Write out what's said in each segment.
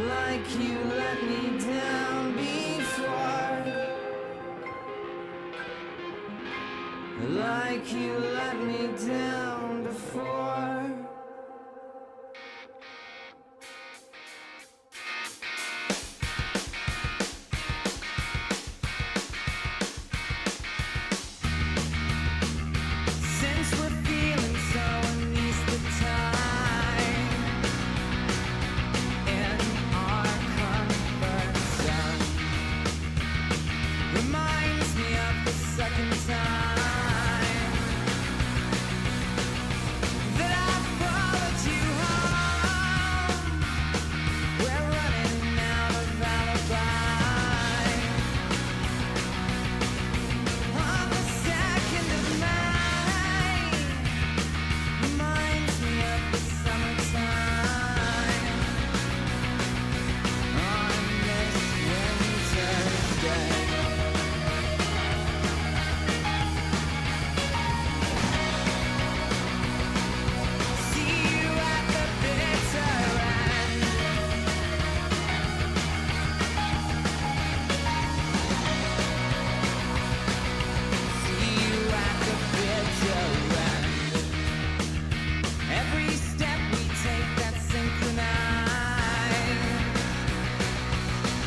like you let me down before, like you let me down before. Since we're feeling so uneasy the time in our comfort zone reminds me of the second time that I followed you home. We're running out of alibi on the 2nd of May. Reminds me of the summertime on this winter's day. See you at the bitter end. See you at the bitter end. Every step we take that's synchronized,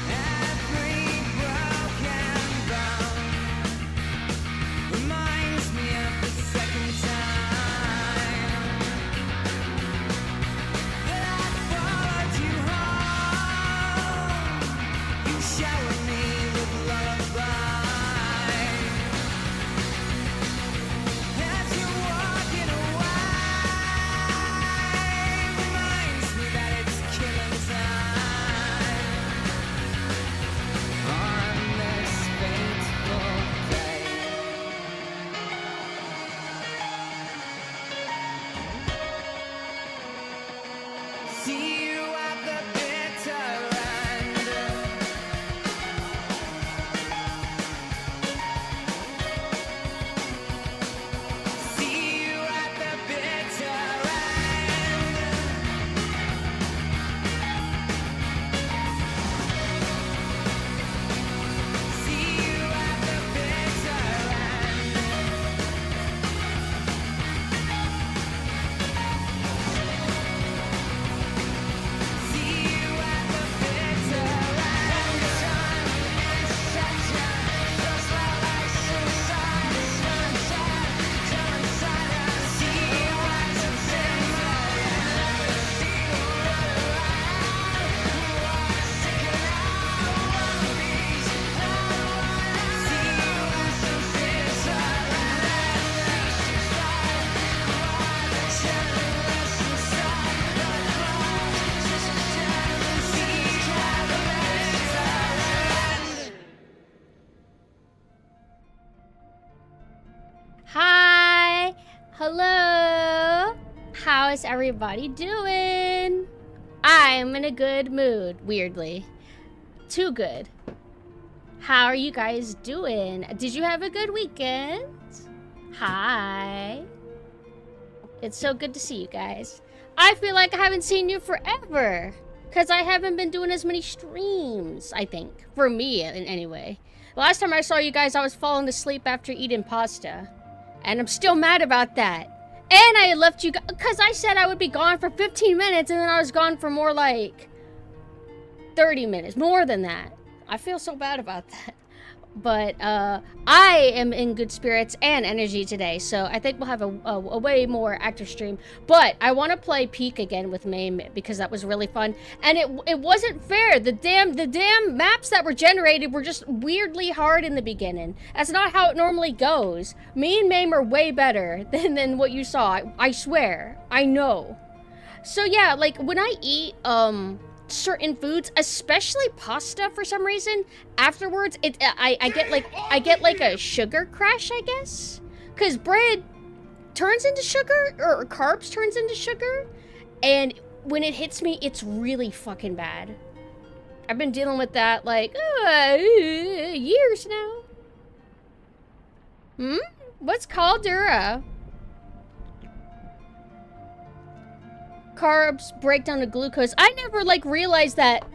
every broken bone reminds me of the second time that I followed you home. You showered me with lullabies as you're walking away. Reminds me that it's killing time on this fateful day. See you at the bitter end. See you at the bitter end. See you at the bitter end. See you at the bitter end. Time intersection, just like suicide. Sunshine, come inside us. See you at the bitter end. See you Hi! Hello! How is everybody doing? I'm in a good mood, weirdly. Too good. How are you guys doing? Did you have a good weekend? Hi. It's so good to see you guys. I feel like I haven't seen you forever. Because I haven't been doing as many streams, I think. For me, anyway. Last time I saw you guys, I was falling asleep after eating pasta. And I'm still mad about that. And I left you because I said I would be gone for 15 minutes and then I was gone for more like 30 minutes. More than that. I feel so bad about that. But I am in good spirits and energy today, so I think we'll have a way more active stream. But I want to play Peak again with Mame because that was really fun, and it wasn't fair. The damn maps that were generated were just weirdly hard in the beginning. That's not how it normally goes. Me and Mame are way better than what you saw. I swear. I know. So yeah, like when I eat certain foods, especially pasta, for some reason, afterwards I get like a sugar crash, I guess, because bread turns into sugar, or carbs turns into sugar, and when it hits me, it's really fucking bad. I've been dealing with that like years now. What's Caldera? Carbs break down to glucose. I never like realized that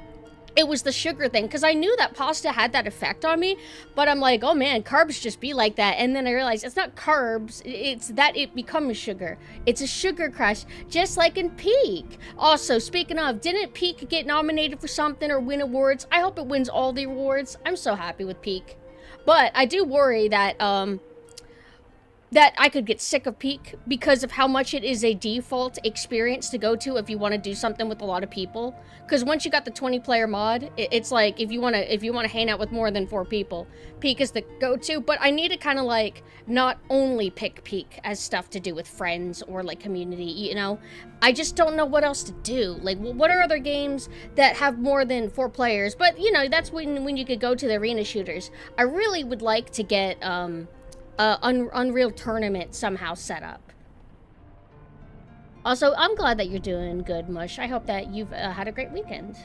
it was the sugar thing, because I knew that pasta had that effect on me, but I'm like, oh man, carbs just be like that. And then I realized it's not carbs, it's that it becomes sugar. It's a sugar crash, just like in Peak. Also, speaking of, didn't Peak get nominated for something or win awards? I hope it wins all the awards. I'm so happy with Peak. But I do worry that that I could get sick of Peak because of how much it is a default experience to go to if you want to do something with a lot of people. Because once you got the 20-player mod, it's like if you want to hang out with more than 4 people, Peak is the go-to. But I need to kind of like not only pick Peak as stuff to do with friends or like community, you know. I just don't know what else to do. Like, what are other games that have more than 4 players? But you know, that's when you could go to the arena shooters. I really would like to get Unreal Tournament somehow set up. Also, I'm glad that you're doing good, Mush. I hope that you've had a great weekend.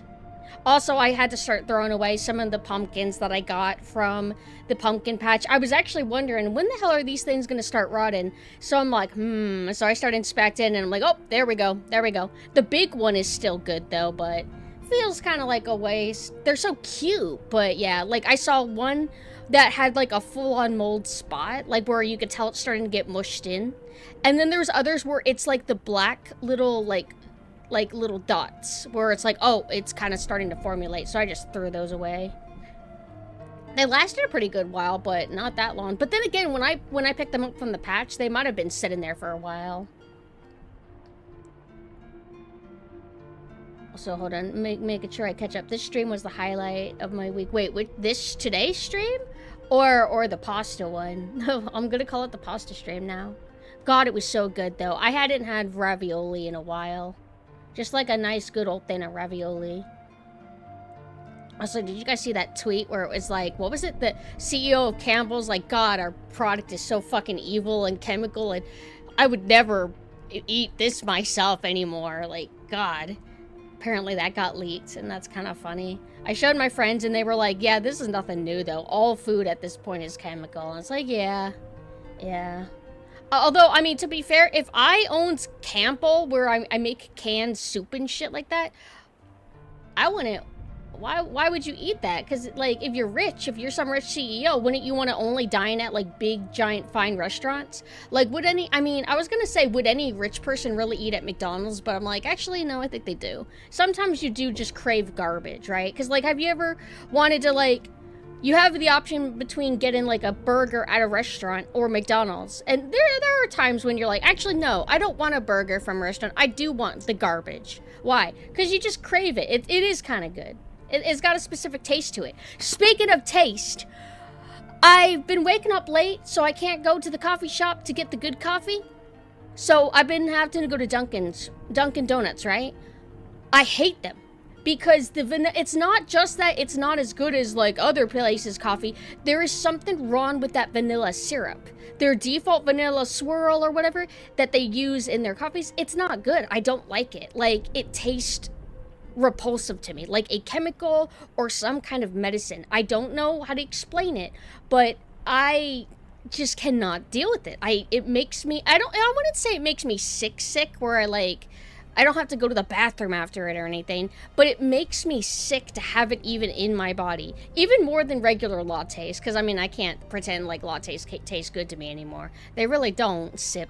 Also, I had to start throwing away some of the pumpkins that I got from the pumpkin patch. I was actually wondering, when the hell are these things going to start rotting? So I'm like, So I started inspecting, and I'm like, oh, there we go. There we go. The big one is still good, though, but feels kind of like a waste. They're so cute, but yeah, like I saw one that had like a full-on mold spot, like where you could tell it's starting to get mushed in. And then there's others where it's like the black little like little dots where it's like, oh, it's kind of starting to formulate. So I just threw those away. They lasted a pretty good while, but not that long. But then again, when I picked them up from the patch, they might have been sitting there for a while. So hold on, making sure I catch up. This stream was the highlight of my week. Wait, this today's stream? Or the pasta one? I'm gonna call it the pasta stream now. God, it was so good though. I hadn't had ravioli in a while. Just like a nice good old thing of ravioli. Also, did you guys see that tweet where it was like, what was it? The CEO of Campbell's like, God, our product is so fucking evil and chemical, and I would never eat this myself anymore. Like, God. Apparently that got leaked, and that's kind of funny. I showed my friends, and they were like, yeah, this is nothing new, though. All food at this point is chemical. And it's like, yeah. Although, I mean, to be fair, if I owned Campbell, where I make canned soup and shit like that, I wouldn't... Why would you eat that? Because, like, if you're rich, if you're some rich CEO, wouldn't you want to only dine at, like, big, giant, fine restaurants? Like, would any... I mean, I was going to say, would any rich person really eat at McDonald's? But I'm like, actually, no, I think they do. Sometimes you do just crave garbage, right? Because, like, have you ever wanted to, like... You have the option between getting, like, a burger at a restaurant or McDonald's. And there are times when you're like, actually, no, I don't want a burger from a restaurant. I do want the garbage. Why? Because you just crave it. It is kind of good. It's got a specific taste to it. Speaking of taste, I've been waking up late, so I can't go to the coffee shop to get the good coffee. So I've been having to go to Dunkin' Donuts, right? I hate them. Because it's not just that it's not as good as, like, other places' coffee. There is something wrong with that vanilla syrup. Their default vanilla swirl or whatever that they use in their coffees, it's not good. I don't like it. Like, it tastes repulsive to me, like a chemical or some kind of medicine. I don't know how to explain it, but I just cannot deal with it. It makes me, I wouldn't say it makes me sick where I don't have to go to the bathroom after it or anything, but it makes me sick to have it even in my body, even more than regular lattes, because I mean, I can't pretend like lattes taste good to me anymore. They really don't. Sip.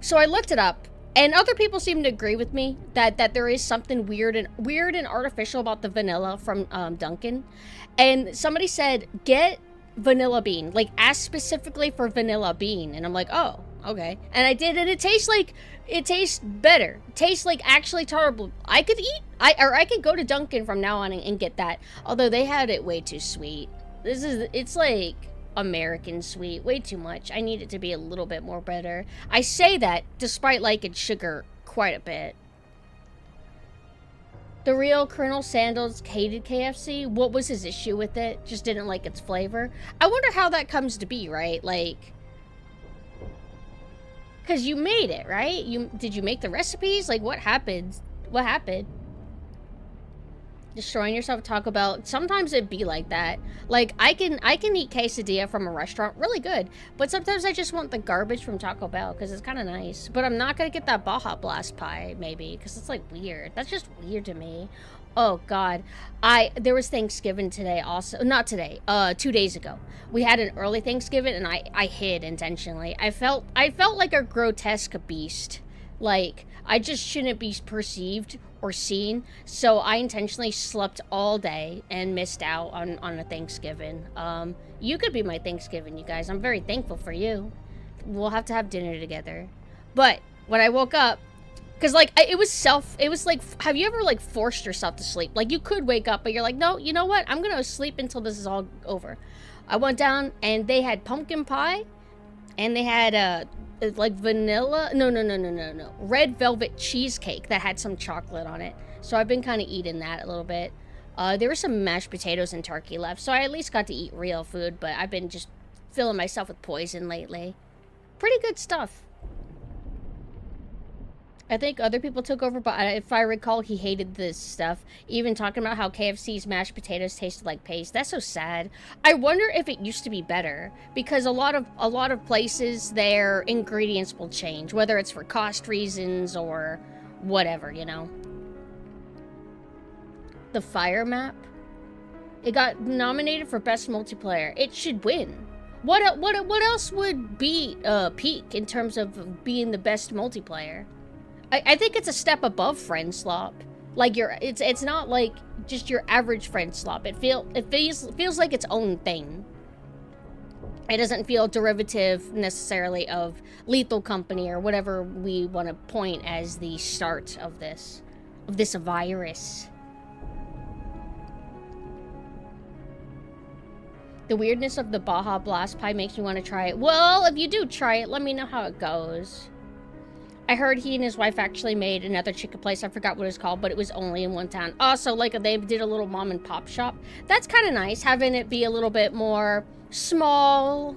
So I looked it up, and other people seem to agree with me that there is something weird and artificial about the vanilla from Dunkin'. And somebody said, get vanilla bean, like ask specifically for vanilla bean. And I'm like, oh, okay. And I did, and it tastes better. It tastes like actually tolerable. I could go to Dunkin' from now on and get that. Although they had it way too sweet. It's like American sweet, way too much. I need it to be a little bit more better. I say that despite liking sugar quite a bit. The real Colonel Sandals hated KFC. What was his issue with it? Just didn't like its flavor. I wonder how that comes to be, right? Like, because you made it, right? Did you make the recipes? Like, what happened? What happened? destroying yourself at Taco Bell. Sometimes it'd be like that. Like, I can eat quesadilla from a restaurant really good, but sometimes I just want the garbage from Taco Bell because it's kind of nice. But I'm not gonna get that Baja Blast pie, maybe, because it's like weird. That's just weird to me. Oh God, there was Thanksgiving today also. Not today, 2 days ago. We had an early Thanksgiving and I hid intentionally. I felt like a grotesque beast. Like, I just shouldn't be perceived or seen, so I intentionally slept all day and missed out on a Thanksgiving. You could be my Thanksgiving, you guys. I'm very thankful for you. We'll have to have dinner together. But when I woke up, because, like, it was like, have you ever, like, forced yourself to sleep? Like, you could wake up, but you're like, no, you know what? I'm gonna sleep until this is all over. I went down, and they had pumpkin pie, and they had, like, vanilla, no, red velvet cheesecake that had some chocolate on it. So I've been kind of eating that a little bit. There were some mashed potatoes and turkey left, so I at least got to eat real food, but I've been just filling myself with poison lately. Pretty good stuff. I think other people took over, but if I recall, he hated this stuff. Even talking about how KFC's mashed potatoes tasted like paste. That's so sad. I wonder if it used to be better, because a lot of places, their ingredients will change, whether it's for cost reasons or whatever, you know. The Fire map. It got nominated for best multiplayer. It should win. What else would beat Peak in terms of being the best multiplayer? I think it's a step above friend slop. Like, it's not like just your average friend slop. It feels like its own thing. It doesn't feel derivative necessarily of Lethal Company or whatever we want to point as the start of this virus. The weirdness of the Baja Blast pie makes me want to try it. Well, if you do try it, let me know how it goes. I heard he and his wife actually made another chicken place. I forgot what it's called, but it was only in one town. Also, like, they did a little mom and pop shop. That's kind of nice, having it be a little bit more small,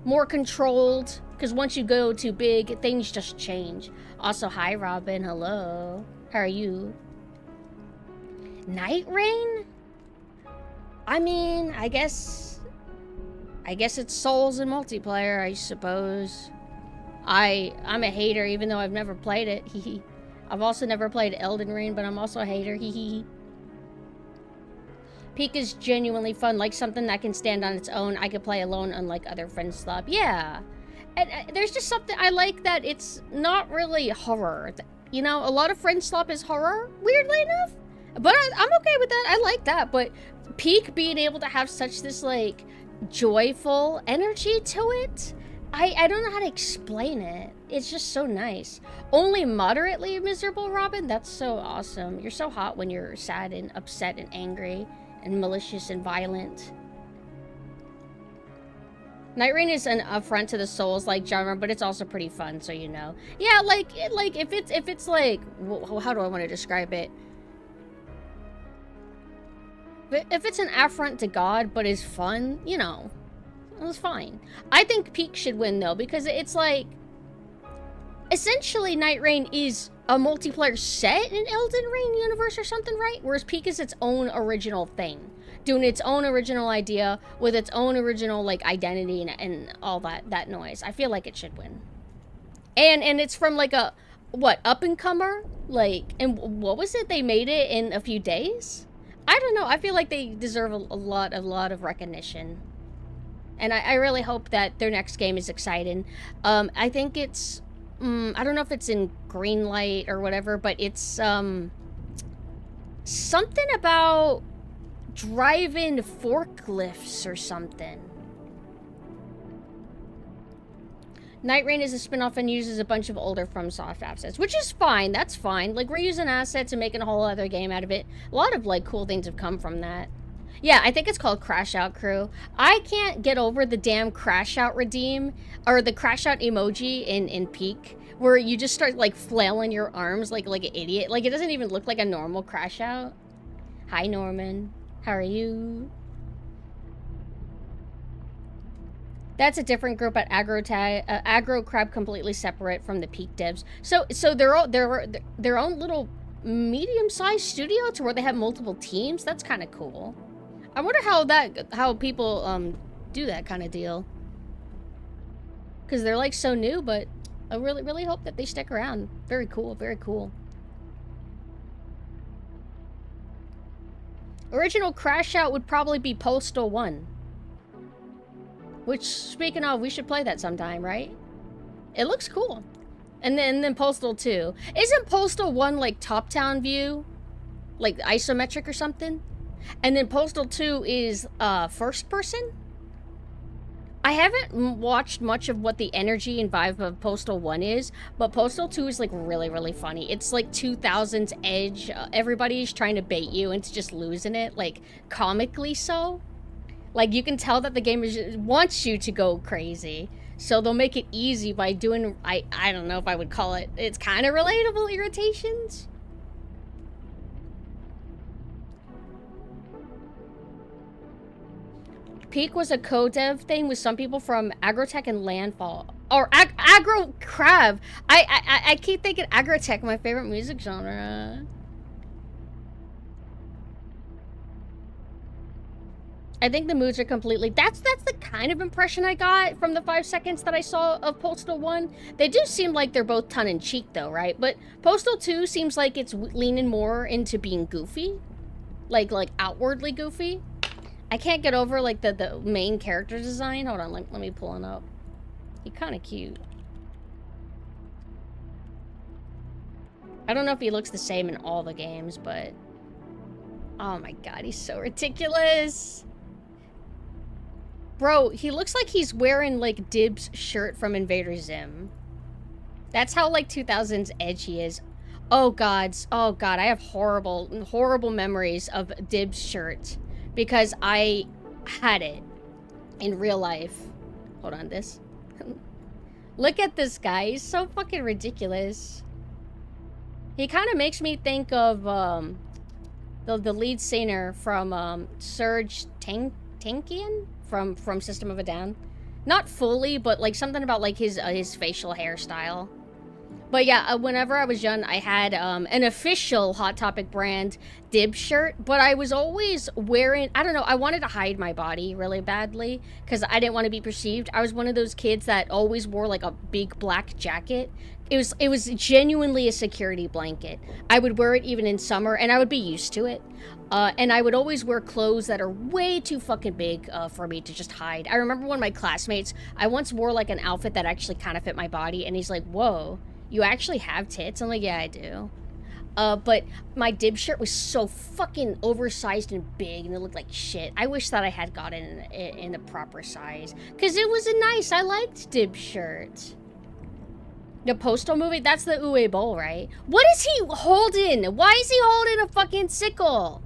more controlled. Because once you go too big, things just change. Also, hi, Robin. Hello. How are you? Night Rain? I mean, I guess it's Souls and multiplayer, I suppose. I'm a hater, even though I've never played it. I've also never played Elden Ring, but I'm also a hater. Peak is genuinely fun, like something that can stand on its own. I could play alone, unlike other friend slop. Yeah, and there's just something I like that it's not really horror. You know, a lot of friend slop is horror, weirdly enough. But I'm okay with that. I like that. But Peak being able to have such this, like, joyful energy to it. I don't know how to explain it. It's just so nice. Only moderately miserable, Robin? That's so awesome. You're so hot when you're sad and upset and angry and malicious and violent. Night Rain is an affront to the Souls-like genre, but it's also pretty fun, so you know. Yeah, like if it's like, how do I want to describe it? If it's an affront to God, but is fun, you know. It was fine. I think Peak should win, though, because it's like... Essentially, Night Rain is a multiplayer set in Elden Ring universe or something, right? Whereas Peak is its own original thing. Doing its own original idea with its own original, like, identity and all that noise. I feel like it should win. And it's from, like, a... What? Up-and-comer? Like, and what was it? They made it in a few days? I don't know. I feel like they deserve a lot of recognition. And I really hope that their next game is exciting. I think it's... I don't know if it's in Greenlight or whatever, but it's something about driving forklifts or something. Night Rain is a spin-off and uses a bunch of older FromSoft assets, which is fine. That's fine. Like, we're using assets and making a whole other game out of it. A lot of, like, cool things have come from that. Yeah, I think it's called Crash Out Crew. I can't get over the damn Crash Out redeem, or the Crash Out emoji in Peak, where you just start, like, flailing your arms like an idiot. Like, it doesn't even look like a normal Crash Out. Hi, Norman. How are you? That's a different group at Aggro Crab, completely separate from the Peak devs. So they're all their own little medium-sized studio to where they have multiple teams. That's kind of cool. I wonder how people do that kind of deal. Because they're like so new, but I really hope that they stick around. Very cool, very cool. Original Crash Out would probably be Postal 1. Which, speaking of, we should play that sometime, right? It looks cool. And then Postal 2. Isn't Postal 1 like top-down view? Like isometric or something? And then Postal 2 is first person? I haven't watched much of what the energy and vibe of Postal 1 is, but Postal 2 is like really funny. It's like 2000s edge. Everybody's trying to bait you into just losing it, like comically so. Like you can tell that the game wants you to go crazy. So they'll make it easy by doing, I don't know if I would call it, it's kind of relatable irritations. Peak was a co-dev thing with some people from Agrotech and Landfall. Or Agro Crab. I keep thinking Agrotech, my favorite music genre. I think the moods are completely... That's the kind of impression I got from the 5 seconds that I saw of Postal 1. They do seem like they're both tongue-in-cheek, though, right? But Postal 2 seems like it's leaning more into being goofy. Like outwardly goofy. I can't get over, like, the main character design. Hold on, let me pull him up. He's kind of cute. I don't know if he looks the same in all the games, but... Oh my god, he's so ridiculous! Bro, he looks like he's wearing, like, Dib's shirt from Invader Zim. That's how, like, 2000s edge he is. Oh god, I have horrible memories of Dib's shirt. Because I had it in real life. Hold on, this. Look at this guy. He's so fucking ridiculous. He kind of makes me think of the lead singer from Serge Tankian from System of a Down. Not fully, but like something about like his facial hairstyle. But yeah, whenever I was young, I had an official Hot Topic brand Dib shirt, but I was always wearing, I don't know, I wanted to hide my body really badly because I didn't want to be perceived. I was one of those kids that always wore like a big black jacket. It was genuinely a security blanket. I would wear it even in summer, and I would be used to it. And I would always wear clothes that are way too fucking big for me to just hide. I remember one of my classmates, I once wore like an outfit that actually kind of fit my body, and he's like, whoa. You actually have tits? I'm like, yeah, I do. But my Dib shirt was so fucking oversized and big, and it looked like shit. I wish that I had gotten in the proper size. Because it was I liked Dib shirt. The Postal movie? That's the Uwe Boll, right? What is he holding? Why is he holding a fucking sickle?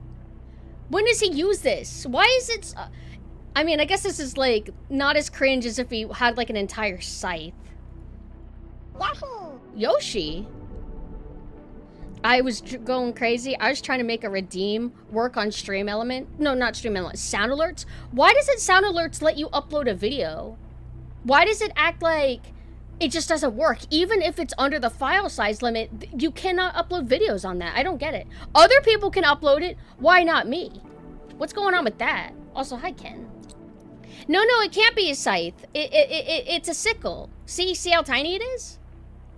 When does he use this? Why is it... I mean, I guess this is, like, not as cringe as if he had, like, an entire scythe. Yoshi? I was going crazy. I was trying to make a redeem work on Stream Element. No, not Stream Element. Sound Alerts. Why does it Sound Alerts let you upload a video? Why does it act like it just doesn't work? Even if it's under the file size limit, you cannot upload videos on that. I don't get it. Other people can upload it. Why not me? What's going on with that? Also, hi, Ken. No, it can't be a scythe. It's a sickle. See how tiny it is?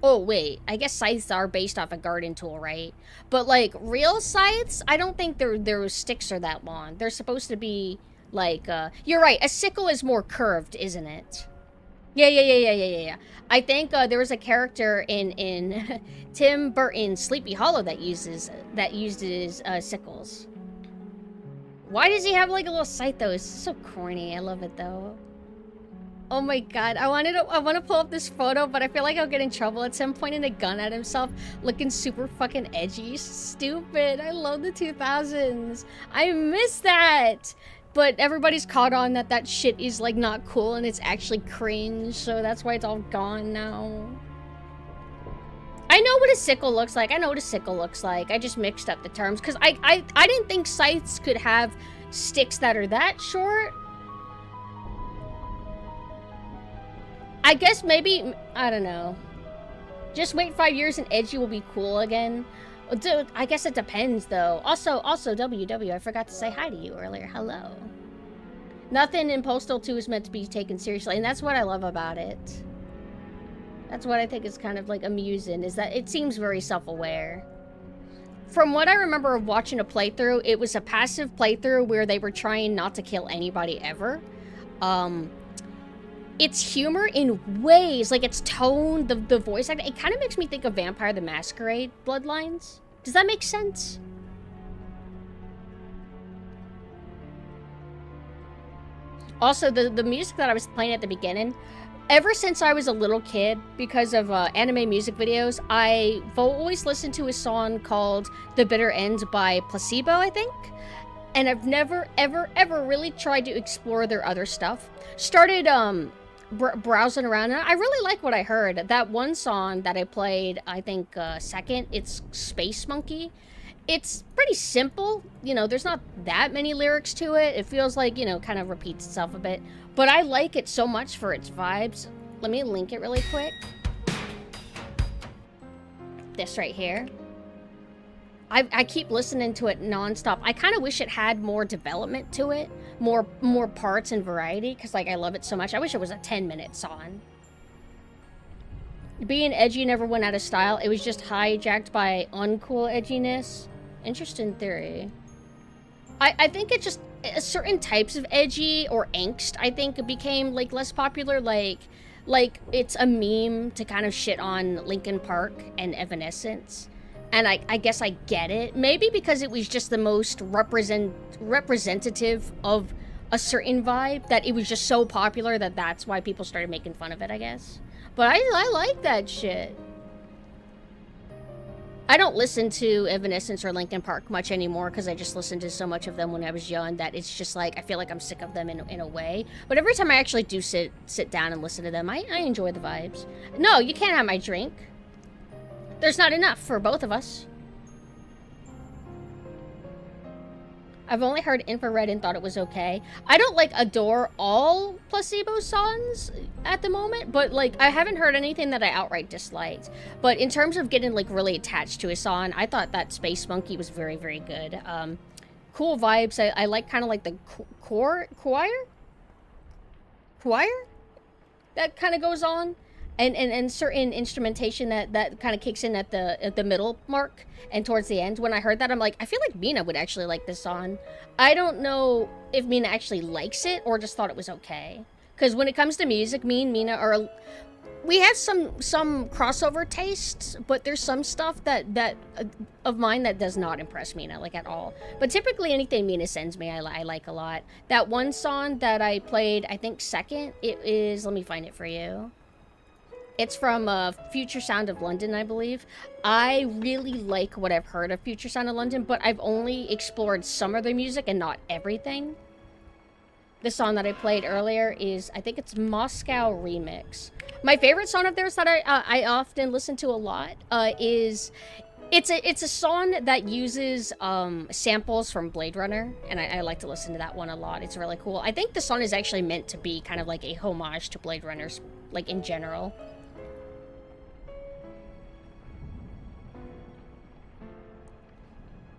Oh, wait. I guess scythes are based off a garden tool, right? But, like, real scythes, I don't think their sticks are that long. They're supposed to be, like, You're right. A sickle is more curved, isn't it? Yeah. I think there was a character in Tim Burton's Sleepy Hollow that uses sickles. Why does he have, like, a little scythe, though? It's so corny. I love it, though. Oh my god, I want to pull up this photo, but I feel like I'll get in trouble. It's him pointing a gun at himself, looking super fucking edgy. Stupid. I love the 2000s. I miss that. But everybody's caught on that shit is, like, not cool, and it's actually cringe, so that's why it's all gone now. I know what a sickle looks like. I just mixed up the terms, because I didn't think scythes could have sticks that are that short. I guess maybe, I don't know. Just wait 5 years and edgy will be cool again. Well, dude, I guess it depends, though. Also, WW, I forgot to say hi to you earlier. Hello. Nothing in Postal 2 is meant to be taken seriously, and that's what I love about it. That's what I think is kind of, like, amusing, is that it seems very self-aware. From what I remember of watching a playthrough, it was a passive playthrough where they were trying not to kill anybody ever. Its humor in ways, like its tone, the voice acting, it kind of makes me think of Vampire the Masquerade Bloodlines. Does that make sense? Also, the music that I was playing at the beginning, ever since I was a little kid, because of anime music videos, I've always listened to a song called The Bitter End by Placebo, I think. And I've never, ever, ever really tried to explore their other stuff. Started browsing around, and I really like what I heard. That one song that I played, I think, second, it's Space Monkey. It's pretty simple, you know, there's not that many lyrics to it. It feels like, you know, kind of repeats itself a bit. But I like it so much for its vibes. Let me link it really quick. This right here. I keep listening to it nonstop. I kind of wish it had more development to it. More parts and variety, because, like, I love it so much. I wish it was a 10-minute song. Being edgy never went out of style. It was just hijacked by uncool edginess. Interesting theory. I think it just... certain types of edgy or angst, I think, became, like, less popular. Like it's a meme to kind of shit on Linkin Park and Evanescence. And I guess I get it. Maybe because it was just the most representative of a certain vibe, that it was just so popular that that's why people started making fun of it, I guess. But I like that shit. I don't listen to Evanescence or Linkin Park much anymore because I just listened to so much of them when I was young that it's just like, I feel like I'm sick of them in a way. But every time I actually do sit down and listen to them, I enjoy the vibes. No, you can't have my drink. There's not enough for both of us. I've only heard Infrared and thought it was okay. I don't, like, adore all Placebo songs at the moment, but, like, I haven't heard anything that I outright disliked. But in terms of getting, like, really attached to a song, I thought that Space Monkey was very, very good. Cool vibes. I like kind of like the choir that kind of goes on. And certain instrumentation that kind of kicks in at the middle mark and towards the end. When I heard that, I'm like, I feel like Mina would actually like this song. I don't know if Mina actually likes it or just thought it was okay. Because when it comes to music, me and Mina are... We have some crossover tastes, but there's some stuff that of mine that does not impress Mina, like, at all. But typically anything Mina sends me, I like a lot. That one song that I played, I think, second, it is... Let me find it for you. It's from Future Sound of London, I believe. I really like what I've heard of Future Sound of London, but I've only explored some of their music and not everything. The song that I played earlier is, I think it's Moscow Remix. My favorite song of theirs that I often listen to a lot is... It's a song that uses samples from Blade Runner, and I like to listen to that one a lot. It's really cool. I think the song is actually meant to be kind of like a homage to Blade Runners, like, in general.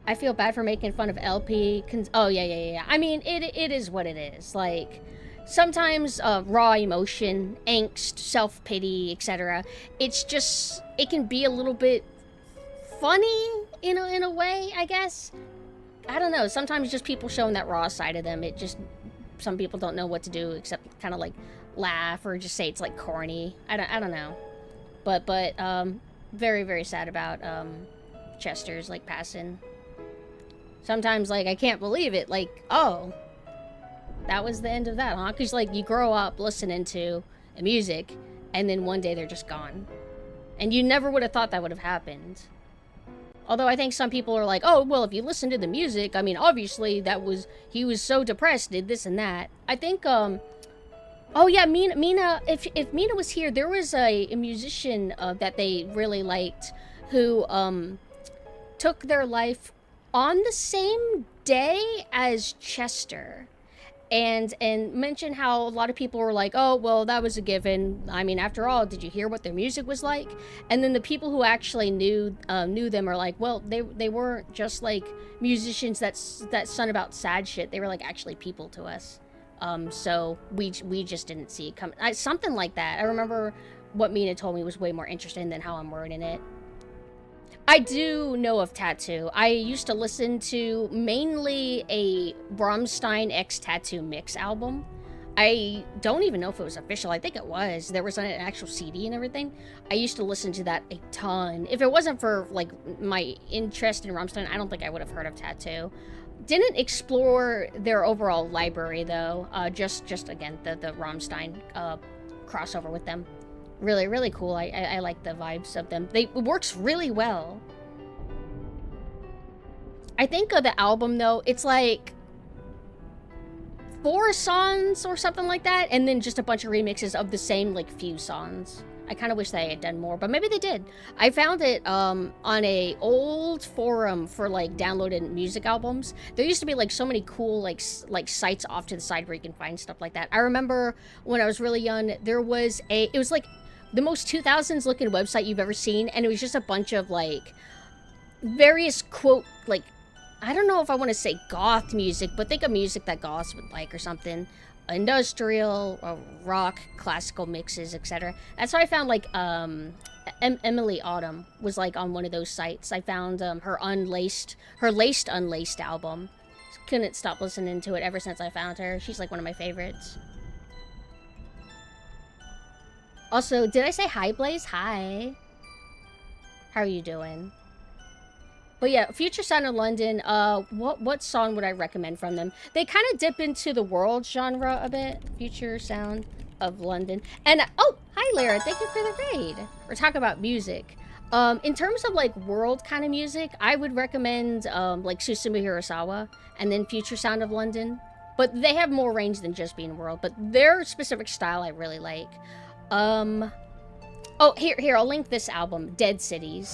I feel bad for making fun of LP. Oh, yeah. I mean, it is what it is. Like, sometimes raw emotion, angst, self-pity, etc. It's just, it can be a little bit funny in a way, I guess. I don't know. Sometimes just people showing that raw side of them, it just, some people don't know what to do except kind of like laugh or just say it's like corny. I don't know. But very, very sad about Chester's like passing. Sometimes, like, I can't believe it. Like, oh, that was the end of that, huh? Because, like, you grow up listening to music, and then one day they're just gone. And you never would have thought that would have happened. Although I think some people are like, oh, well, if you listen to the music, I mean, obviously he was so depressed, did this and that. I think, oh yeah, Mina, if Mina was here, there was a musician that they really liked who took their life on the same day as Chester. and mention how a lot of people were like, oh, well, that was a given. I mean, after all, did you hear what their music was like? And then the people who actually knew them are like, well, they weren't just like musicians that sung about sad shit. They were like actually people to us. So we just didn't see it come. Something like that. I remember what Mina told me was way more interesting than how I'm wording it. I do know of Tattoo. I used to listen to mainly a Rammstein X Tattoo mix album. I don't even know if it was official. I think it was. There was an actual CD and everything. I used to listen to that a ton. If it wasn't for like my interest in Rammstein, I don't think I would have heard of Tattoo. Didn't explore their overall library though. Just again the Rammstein crossover with them. Really, really cool. I like the vibes of them. It works really well. I think of the album, though, it's like 4 songs or something like that, and then just a bunch of remixes of the same, like, few songs. I kind of wish they had done more, but maybe they did. I found it on a old forum for, like, downloaded music albums. There used to be, like, so many cool, like sites off to the side where you can find stuff like that. I remember when I was really young, there was it was, like, the most 2000s looking website you've ever seen, and it was just a bunch of like various quote like I don't know if I want to say goth music, but think of music that goths would like or something, industrial or rock, classical mixes, etc. That's how I found like Emily Autumn was like on one of those sites. I found her Laced Unlaced album. Couldn't stop listening to it ever since I found her. She's like one of my favorites. Also, did I say hi, Blaze? Hi. How are you doing? But yeah, Future Sound of London, what song would I recommend from them? They kind of dip into the world genre a bit. Future Sound of London. And, oh, hi, Lara. Thank you for the raid. We're talking about music. In terms of, like, world kind of music, I would recommend, like, Susumu Hirasawa and then Future Sound of London. But they have more range than just being world. But their specific style I really like. Oh, here, I'll link this album, Dead Cities.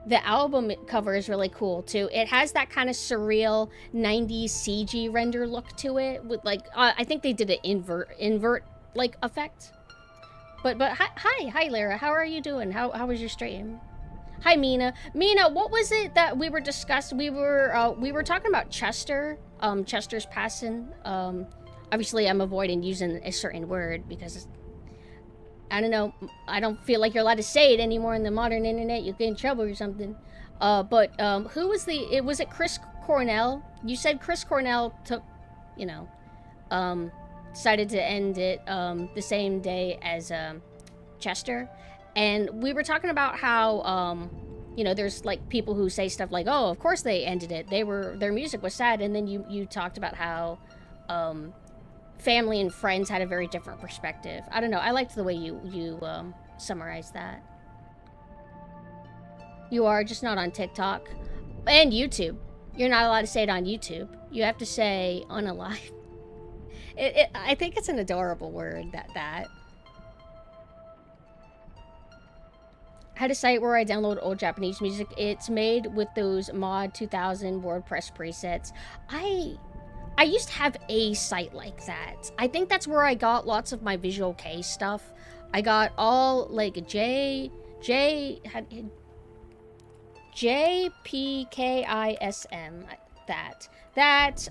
The album cover is really cool, too. It has that kind of surreal 90s CG render look to it, with, like, I think they did an invert, like, effect. But hi, Lara, how are you doing? How was your stream? Hi, Mina. Mina, what was it that we were discussing? We were talking about Chester, Chester's passing. Obviously, I'm avoiding using a certain word, because I don't know. I don't feel like you're allowed to say it anymore in the modern internet. You'll get in trouble or something. But who was was it Chris Cornell? You said Chris Cornell took, you know, decided to end it the same day as Chester. And we were talking about how, you know, there's like people who say stuff like, oh, of course they ended it. Their music was sad. And then you talked about how, family and friends had a very different perspective. I don't know. I liked the way you summarized that. You are just not on TikTok and YouTube. You're not allowed to say it on YouTube. You have to say unalive. I think it's an adorable word. That. I had a site where I download old Japanese music. It's made with those mod 2000 WordPress presets. I used to have a site like that. I think that's where I got lots of my Visual K stuff. I got all like JPKISM, that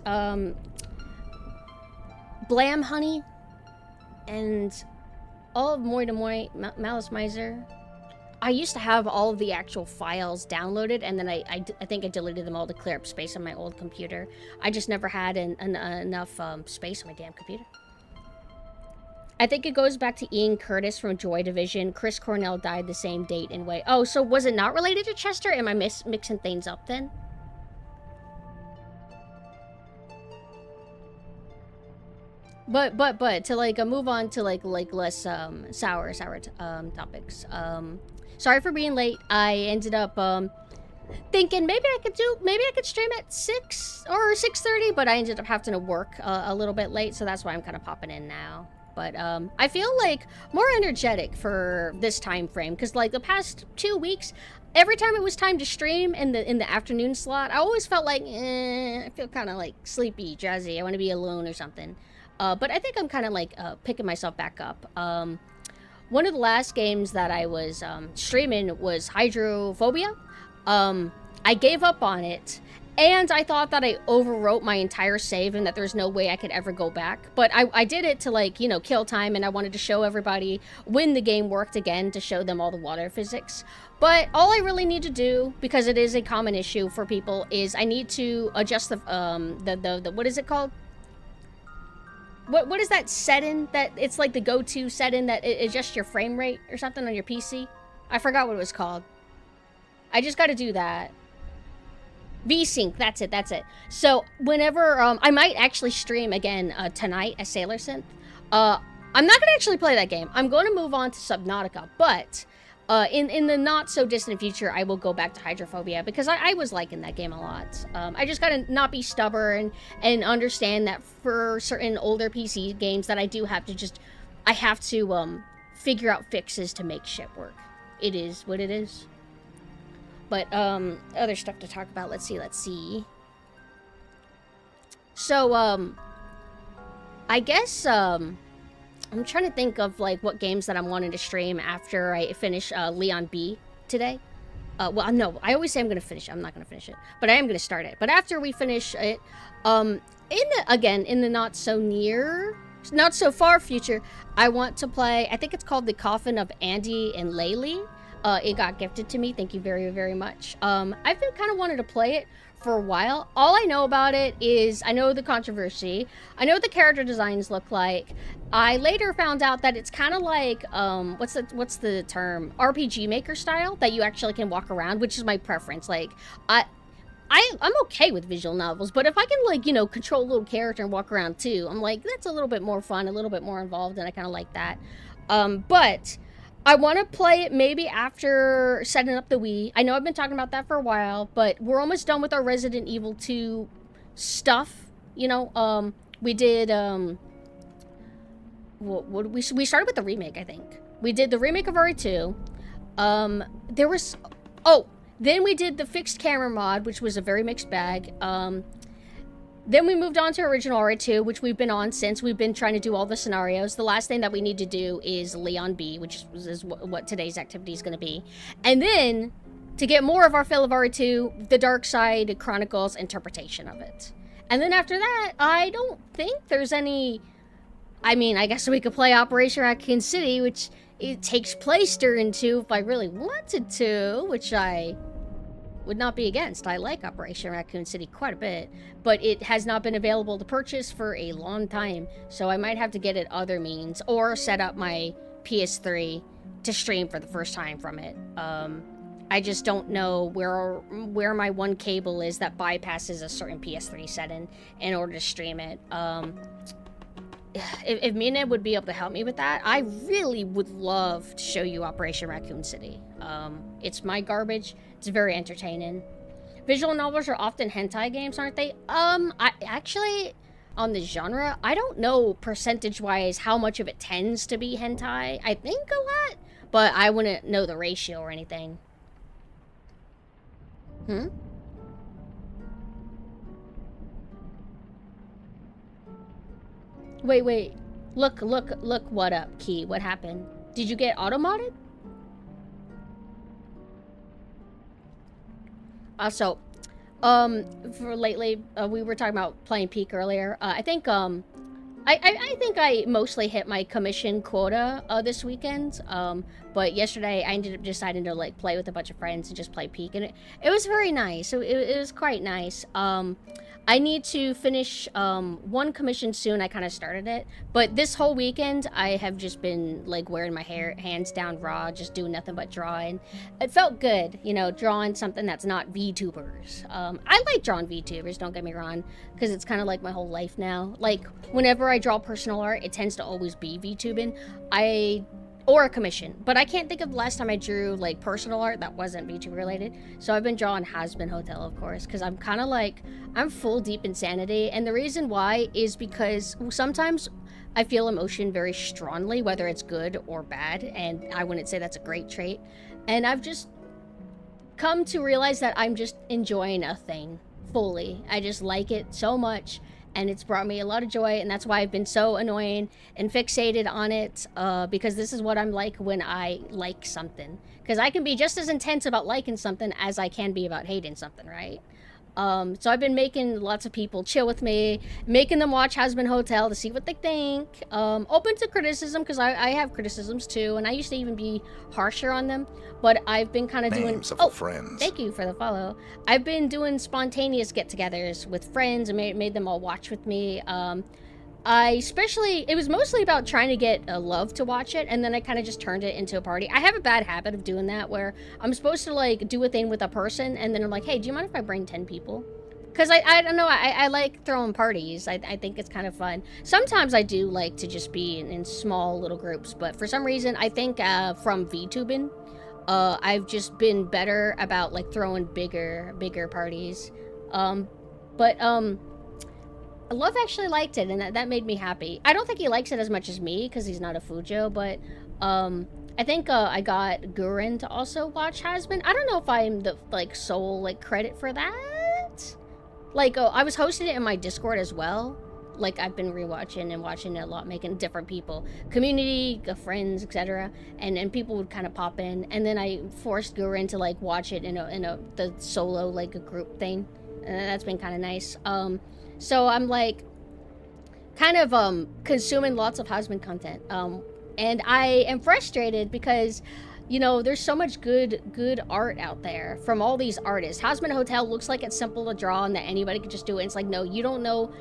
Blam Honey, and all of Moi de Moi, Malice Miser. I used to have all of the actual files downloaded, and then I think I deleted them all to clear up space on my old computer. I just never had enough space on my damn computer. I think it goes back to Ian Curtis from Joy Division. Chris Cornell died the same date and way. Oh, so was it not related to Chester? Am I mixing things up then? But to like move on to like less sour topics. Sorry for being late. I ended up thinking maybe I could stream at 6 or 6:30, but I ended up having to work a little bit late, so that's why I'm kind of popping in now. But I feel like more energetic for this time frame because like the past 2 weeks, every time it was time to stream in the afternoon slot, I always felt like I feel kind of like sleepy, jazzy. I want to be alone or something. But I think I'm kind of like picking myself back up. One of the last games that I was streaming was Hydrophobia. I gave up on it, and I thought that I overwrote my entire save and that there's no way I could ever go back. But I did it to, like, you know, kill time, and I wanted to show everybody when the game worked again to show them all the water physics. But all I really need to do, because it is a common issue for people, is I need to adjust the what is it called? What is that setting that it's like the go-to setting that it adjusts your frame rate or something on your PC? I forgot what it was called. I just got to do that. VSync, that's it. So whenever I might actually stream again tonight as SailorSynth. I'm not gonna actually play that game. I'm going to move on to Subnautica, but in the not so distant future, I will go back to Hydrophobia because I was liking that game a lot. I just gotta not be stubborn and understand that for certain older PC games that I do have to I have to figure out fixes to make shit work. It is what it is. But other stuff to talk about. Let's see. So I guess I'm trying to think of like what games that I'm wanting to stream after I finish Leon B today. Well, no, I always say I'm gonna finish it. I'm not gonna finish it, but I am gonna start it. But after we finish it, in the not so far future, I want to play. I think it's called The Coffin of Andy and Laylee. It got gifted to me. Thank you very, very much. I've been kind of wanted to play it for a while. All I know about it is I know the controversy. I know what the character designs look like. I later found out that it's kind of like what's the term? RPG Maker style that you actually can walk around, which is my preference. Like I'm okay with visual novels, but if I can, like, you know, control a little character and walk around too, I'm like, that's a little bit more fun, a little bit more involved, and I kind of like that. But I want to play it maybe after setting up the Wii. I know I've been talking about that for a while, but we're almost done with our Resident Evil 2 stuff. You know, we did, we started with the remake, I think. We did the remake of RE2. Then we did the fixed camera mod, which was a very mixed bag. Then we moved on to original RE2, which we've been on since. We've been trying to do all the scenarios. The last thing that we need to do is Leon B, which is what today's activity is going to be. And then, to get more of our fill of RE2, the Dark Side Chronicles interpretation of it. And then after that, I don't think there's any... I mean, I guess we could play Operation Raccoon City, which it takes place during 2 if I really wanted to, which I would not be against. I like Operation Raccoon City quite a bit, but it has not been available to purchase for a long time, so I might have to get it other means or set up my PS3 to stream for the first time from it. I just don't know where my one cable is that bypasses a certain PS3 setting in order to stream it. If Mina would be able to help me with that, I really would love to show you Operation Raccoon City. It's my garbage. It's very entertaining. Visual novels are often hentai games, aren't they? I actually, on the genre, I don't know percentage-wise how much of it tends to be hentai. I think a lot, but I wouldn't know the ratio or anything. Wait. Look what up, Key. What happened? Did you get auto-modded? Also, for lately, we were talking about playing Peak earlier. I think I mostly hit my commission quota this weekend. But yesterday I ended up deciding to like play with a bunch of friends and just play Peak, and it was very nice. It was quite nice. I need to finish one commission soon. I kind of started it, but this whole weekend I have just been like wearing my hands down raw, just doing nothing but drawing. It felt good, you know, drawing something that's not VTubers. I like drawing VTubers, don't get me wrong, because it's kind of like my whole life now. Like whenever I draw personal art, it tends to always be VTubing. Or a commission, but I can't think of the last time I drew like personal art that wasn't VTuber related. So I've been drawing Has-Been Hotel, of course, because I'm kind of like, I'm full deep insanity, and the reason why is because sometimes I feel emotion very strongly, whether it's good or bad, and I wouldn't say that's a great trait. And I've just come to realize that I'm just enjoying a thing fully. I just like it so much, and it's brought me a lot of joy, and that's why I've been so annoying and fixated on it, because this is what I'm like when I like something. Because I can be just as intense about liking something as I can be about hating something, right? So I've been making lots of people chill with me, making them watch Husband Hotel to see what they think. Open to criticism, because I have criticisms too, and I used to even be harsher on them. But I've been kind of doing... Oh, friends. Thank you for the follow. I've been doing spontaneous get-togethers with friends and made them all watch with me. It was mostly about trying to get love to watch it, and then I kind of just turned it into a party. I have a bad habit of doing that, where I'm supposed to, like, do a thing with a person, and then I'm like, hey, do you mind if I bring 10 people? Because I don't know, I like throwing parties. I think it's kind of fun. Sometimes I do like to just be in small little groups, but for some reason, I think from VTubing, I've just been better about, like, throwing bigger parties. Love actually liked it, and that made me happy. I don't think he likes it as much as me, because he's not a Fujo, but I think I got Gurin to also watch Husband. I don't know if I'm the, like, sole, like, credit for that. Like, I was hosting it in my Discord as well. Like, I've been rewatching and watching it a lot, making different people. Community, friends, etc. And people would kind of pop in, and then I forced Gurin to, like, watch it in the solo, like, a group thing. And that's been kind of nice. So I'm, like, kind of consuming lots of Husband content. And I am frustrated because, you know, there's so much good art out there from all these artists. Husband Hotel looks like it's simple to draw and that anybody could just do it. And it's like, no, you don't know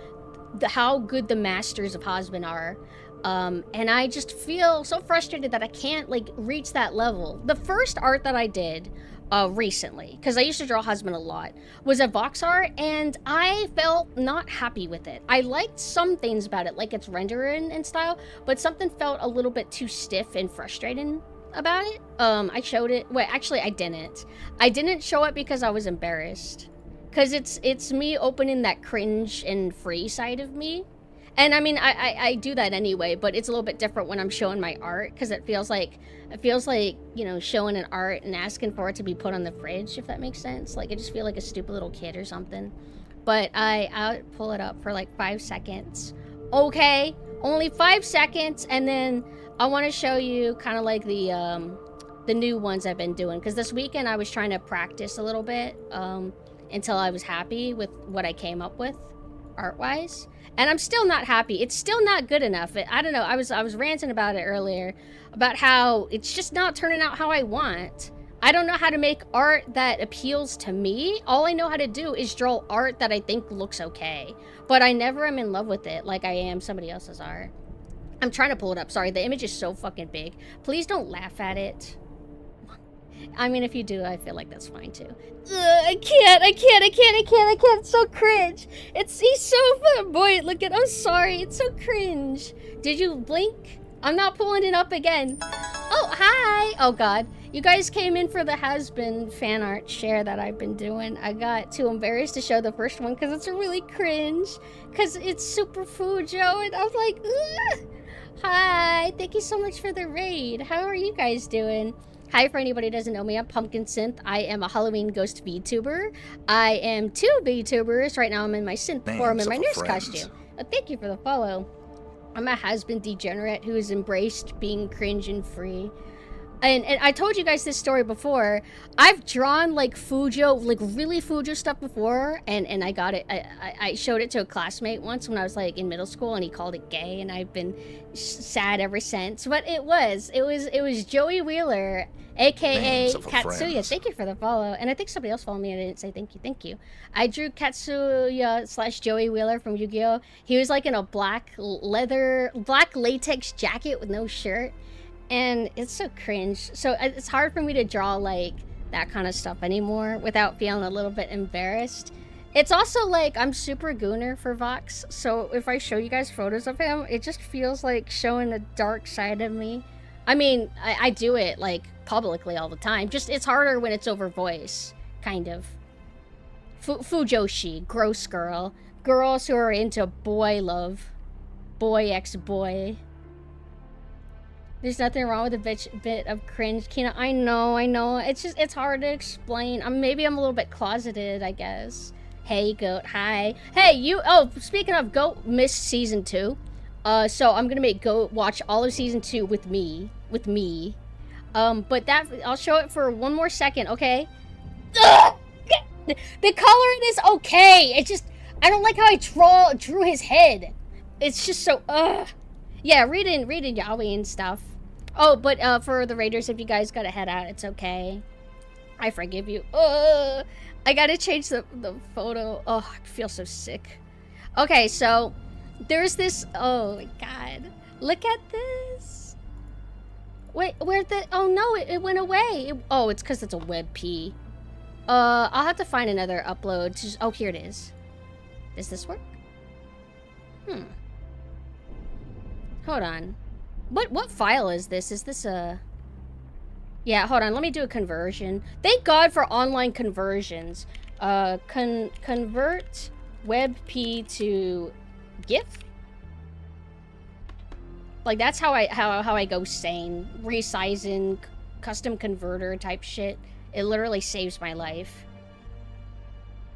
how good the masters of Husband are. And I just feel so frustrated that I can't, like, reach that level. The first art that I did recently, because I used to draw Husband a lot, was a Vox art, and I felt not happy with it. I liked some things about it, like its rendering and style, but something felt a little bit too stiff and frustrating about it. I showed it. Wait, actually, I didn't. I didn't show it because I was embarrassed. Because it's me opening that cringe and free side of me. And I mean, I do that anyway, but it's a little bit different when I'm showing my art, because it feels like, you know, showing an art and asking for it to be put on the fridge, if that makes sense. Like, I just feel like a stupid little kid or something. But I'll pull it up for like 5 seconds. Okay, only 5 seconds, and then I want to show you kind of like the new ones I've been doing, because this weekend I was trying to practice a little bit until I was happy with what I came up with art-wise. And I'm still not happy. It's still not good enough. I don't know. I was ranting about it earlier, about how it's just not turning out how I want. I don't know how to make art that appeals to me. All I know how to do is draw art that I think looks okay. But I never am in love with it like I am somebody else's art. I'm trying to pull it up. Sorry, the image is so fucking big. Please don't laugh at it. I mean, if you do, I feel like that's fine too. I can't. It's so cringe. He's so flamboyant looking. I'm sorry. It's so cringe. Did you blink? I'm not pulling it up again. Oh, hi. Oh, God. You guys came in for the Husband fan art share that I've been doing. I got too embarrassed to show the first one because it's really cringe. Because it's super Fujo, and I was like, ugh. Hi. Thank you so much for the raid. How are you guys doing? Hi, for anybody who doesn't know me, I'm PumpkinSynth. I am a Halloween ghost VTuber. I am 2 VTubers. Right now I'm in my synth form in my nurse costume. Thank you for the follow. I'm a Husband degenerate who has embraced being cringe and free. And I told you guys this story before. I've drawn like Fujo, like really Fujo stuff before, and I got it. I showed it to a classmate once when I was like in middle school, and he called it gay, and I've been sad ever since. But it was Joey Wheeler, aka Katsuya. Thank you for the follow, and I think somebody else followed me. And I didn't say thank you. I drew Katsuya / Joey Wheeler from Yu-Gi-Oh. He was like in a black latex jacket with no shirt. And it's so cringe. So it's hard for me to draw like that kind of stuff anymore without feeling a little bit embarrassed. It's also like I'm super gooner for Vox. So if I show you guys photos of him, it just feels like showing a dark side of me. I mean, I do it like publicly all the time. Just it's harder when it's over voice, kind of. Fujoshi, gross girl. Girls who are into boy love. Boy X boy. There's nothing wrong with a bit of cringe. Kina, I know. It's just, it's hard to explain. Maybe I'm a little bit closeted, I guess. Hey, Goat, hi. Hey, you, oh, speaking of, Goat missed season 2. So I'm gonna make Goat watch all of season 2 with me. But that, I'll show it for one more second, okay? Ugh! The coloring is okay. It just, I don't like how I drew his head. It's just so, yeah, reading Yaoi and stuff. Oh, but for the Raiders, if you guys gotta head out, it's okay. I forgive you. I gotta change the photo. Oh, I feel so sick. Okay, so there's this. Oh my god, look at this. Wait, where'd the? Oh no, it went away. Oh, it's because it's a WebP. I'll have to find another upload. Oh, here it is. Does this work? Hold on. What file is this? Is this a... Yeah, hold on. Let me do a conversion. Thank God for online conversions. Convert WebP to GIF? Like, that's how I go sane. Resizing, custom converter type shit. It literally saves my life.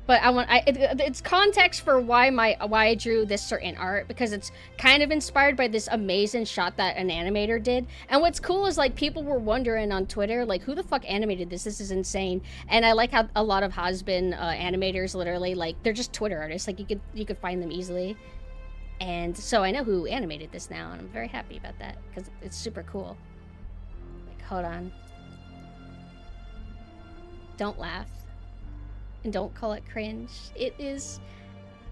But it's context for why I drew this certain art, because it's kind of inspired by this amazing shot that an animator did. And what's cool is, like, people were wondering on Twitter, like, who the fuck animated this? This is insane. And I like how a lot of has-been animators literally, like, they're just Twitter artists. Like, you could find them easily. And so I know who animated this now, and I'm very happy about that because it's super cool. Like, hold on. Don't laugh. And don't call it cringe. It is...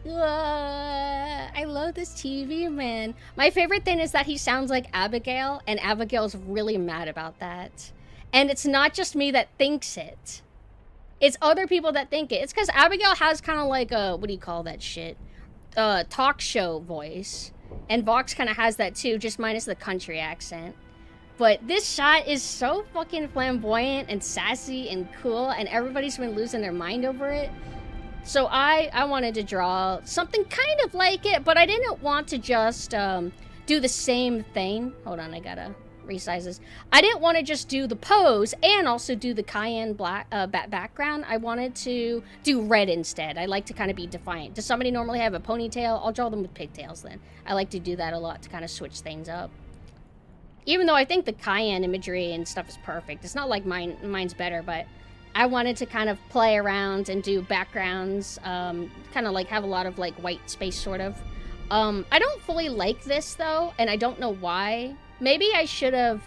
I love this TV, man. My favorite thing is that he sounds like Abigail, and Abigail's really mad about that. And it's not just me that thinks it. It's other people that think it. It's because Abigail has kind of like a... What do you call that shit? Talk show voice. And Vox kind of has that too, just minus the country accent. But this shot is so fucking flamboyant and sassy and cool, and everybody's been losing their mind over it. So I wanted to draw something kind of like it, but I didn't want to just do the same thing. Hold on, I gotta resize this. I didn't want to just do the pose and also do the cayenne black background. I wanted to do red instead. I like to kind of be defiant. Does somebody normally have a ponytail? I'll draw them with pigtails then. I like to do that a lot to kind of switch things up. Even though I think the cayenne imagery and stuff is perfect. It's not like mine's better, but I wanted to kind of play around and do backgrounds, kind of like have a lot of like white space sort of. I don't fully like this though, and I don't know why. Maybe I should have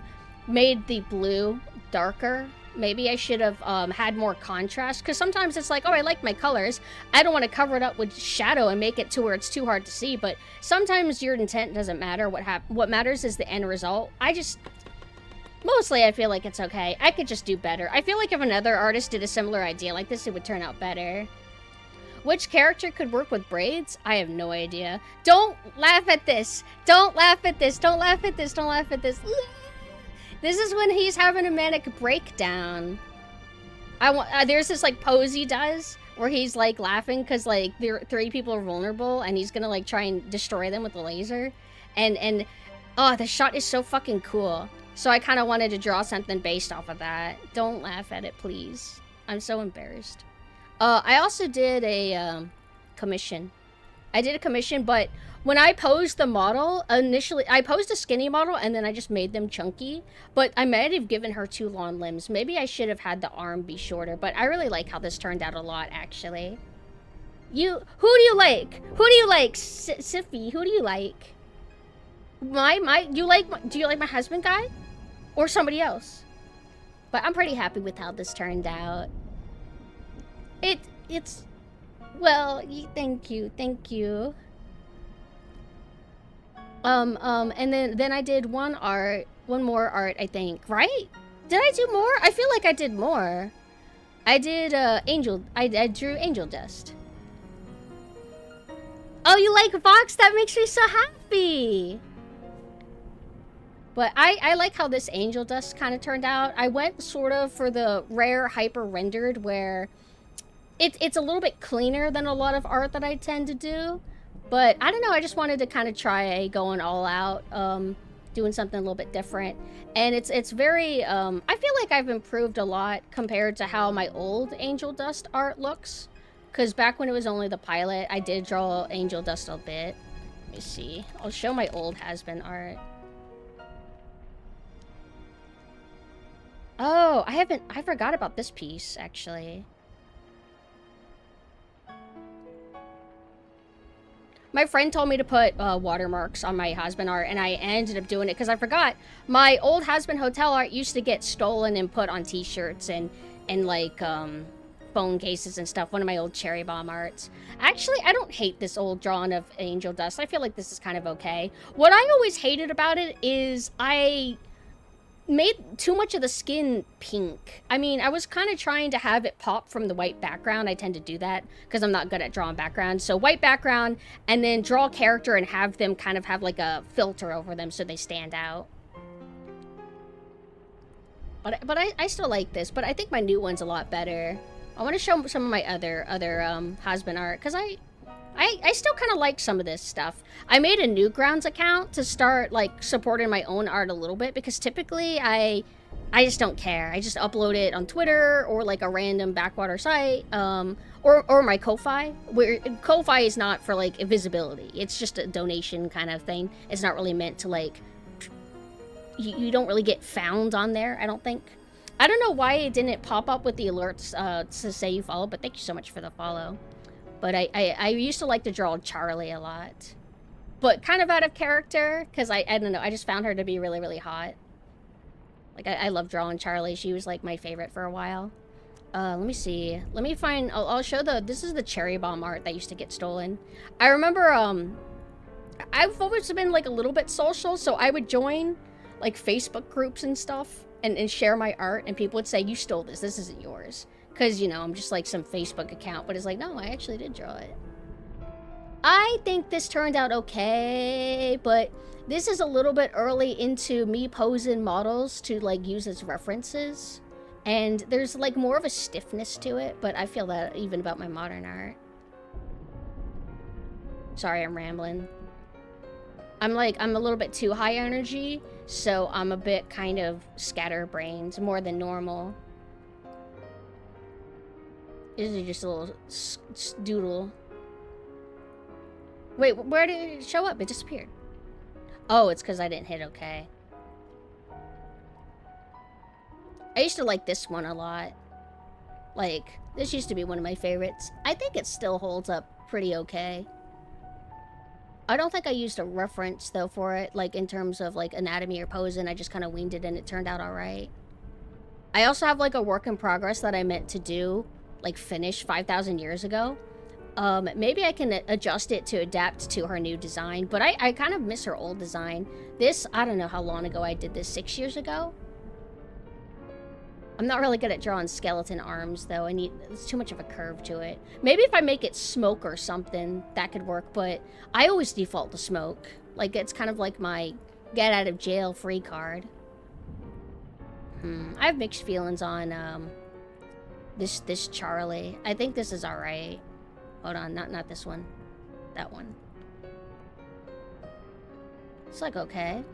made the blue darker. Maybe I should have had more contrast, because sometimes it's like, oh, I like my colors. I don't want to cover it up with shadow and make it to where it's too hard to see, but sometimes your intent doesn't matter. What matters is the end result. Mostly I feel like it's okay. I could just do better. I feel like if another artist did a similar idea like this, it would turn out better. Which character could work with braids? I have no idea. Don't laugh at this. Don't laugh at this. Don't laugh at this. Don't laugh at this. This is when he's having a manic breakdown. There's this like pose he does where he's like laughing because like 3 people are vulnerable and he's gonna like try and destroy them with a laser. And oh, the shot is so fucking cool. So I kind of wanted to draw something based off of that. Don't laugh at it, please. I'm so embarrassed. I also did a commission. I did a commission, but when I posed the model, initially, I posed a skinny model and then I just made them chunky, but I might have given her 2 long limbs. Maybe I should have had the arm be shorter, but I really like how this turned out a lot, actually. Who do you like? Who do you like? Siffy, who do you like? Do you like my husband guy? Or somebody else? But I'm pretty happy with how this turned out. It's, well, thank you. And then I did one more art, I think, right? Did I do more? I feel like I did more. I did, I drew angel dust. Oh, you like Vox? That makes me so happy. But I like how this angel dust kind of turned out. I went sort of for the rare hyper rendered where it's a little bit cleaner than a lot of art that I tend to do. But I don't know, I just wanted to kind of try going all out, doing something a little bit different. And it's very, I feel like I've improved a lot compared to how my old Angel Dust art looks. Because back when it was only the pilot, I did draw Angel Dust a bit. Let me see. I'll show my old has-been art. Oh, I forgot about this piece, actually. My friend told me to put watermarks on my has-been art, and I ended up doing it because I forgot. My old has-been hotel art used to get stolen and put on t-shirts and like, phone cases and stuff. One of my old cherry bomb arts. Actually, I don't hate this old drawing of Angel Dust. I feel like this is kind of okay. What I always hated about it is I made too much of the skin pink. I mean, I was kind of trying to have it pop from the white background. I tend to do that because I'm not good at drawing background. So white background and then draw a character and have them kind of have like a filter over them so they stand out. But I still like this, but I think my new one's a lot better. I want to show some of my other has-been art because I still kind of like some of this stuff. I made a Newgrounds account to start like supporting my own art a little bit because typically I just don't care. I just upload it on Twitter or like a random backwater site, or my Ko-Fi. Where Ko-Fi is not for like visibility. It's just a donation kind of thing. It's not really meant to like. You don't really get found on there, I don't think. I don't know why it didn't pop up with the alerts to say you follow, but thank you so much for the follow. But I used to like to draw Charlie a lot. But kind of out of character, because I don't know, I just found her to be really, really hot. Like, I love drawing Charlie. She was, like, my favorite for a while. Let me see. Let me find... I'll show this is the cherry bomb art that used to get stolen. I remember, I've always been, like, a little bit social, so I would join, like, Facebook groups and stuff and share my art, and people would say, you stole this. This isn't yours. Because, you know, I'm just like some Facebook account, but it's like, no, I actually did draw it. I think this turned out okay, but this is a little bit early into me posing models to, like, use as references. And there's, like, more of a stiffness to it, but I feel that even about my modern art. Sorry, I'm rambling. I'm a little bit too high energy, so I'm a bit kind of scatterbrained, more than normal. This is just a little doodle. Wait, where did it show up? It disappeared. Oh, it's because I didn't hit OK. I used to like this one a lot. Like, this used to be one of my favorites. I think it still holds up pretty okay. I don't think I used a reference, though, for it, like, in terms of, like, anatomy or posing. I just kind of winged it and it turned out alright. I also have, like, a work in progress that I meant to do, like, finish 5,000 years ago. Maybe I can adjust it to adapt to her new design, but I kind of miss her old design. This, I don't know how long ago I did this, 6 years ago? I'm not really good at drawing skeleton arms, though. It's too much of a curve to it. Maybe if I make it smoke or something, that could work, but I always default to smoke. Like, it's kind of like my get out of jail free card. I have mixed feelings on, this Charlie. I think this is alright. Hold on, not this one. That one. It's like, okay.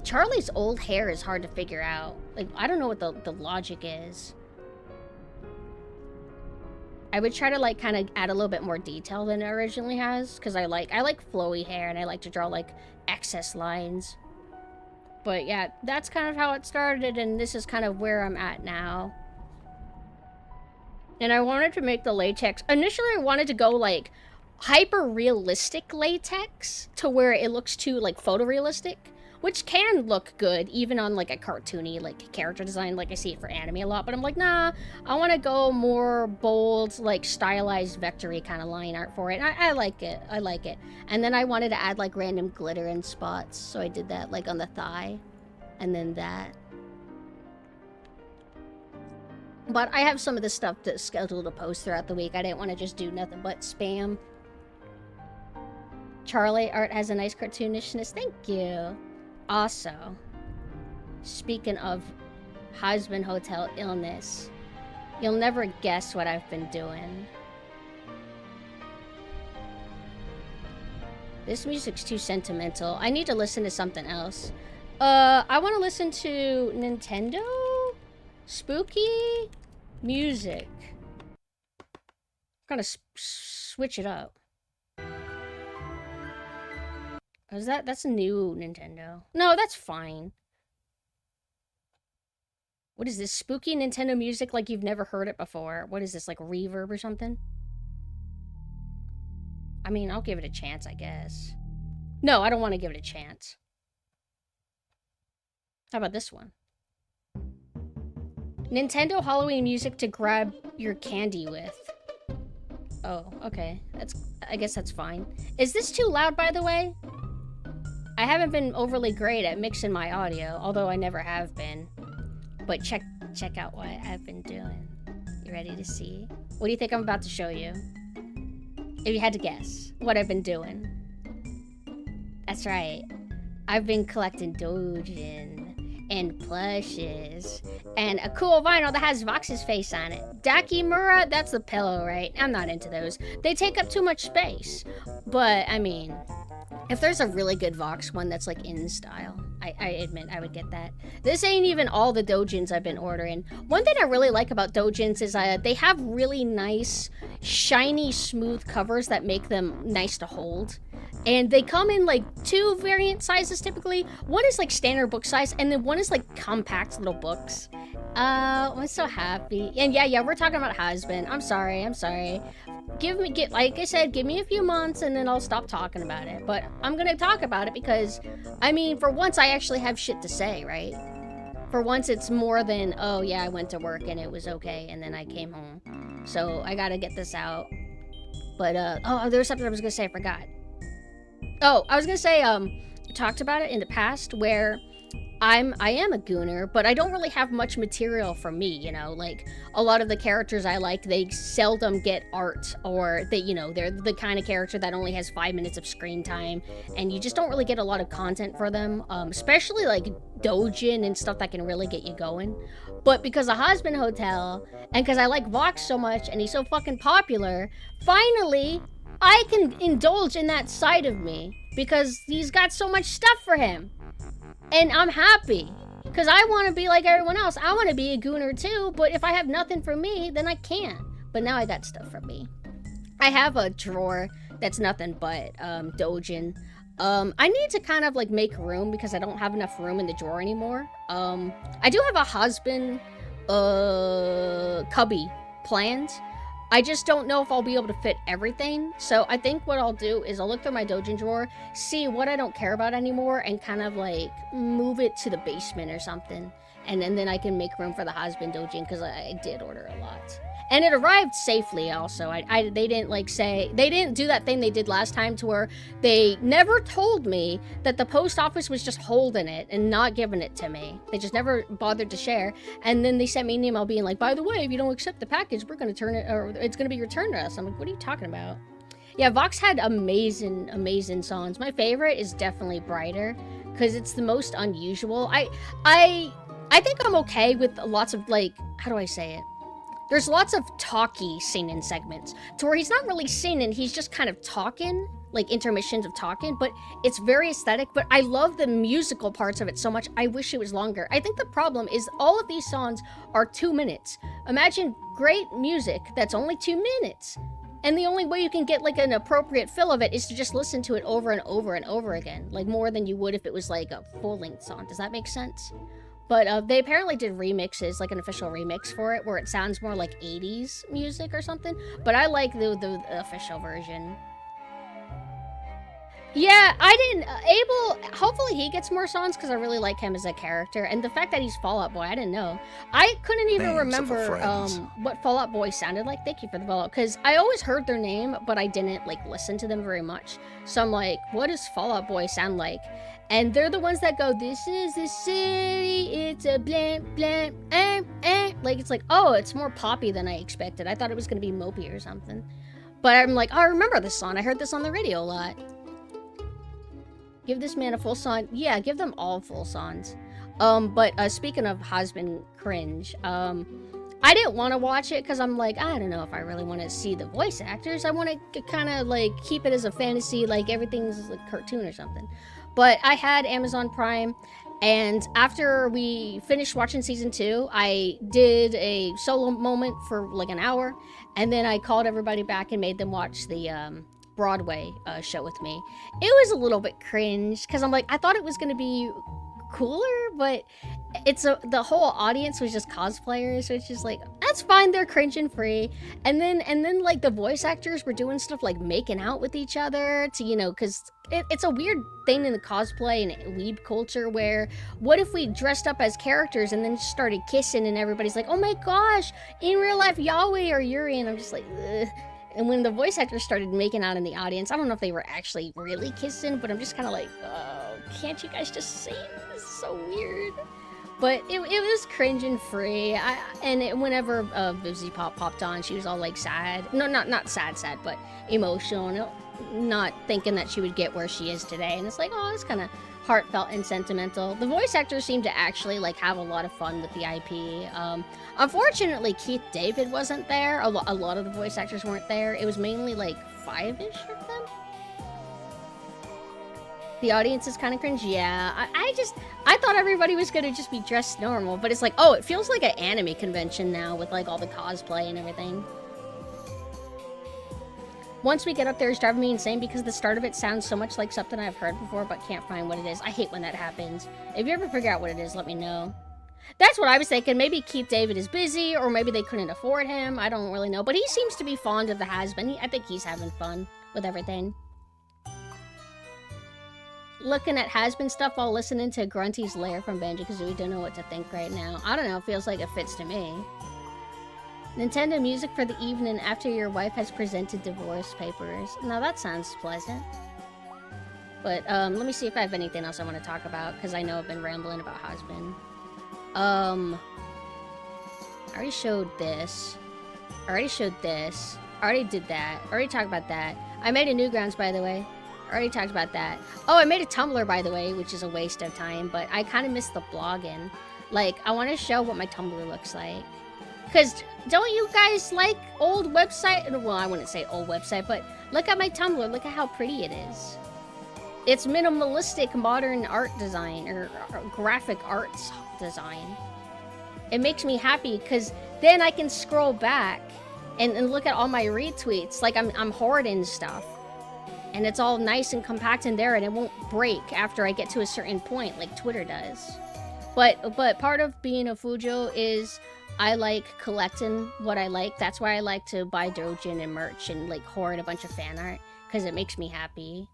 Charlie's old hair is hard to figure out. Like, I don't know what the logic is. I would try to, like, kind of add a little bit more detail than it originally has, because I like flowy hair, and I like to draw, like, excess lines. But, yeah, that's kind of how it started, and this is kind of where I'm at now. And I wanted to make the latex... Initially, I wanted to go, like, hyper-realistic latex to where it looks too, like, photorealistic. Which can look good, even on, like, a cartoony, like, character design, like I see it for anime a lot. But I'm like, nah, I want to go more bold, like, stylized, vectory kind of line art for it. And I like it. I like it. And then I wanted to add, like, random glitter and spots. So I did that, like, on the thigh. And then that. But I have some of this stuff scheduled to post throughout the week. I didn't want to just do nothing but spam. Charlie art has a nice cartoonishness. Thank you. Also, speaking of husband hotel illness, you'll never guess what I've been doing. This music's too sentimental. I need to listen to something else. I want to listen to Nintendo spooky music. Kind of switch it up. Is that's a new Nintendo? No, that's fine. What is this? Spooky Nintendo music like you've never heard it before. What is this, like reverb or something? I mean, I'll give it a chance, I guess. No, I don't want to give it a chance. How about this one? Nintendo Halloween music to grab your candy with. Oh, okay. I guess that's fine. Is this too loud, by the way? I haven't been overly great at mixing my audio, although I never have been. But check out what I've been doing. You ready to see? What do you think I'm about to show you? If you had to guess what I've been doing. That's right. I've been collecting Dojin and plushes and a cool vinyl that has Vox's face on it. Dakimura, that's the pillow, right? I'm not into those. They take up too much space. But, I mean, if there's a really good Vox one that's like in style, I admit I would get that. This ain't even all the Dojins I've been ordering. One thing I really like about Dojins is they have really nice, shiny, smooth covers that make them nice to hold. And they come in like 2 variant sizes typically. One is like standard book size, and then one is like compact little books. I'm so happy. And yeah, we're talking about husband. I'm sorry. Like I said, give me a few months and then I'll stop talking about it. But I'm gonna talk about it because, I mean, for once I actually have shit to say, right? For once it's more than, oh yeah, I went to work and it was okay and then I came home. So I gotta get this out. But, oh, there was something I was gonna say, I forgot. Oh, I was gonna say, talked about it in the past where I am a gooner, but I don't really have much material for me, you know, like a lot of the characters I like, they seldom get art, or they, you know, they're the kind of character that only has 5 minutes of screen time, and you just don't really get a lot of content for them, especially like Dojin and stuff that can really get you going. But because of Husband Hotel, and because I like Vox so much, and he's so fucking popular, finally, I can indulge in that side of me, because he's got so much stuff for him. And I'm happy, because I want to be like everyone else. I want to be a gooner too, but if I have nothing for me, then I can't. But now I got stuff for me. I have a drawer that's nothing but Dojin. I need to kind of like make room because I don't have enough room in the drawer anymore. I do have a husband cubby planned. I just don't know if I'll be able to fit everything. So I think what I'll do is I'll look through my Dojin drawer, see what I don't care about anymore, and kind of like move it to the basement or something. And then I can make room for the husband Dojin, because I did order a lot. And it arrived safely also. They didn't like say, they didn't do that thing they did last time to where they never told me that the post office was just holding it and not giving it to me. They just never bothered to share. And then they sent me an email being like, by the way, if you don't accept the package, we're going to turn it, or it's going to be returned to us. I'm like, what are you talking about? Yeah, Vox had amazing, amazing songs. My favorite is definitely Brighter, because it's the most unusual. I think I'm okay with lots of, like, how do I say it? There's lots of talky singing segments to where he's not really singing, he's just kind of talking, like intermissions of talking, but it's very aesthetic. But I love the musical parts of it so much, I wish it was longer. I think the problem is all of these songs are 2 minutes. Imagine great music that's only 2 minutes. And the only way you can get like an appropriate fill of it is to just listen to it over and over and over again, like more than you would if it was like a full-length song. Does that make sense? But they apparently did remixes, like an official remix for it, where it sounds more like 80s music or something. But I like the official version. Yeah, I didn't... Abel, hopefully he gets more songs, because I really like him as a character. And the fact that he's Fall Out Boy, I didn't know. I couldn't even remember what Fall Out Boy sounded like. Thank you for the follow, because I always heard their name, but I didn't, like, listen to them very much. So I'm like, what does Fall Out Boy sound like? And they're the ones that go, this is the city, it's a blam, blam, like, it's like, oh, it's more poppy than I expected. I thought it was going to be mopey or something. But I'm like, oh, I remember this song. I heard this on the radio a lot. Give this man a full song. Yeah, give them all full songs. But speaking of husband cringe, I didn't want to watch it because I'm like, I don't know if I really want to see the voice actors. I want to kind of like keep it as a fantasy, like everything's like cartoon or something. But I had Amazon Prime, and after we finished watching season 2, I did a solo moment for like an hour, and then I called everybody back and made them watch the Broadway show with me. It was a little bit cringe because I'm like, I thought it was going to be cooler, but the whole audience was just cosplayers, which is like, that's fine, they're cringe and free. And then like the voice actors were doing stuff like making out with each other to, you know, because it's a weird thing in the cosplay and weeb culture where what if we dressed up as characters and then just started kissing and everybody's like, oh my gosh, in real life Yahweh or Yuri, and I'm just like, ugh. And when the voice actors started making out in the audience, I don't know if they were actually really kissing, but I'm just kind of like, oh, can't you guys just say it? This is so weird. But it was cringe and free. Whenever Vivzy Pop popped on, she was all like sad. No, not sad, but emotional. Not thinking that she would get where she is today. And it's like, oh, it's kind of heartfelt and sentimental. The voice actors seem to actually like have a lot of fun with the IP. Unfortunately, Keith David wasn't there. A lot of the voice actors weren't there. It was mainly like 5-ish of them. The audience is kind of cringe. Yeah, I thought everybody was gonna just be dressed normal, but it's like, oh, it feels like an anime convention now with like all the cosplay and everything. Once we get up there, it's driving me insane because the start of it sounds so much like something I've heard before but can't find what it is. I hate when that happens. If you ever figure out what it is, let me know. That's what I was thinking. Maybe Keith David is busy, or maybe they couldn't afford him. I don't really know. But he seems to be fond of the has-been. I think he's having fun with everything. Looking at has-been stuff while listening to Grunty's Lair from Banjo-Kazooie. Don't know what to think right now. I don't know. Feels like it fits to me. Nintendo music for the evening after your wife has presented divorce papers. Now that sounds pleasant. But let me see if I have anything else I want to talk about, because I know I've been rambling about has-been. I already showed this. I already showed this. I already did that. I already talked about that. I made a Newgrounds, by the way. I already talked about that. Oh, I made a Tumblr, by the way, which is a waste of time, but I kind of missed the blogging. Like, I want to show what my Tumblr looks like. Because don't you guys like old website? Well, I wouldn't say old website, but look at my Tumblr. Look at how pretty it is. It's minimalistic modern art design, or graphic arts design. It makes me happy because then I can scroll back and look at all my retweets. Like I'm hoarding stuff. And it's all nice and compact in there, and it won't break after I get to a certain point like Twitter does. But part of being a Fujo is I like collecting what I like. That's why I like to buy Dojin and merch and like hoard a bunch of fan art, because it makes me happy.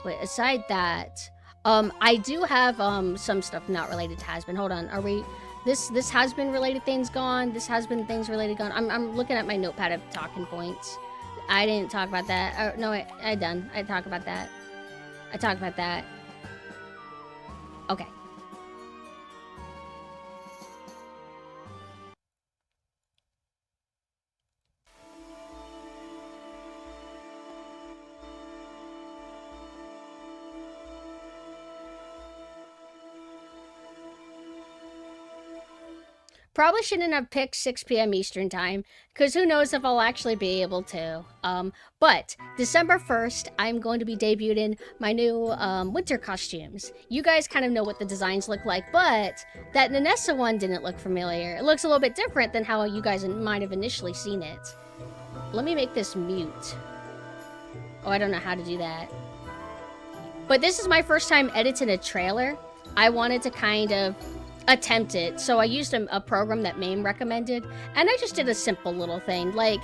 But aside that, I do have some stuff not related to has-been. Hold on, are we... This has-been related thing's gone. This has-been things related gone. I'm looking at my notepad of talking points. I didn't talk about that. No, I done. I talked about that. I talked about that. Okay. Probably shouldn't have picked 6 p.m. Eastern time, because who knows if I'll actually be able to. But December 1st, I'm going to be debuting my new winter costumes. You guys kind of know what the designs look like, but that Nanessa one didn't look familiar. It looks a little bit different than how you guys might have initially seen it. Let me make this mute. Oh, I don't know how to do that. But this is my first time editing a trailer. I wanted to kind of attempt it, so I used a program that Mame recommended, and I just did a simple little thing. Like,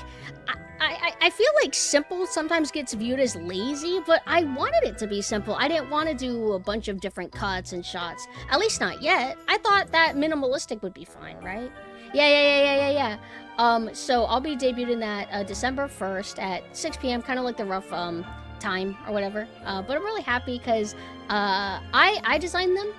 I feel like simple sometimes gets viewed as lazy, but I wanted it to be simple. I didn't want to do a bunch of different cuts and shots, at least not yet. I thought that minimalistic would be fine, right? Yeah. So I'll be debuting that December 1st at 6 p.m., kind of like the rough time or whatever, but I'm really happy because I designed them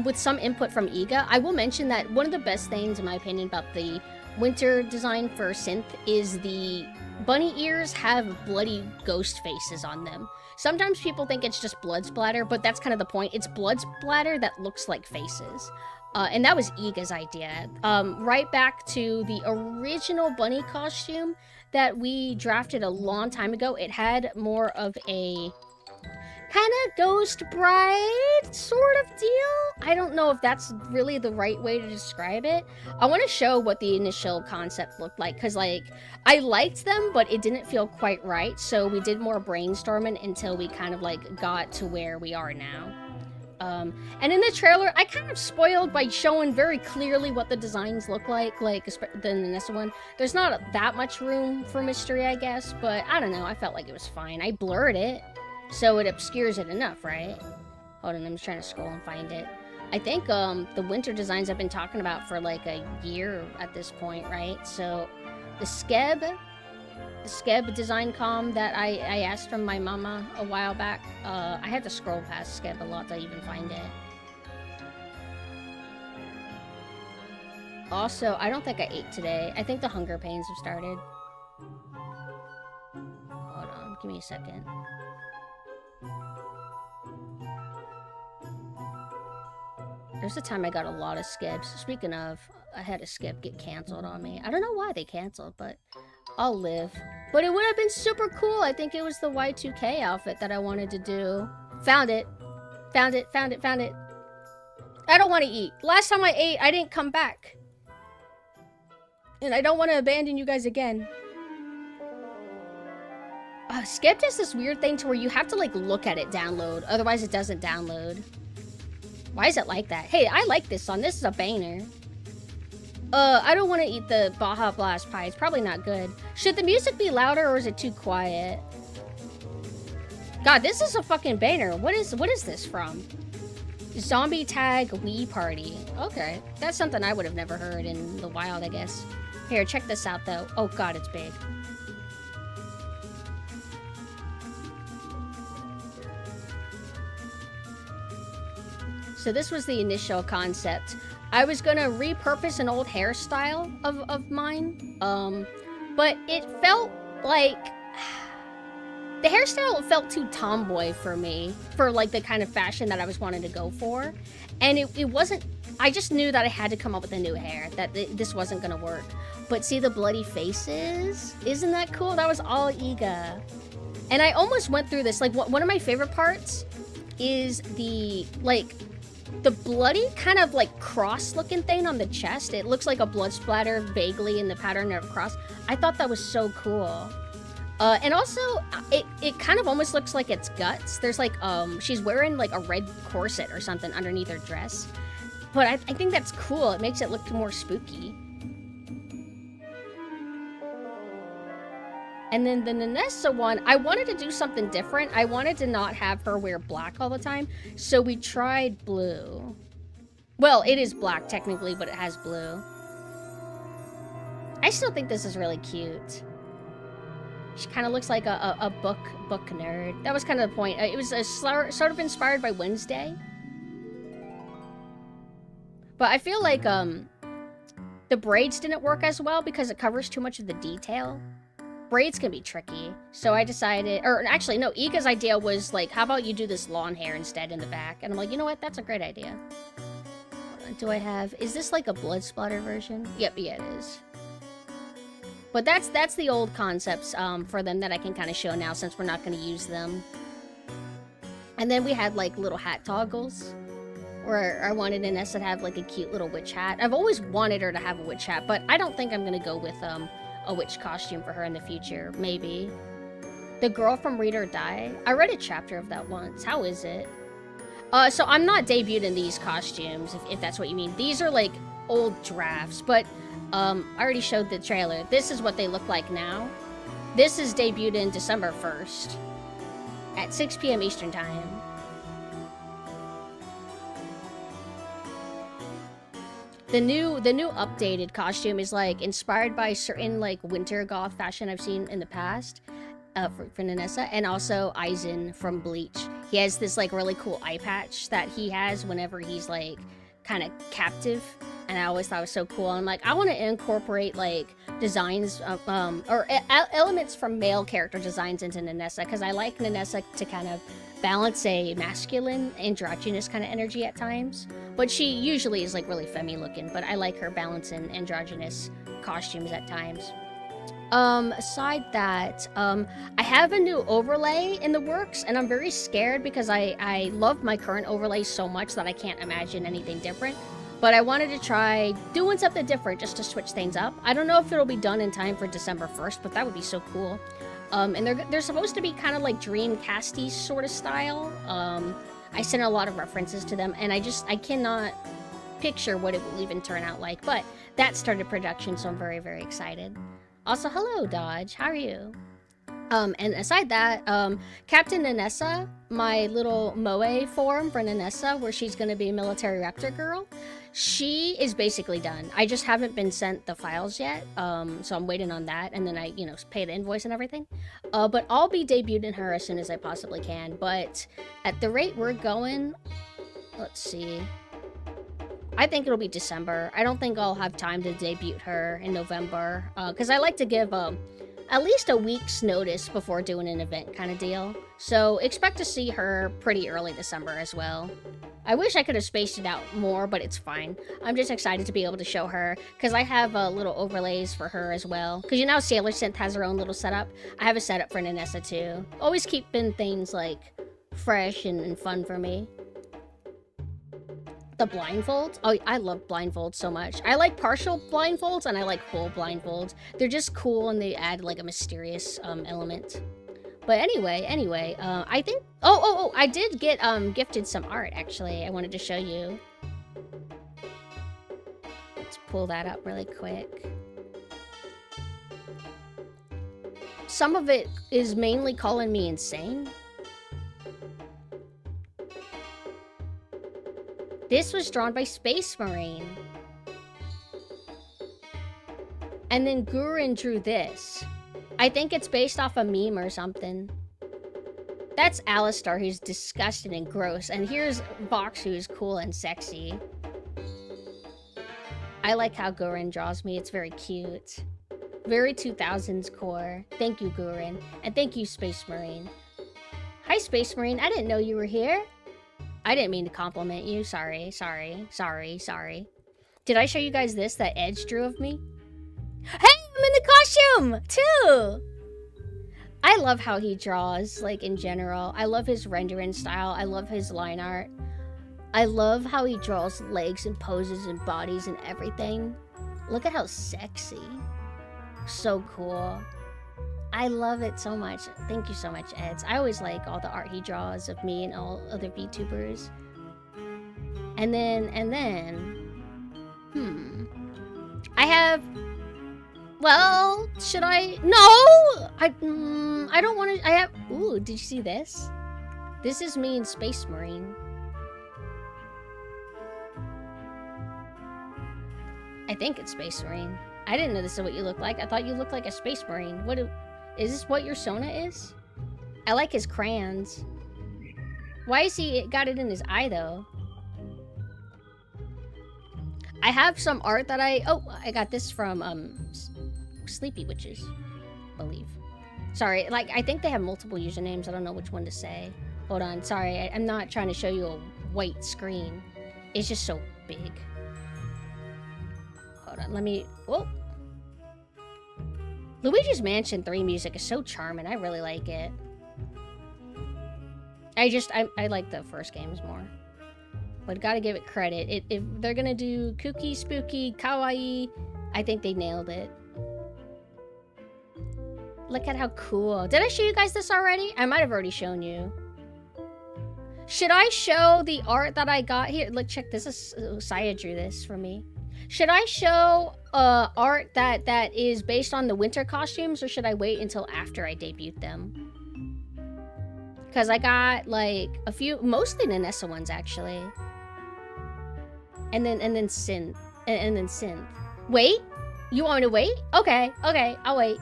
with some input from Iga. I will mention that one of the best things, in my opinion, about the winter design for Synth is the bunny ears have bloody ghost faces on them. Sometimes people think it's just blood splatter, but that's kind of the point. It's blood splatter that looks like faces. And that was Iga's idea. Right back to the original bunny costume that we drafted a long time ago. It had more of a kind of ghost bride sort of deal. I don't know if that's really the right way to describe it. I want to show what the initial concept looked like, because like I liked them, but it didn't feel quite right. So we did more brainstorming until we kind of like got to where we are now. And in the trailer, I kind of spoiled by showing very clearly what the designs look like the Nessa one. There's not that much room for mystery, I guess, but I don't know, I felt like it was fine. I blurred it, so it obscures it enough, right? Hold on, I'm just trying to scroll and find it. I think, the winter designs I've been talking about for like a year at this point, right? So, the Skeb design com that I asked from my mama a while back. I had to scroll past Skeb a lot to even find it. Also, I don't think I ate today. I think the hunger pains have started. Hold on, give me a second. There's a time I got a lot of Skebs. Speaking of, I had a Skeb get canceled on me. I don't know why they canceled, but I'll live. But it would have been super cool. I think it was the Y2K outfit that I wanted to do. Found it. Found it. I don't want to eat. Last time I ate, I didn't come back. And I don't want to abandon you guys again. Skip does this weird thing to where you have to like look at it download. Otherwise it doesn't download. Why is it like that? Hey, I like this song. This is a banger. I don't want to eat the Baja Blast pie. It's probably not good. Should the music be louder or is it too quiet? God, this is a fucking banger. What is this from? Zombie Tag Wii Party. Okay, that's something I would have never heard in the wild, I guess. Here, check this out, though. Oh god, it's big. So this was the initial concept. I was gonna repurpose an old hairstyle of mine, but it felt like the hairstyle felt too tomboy for me, for like the kind of fashion that I was wanting to go for, and it wasn't. I just knew that I had to come up with a new hair, that this wasn't gonna work. But see the bloody faces? Isn't that cool? That was all Iga, and I almost went through this. Like one of my favorite parts is the bloody kind of like cross looking thing on the chest. It looks like a blood splatter vaguely in the pattern of a cross. I thought that was so cool. And also it kind of almost looks like it's guts. There's like she's wearing like a red corset or something underneath her dress. But I think that's cool. It makes it look more spooky. And then the Nessa one, I wanted to do something different. I wanted to not have her wear black all the time. So we tried blue. Well, it is black technically, but it has blue. I still think this is really cute. She kind of looks like a book nerd. That was kind of the point. It was sort of inspired by Wednesday. But I feel like the braids didn't work as well because it covers too much of the detail. Braids can be tricky, so I decided, or actually no, Iga's idea was like, how about you do this lawn hair instead in the back? And I'm like, you know what, that's a great idea. Do I have, is this like a blood splatter version? Yep, yeah, it is. But that's the old concepts for them that I can kind of show now since we're not going to use them. And then we had like little hat toggles, where I wanted Nessa to have like a cute little witch hat. I've always wanted her to have a witch hat, but I don't think I'm going to go with a witch costume for her in the future. Maybe. The Girl from Read or Die. I read a chapter of that once. How is it? So I'm not debuted in these costumes, if that's what you mean. These are like old drafts, but I already showed the trailer. This is what they look like now. This is debuted in December 1st at 6 p.m. Eastern Time. The new updated costume is like inspired by certain like winter goth fashion I've seen in the past for Nessa, and also Aizen from Bleach. He has this like really cool eye patch that he has whenever he's like kind of captive, and I always thought it was so cool. I'm like, I want to incorporate like designs elements from male character designs into Nessa, because I like Nessa to kind of balance a masculine, androgynous kind of energy at times. But she usually is like really femme looking, but I like her balancing androgynous costumes at times. Aside that, I have a new overlay in the works, and I'm very scared because I love my current overlay so much that I can't imagine anything different. But I wanted to try doing something different just to switch things up. I don't know if it'll be done in time for December 1st, but that would be so cool. And they're supposed to be kind of like Dreamcasty sort of style. I sent a lot of references to them, and I cannot picture what it will even turn out like. But that started production, so I'm very, very excited. Also, hello, Dodge. How are you? And aside that, Captain Nanessa, my little moe form for Nanessa, where she's going to be a military rector girl, she is basically done. I just haven't been sent the files yet, so I'm waiting on that, and then I, pay the invoice and everything. But I'll be debuting her as soon as I possibly can. But at the rate we're going, let's see. I think it'll be December. I don't think I'll have time to debut her in November, because I like to give at least a week's notice before doing an event kind of deal. So expect to see her pretty early December as well. I wish I could have spaced it out more, but it's fine. I'm just excited to be able to show her, because I have little overlays for her as well. Because you know Sailor Synth has her own little setup? I have a setup for Nanessa too. Always keeping things like fresh and fun for me. The blindfolds? Oh, I love blindfolds so much. I like partial blindfolds and I like full blindfolds. They're just cool and they add like a mysterious element. But anyway, I think... Oh, I did get gifted some art, actually. I wanted to show you. Let's pull that up really quick. Some of it is mainly calling me insane. This was drawn by Space Marine. And then Gurin drew this. I think it's based off a meme or something. That's Alistar, who's disgusting and gross. And here's Vox, who's cool and sexy. I like how Gurin draws me. It's very cute. Very 2000s core. Thank you, Gurin. And thank you, Space Marine. Hi, Space Marine. I didn't know you were here. I didn't mean to compliment you. Sorry. Did I show you guys this that Edge drew of me? Hey, I'm in the costume, too! I love how he draws, like, in general. I love his rendering style. I love his line art. I love how he draws legs and poses and bodies and everything. Look at how sexy. So cool. I love it so much. Thank you so much, Eds. I always like all the art he draws of me and all other VTubers. And then, I have, well, should I? No! I don't want to, I have, ooh, did you see this? This is me in Space Marine. I think it's Space Marine. I didn't know this is what you look like. I thought you looked like a Space Marine. Is this what your Sona is? I like his crayons. Why is he got it in his eye, though? I have some art that I got this from, Sleepy Witches, I believe. Sorry, like, I think they have multiple usernames. I don't know which one to say. Hold on, sorry. I'm not trying to show you a white screen. It's just so big. Hold on, let me, whoa. Luigi's Mansion 3 music is so charming. I really like it. I like the first games more. But gotta give it credit. If they're gonna do kooky, spooky, kawaii, I think they nailed it. Look at how cool. Did I show you guys this already? I might have already shown you. Should I show the art that I got here? Look, check this. Saya drew this for me. Should I show art that is based on the winter costumes, or should I wait until after I debut them? Because I got like a few, mostly Nanessa ones actually. And then synth. And then synth. Wait? You want me to wait? Okay, I'll wait.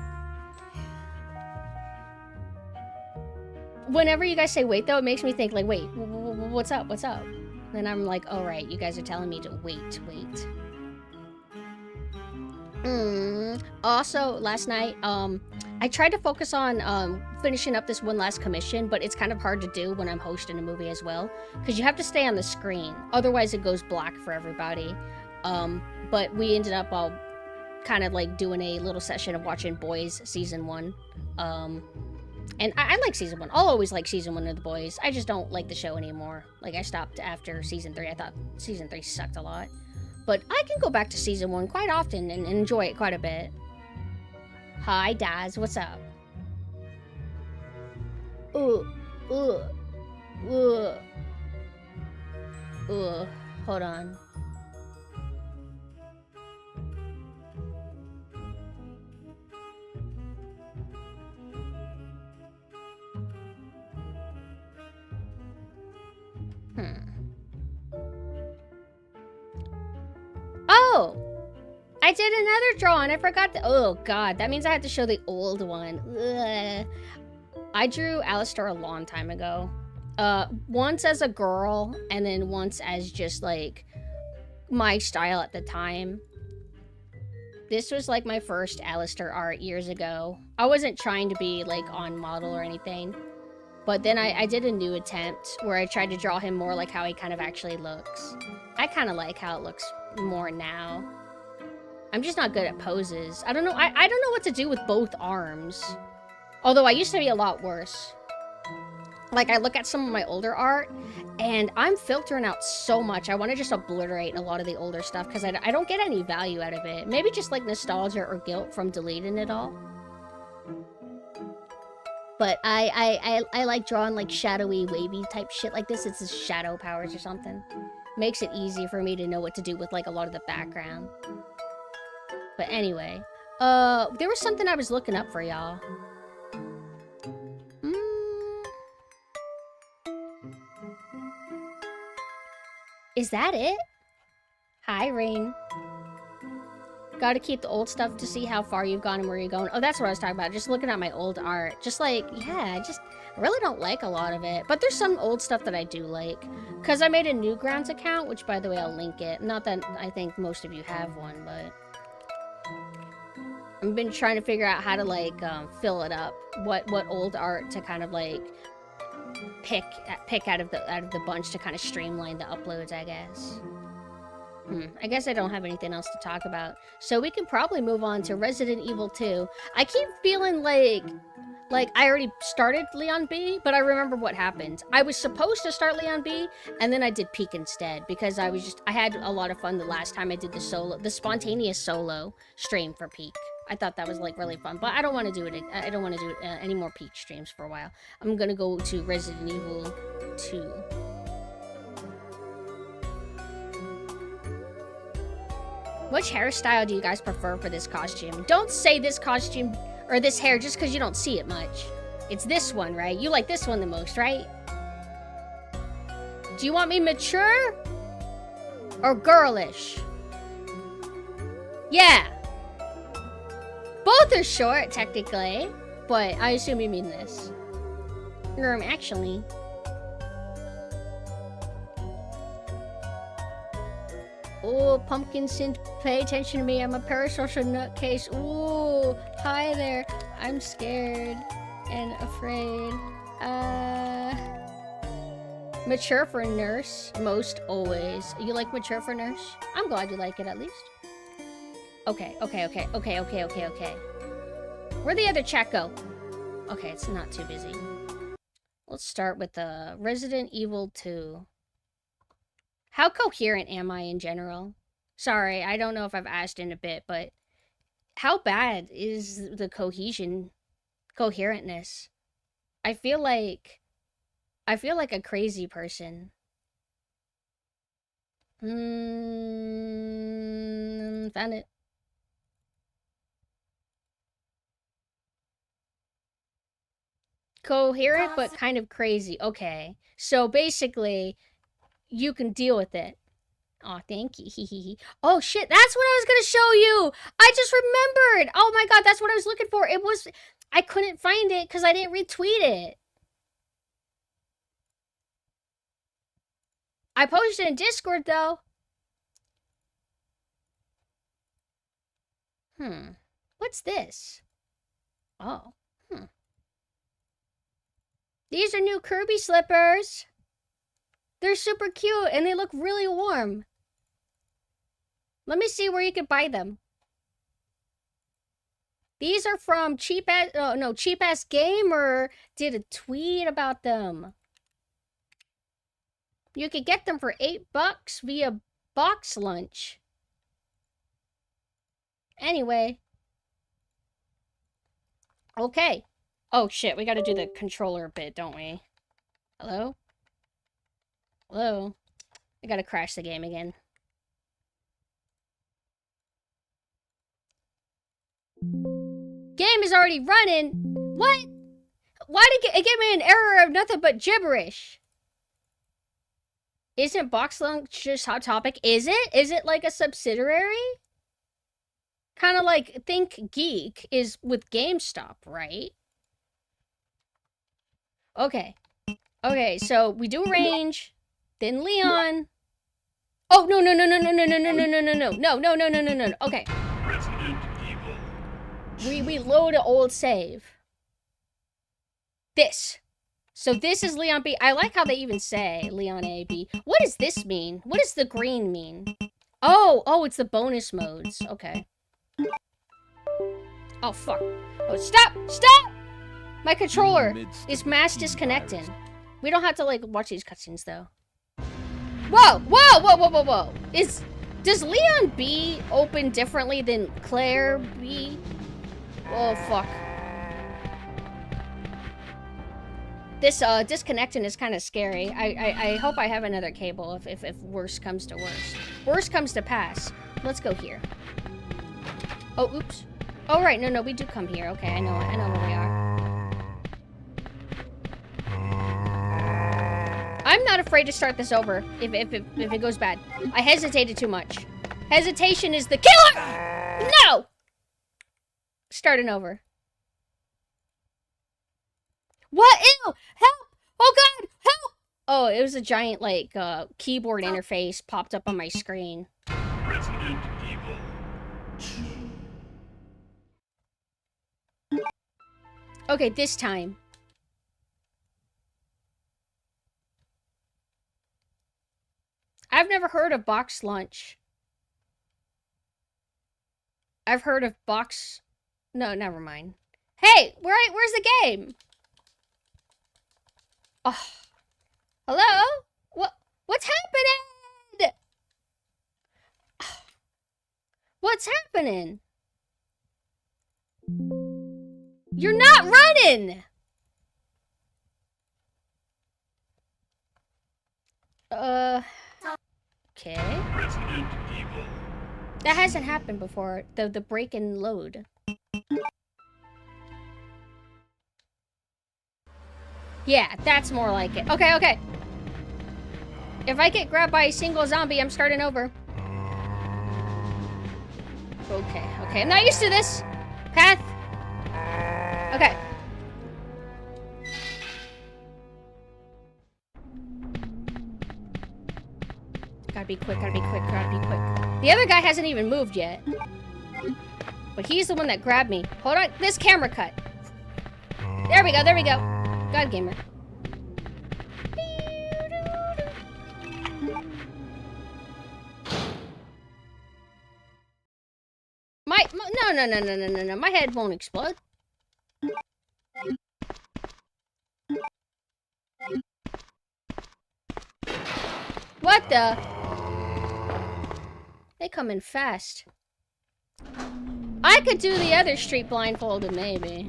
Whenever you guys say wait though, it makes me think like, wait, what's up? Then I'm like, oh right, you guys are telling me to wait. Also, last night, I tried to focus on finishing up this one last commission, but it's kind of hard to do when I'm hosting a movie as well, because you have to stay on the screen. Otherwise, it goes black for everybody. But we ended up all kind of like doing a little session of watching Boys season 1. And I like season 1. I'll always like season 1 of The Boys. I just don't like the show anymore. Like, I stopped after season 3. I thought season 3 sucked a lot. But I can go back to season 1 quite often and enjoy it quite a bit. Hi, Daz. What's up? Ugh. Hold on. Oh! I did another drawing. I forgot oh, God. That means I have to show the old one. Ugh. I drew Alistair a long time ago. Once as a girl, and then once as just, like, my style at the time. This was, like, my first Alistair art years ago. I wasn't trying to be, like, on model or anything. But then I did a new attempt where I tried to draw him more like how he kind of actually looks. I kind of like how it looks more now. I'm just not good at poses. I don't know. I don't know what to do with both arms. Although I used to be a lot worse. Like, I look at some of my older art, and I'm filtering out so much. I want to just obliterate a lot of the older stuff, because I don't get any value out of it. Maybe just, like, nostalgia or guilt from deleting it all. But I like drawing, like, shadowy, wavy type shit like this. It's the shadow powers or something. Makes it easy for me to know what to do with, like, a lot of the background. But anyway. There was something I was looking up for y'all. Is that it? Hi, Rain. Gotta keep the old stuff to see how far you've gone and where you're going. Oh, that's what I was talking about. Just looking at my old art. Just like, yeah, I really don't like a lot of it. But there's some old stuff that I do like. Because I made a Newgrounds account, which, by the way, I'll link it. Not that I think most of you have one, but... I've been trying to figure out how to, like, fill it up. What old art to kind of, like... pick out of the bunch to kind of streamline the uploads, I guess. I guess I don't have anything else to talk about. So we can probably move on to Resident Evil 2. I keep feeling like I already started Leon B, but I remember what happened. I was supposed to start Leon B, and then I did Peak instead, because I had a lot of fun the last time I did the spontaneous solo stream for Peak. I thought that was, like, really fun, but I don't want to do it. I don't want to do any more Peak streams for a while. I'm gonna go to Resident Evil 2. Which hairstyle do you guys prefer for this costume? Don't say this costume or this hair just because you don't see it much. It's this one, right? You like this one the most, right? Do you want me mature or girlish? Yeah. Both are short, technically, but I assume you mean this. Actually. Oh, PumpkinSynth, pay attention to me. I'm a parasocial nutcase. Ooh, hi there. I'm scared and afraid. Mature for nurse, most always. You like mature for nurse? I'm glad you like it at least. Okay. Where'd the other chat go? Okay, it's not too busy. Let's start with the Resident Evil 2. How coherent am I in general? Sorry, I don't know if I've asked in a bit, but how bad is the coherentness? I feel like a crazy person. Found it. Coherent, but kind of crazy. Okay. So basically, you can deal with it. Oh, thank you. Oh, shit. That's what I was going to show you. I just remembered. Oh, my God. That's what I was looking for. I couldn't find it because I didn't retweet it. I posted it in Discord, though. What's this? Oh. These are new Kirby slippers. They're super cute and they look really warm. Let me see where you could buy them. These are from Cheap Ass Gamer did a tweet about them. You could get them for $8 via Box Lunch. Anyway. Okay. Oh shit, we gotta do the controller bit, don't we? Hello? Hello? I gotta crash the game again. Game is already running. What? Why did it give me an error of nothing but gibberish? Isn't Box Lunch just Hot Topic? Is it? Is it like a subsidiary? Kind of like Think Geek is with GameStop, right? Okay. Okay, so we do range, then Leon. Oh, no. Okay. We load an old save. This. So this is Leon B. I like how they even say Leon A, B. What does this mean? What does the green mean? Oh, it's the bonus modes. Okay. Oh, fuck. Oh, stop! My controller is mass disconnecting. We don't have to, like, watch these cutscenes, though. Whoa! Does Leon B open differently than Claire B? Oh, fuck. This, disconnecting is kind of scary. I hope I have another cable if worse comes to worse. Worse comes to pass. Let's go here. Oh, oops. Oh, right. No, we do come here. Okay, I know where we are. I'm not afraid to start this over if it goes bad. I hesitated too much. Hesitation is the killer! No! Starting over. What? Ew! Help! Oh god! Help! Oh, it was a giant, like, keyboard interface popped up on my screen. Resident Evil 2. Okay, this time. I've never heard of Box Lunch. I've heard of Box... No, never mind. Hey, where's the game? Oh. Hello? What's happening? What's happening? You're not running! Okay. Resident Evil. That hasn't happened before. The break and load. Yeah, that's more like it. Okay. If I get grabbed by a single zombie, I'm starting over. Okay. I'm not used to this. Path. Okay. Gotta be quick. The other guy hasn't even moved yet. But he's the one that grabbed me. Hold on, this camera cut. There we go. God gamer. No. My head won't explode. What the? They come in fast. I could do the other street blindfolded, maybe.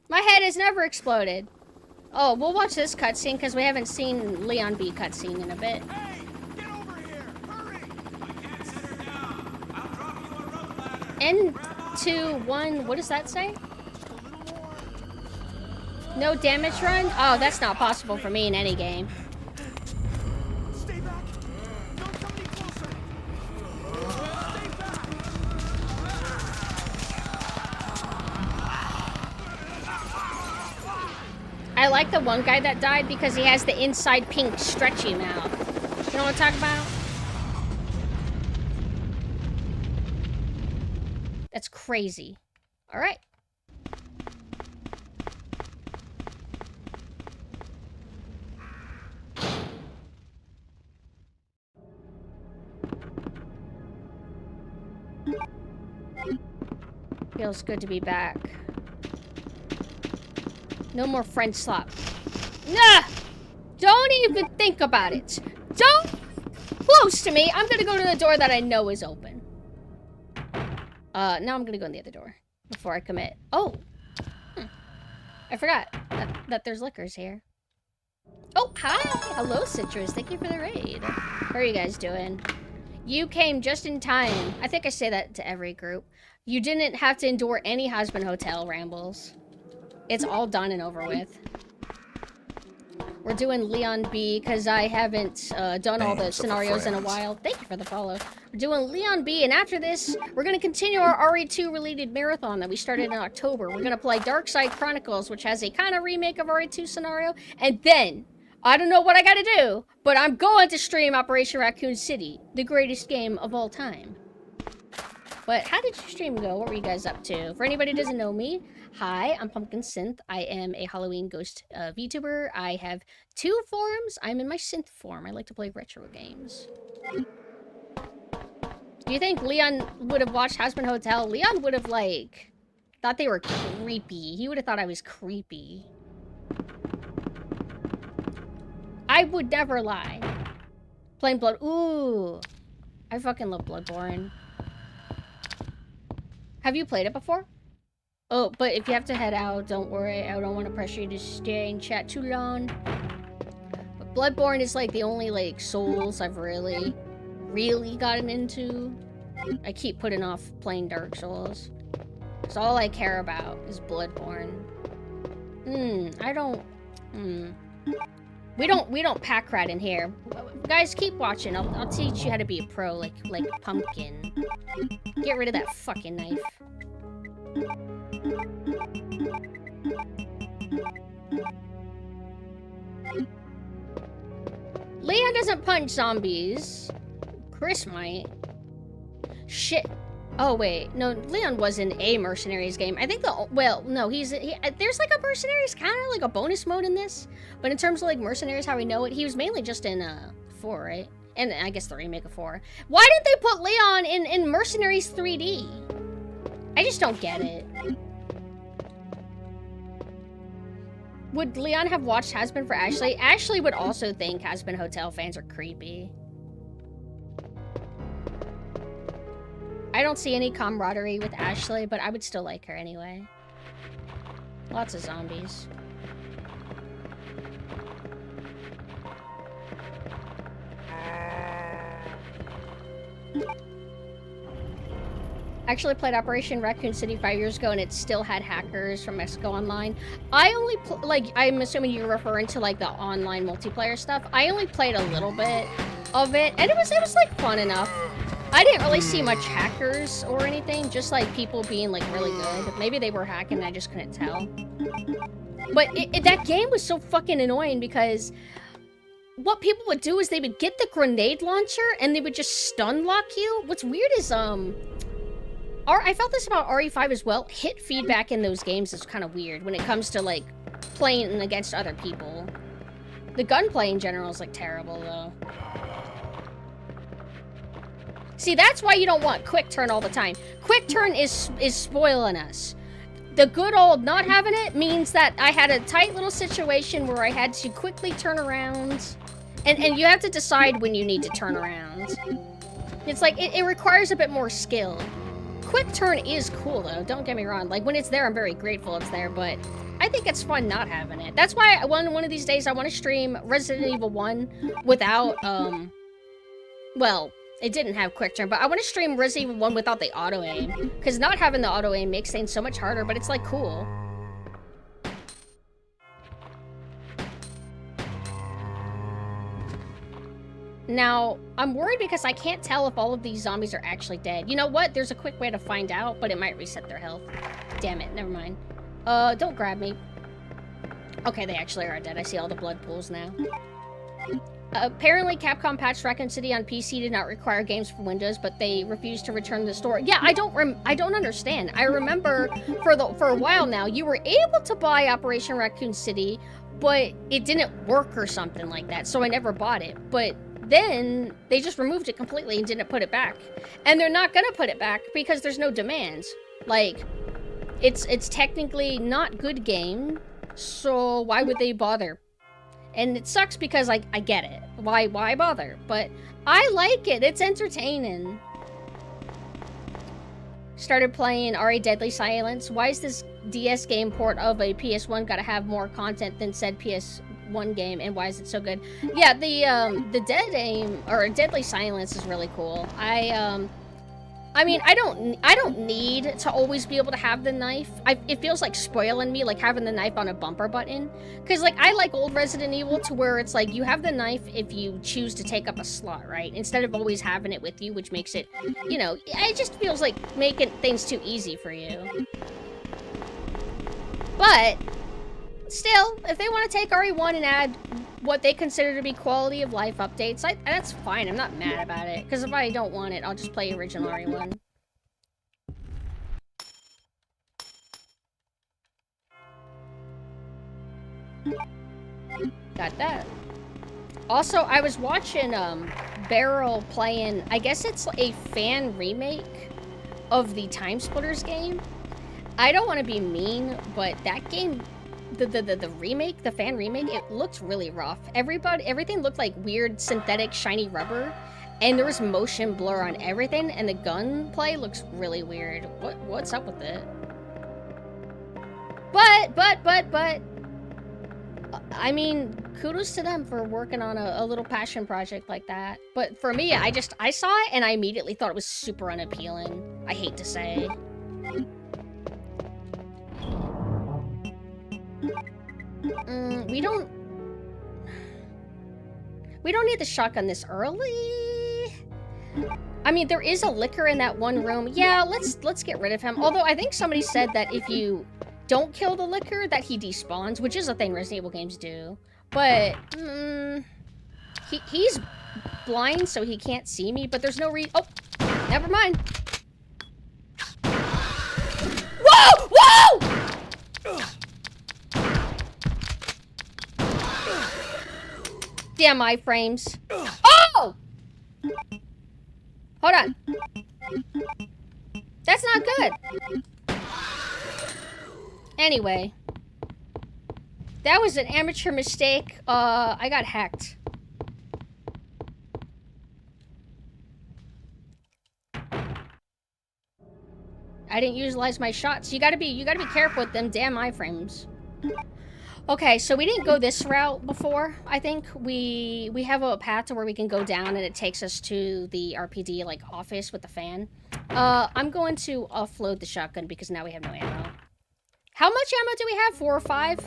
My head has never exploded. Oh, we'll watch this cutscene because we haven't seen Leon B cutscene in a bit. Hey, get over here! Hurry! I can't set her down. I'll drop you a rope ladder. N2-1, what does that say? Just a little more. No damage run? Oh, that's not possible for me in any game. Stay back. Don't come any closer. Stay back. I like the one guy that died because he has the inside pink stretchy mouth. You know what I'm talking about? That's crazy. All right. Feels good to be back. No more French slop. Nah! Don't even think about it. Don't close to me. I'm gonna go to the door that I know is open. Now I'm gonna go in the other door before I commit. Oh! I forgot that there's liquors here. Oh, hi! Hello, Citrus. Thank you for the raid. How are you guys doing? You came just in time. I think I say that to every group. You didn't have to endure any husband hotel rambles. It's all done and over with. We're doing Leon B because I haven't done all the scenarios in a while. Thank you for the follow. We're doing Leon B, and after this, we're going to continue our RE2 related marathon that we started in October. We're going to play Dark Side Chronicles, which has a kind of remake of RE2 scenario, and then, I don't know what I got to do, but I'm going to stream Operation Raccoon City, the greatest game of all time. But how did your stream go? What were you guys up to? For anybody who doesn't know me, hi, I'm PumpkinSynth. I am a Halloween ghost VTuber. I have 2 forms. I'm in my synth form. I like to play retro games. Do you think Leon would have watched Husband Hotel? Leon would have, like, thought they were creepy. He would have thought I was creepy. I would never lie. Playing Blood. Ooh. I fucking love Bloodborne. Have you played it before? Oh, but if you have to head out, don't worry. I don't want to pressure you to stay and chat too long. But Bloodborne is like the only like Souls I've really gotten into. I keep putting off playing Dark Souls. So all I care about is Bloodborne. We don't pack rat in here. Guys, keep watching. I'll teach you how to be a pro like Pumpkin. Get rid of that fucking knife. Leon doesn't punch zombies. Chris might. Shit. Oh, wait. No, Leon was in a Mercenaries game. I think well, no, there's like a Mercenaries, kind of like a bonus mode in this. But in terms of like Mercenaries, how we know it, he was mainly just in 4, right? And I guess the remake of 4. Why didn't they put Leon in Mercenaries 3D? I just don't get it. Would Leon have watched Has-Been for Ashley? Ashley would also think Has-Been Hotel fans are creepy. I don't see any camaraderie with Ashley, but I would still like her anyway. Lots of zombies. I actually played Operation Raccoon City 5 years ago, and it still had hackers from Mexico Online. I only I'm assuming you're referring to like the online multiplayer stuff. I only played a little bit of it, and it was like fun enough. I didn't really see much hackers or anything, just like people being like really good. Maybe they were hacking and I just couldn't tell. But that game was so fucking annoying because what people would do is they would get the grenade launcher and they would just stun lock you. What's weird is I felt this about RE5 as well. Hit feedback in those games is kind of weird when it comes to like playing against other people. The gunplay in general is like terrible though. See, that's why you don't want quick turn all the time. Quick turn is spoiling us. The good old not having it means that I had a tight little situation where I had to quickly turn around. And you have to decide when you need to turn around. It's like, it requires a bit more skill. Quick turn is cool though, don't get me wrong. Like when it's there, I'm very grateful it's there, but I think it's fun not having it. That's why one of these days I want to stream Resident Evil 1 without, well, it didn't have quick turn, but I want to stream Resident Evil 1 without the auto aim. Because not having the auto aim makes things so much harder, but it's like cool. Now, I'm worried because I can't tell if all of these zombies are actually dead. You know what? There's a quick way to find out, but it might reset their health. Damn it, never mind. Don't grab me. Okay, they actually are dead. I see all the blood pools now. Apparently, Capcom patched Raccoon City on PC did not require games for Windows, but they refused to return the store. Yeah, I don't understand. I remember for a while now, you were able to buy Operation Raccoon City, but it didn't work or something like that, so I never bought it. But then they just removed it completely and didn't put it back. And they're not gonna put it back because there's no demands. Like, it's technically not good game, so why would they bother? And it sucks because I get it. Why bother? But I like it. It's entertaining. Started playing RE Deadly Silence. Why is this DS game port of a PS1 gotta have more content than said PS1 game, and why is it so good? Yeah, the Deadly Silence is really cool. I mean, I don't need to always be able to have the knife. It feels like spoiling me, like having the knife on a bumper button. Because, like, I like old Resident Evil to where it's like, you have the knife if you choose to take up a slot, right? Instead of always having it with you, which makes it, you know, it just feels like making things too easy for you. But, still, if they want to take RE1 and add what they consider to be quality of life updates, that's fine. I'm not mad about it. Because if I don't want it, I'll just play original RE1. Got that. Also, I was watching Beryl playing, I guess it's a fan remake of the Time Splitters game. I don't want to be mean, but that game, the remake, the fan remake, it looked really rough. Everything looked like weird synthetic shiny rubber, and there was motion blur on everything, and the gunplay looks really weird. What's up with it? But I mean, kudos to them for working on a little passion project like that. But for me, I saw it and I immediately thought it was super unappealing. I hate to say. We don't need the shotgun this early. I mean, there is a licker in that one room. Yeah, let's get rid of him. Although I think somebody said that if you don't kill the licker, that he despawns, which is a thing Resident Evil games do. But he's blind, so he can't see me. But there's no oh, never mind. Whoa! Whoa! Damn iframes. Oh! Hold on. That's not good. Anyway. That was an amateur mistake. I got hacked. I didn't utilize my shots. You gotta be careful with them damn iframes. Okay, so we didn't go this route before, I think. We have a path to where we can go down and it takes us to the RPD, like, office with the fan. I'm going to offload the shotgun because now we have no ammo. How much ammo do we have? 4 or 5? I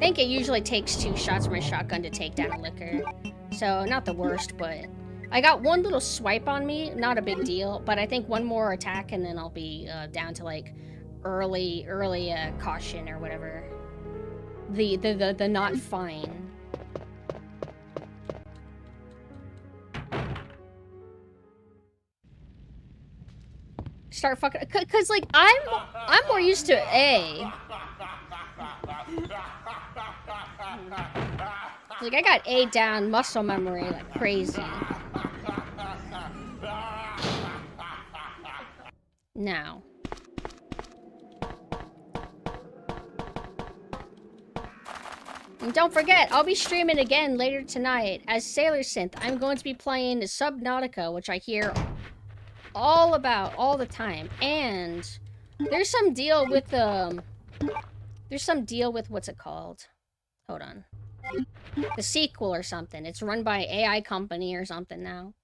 think it usually takes 2 shots from a shotgun to take down a licker. So, not the worst, but I got one little swipe on me. Not a big deal, but I think one more attack and then I'll be down to, like, early caution or whatever. The not fine. Start fucking, cause like I'm more used to A. Like I got A down muscle memory like crazy. Now. And don't forget, I'll be streaming again later tonight as Sailor Synth. I'm going to be playing Subnautica, which I hear all about all the time. And there's some deal with what's it called? Hold on. The sequel or something. It's run by AI company or something now.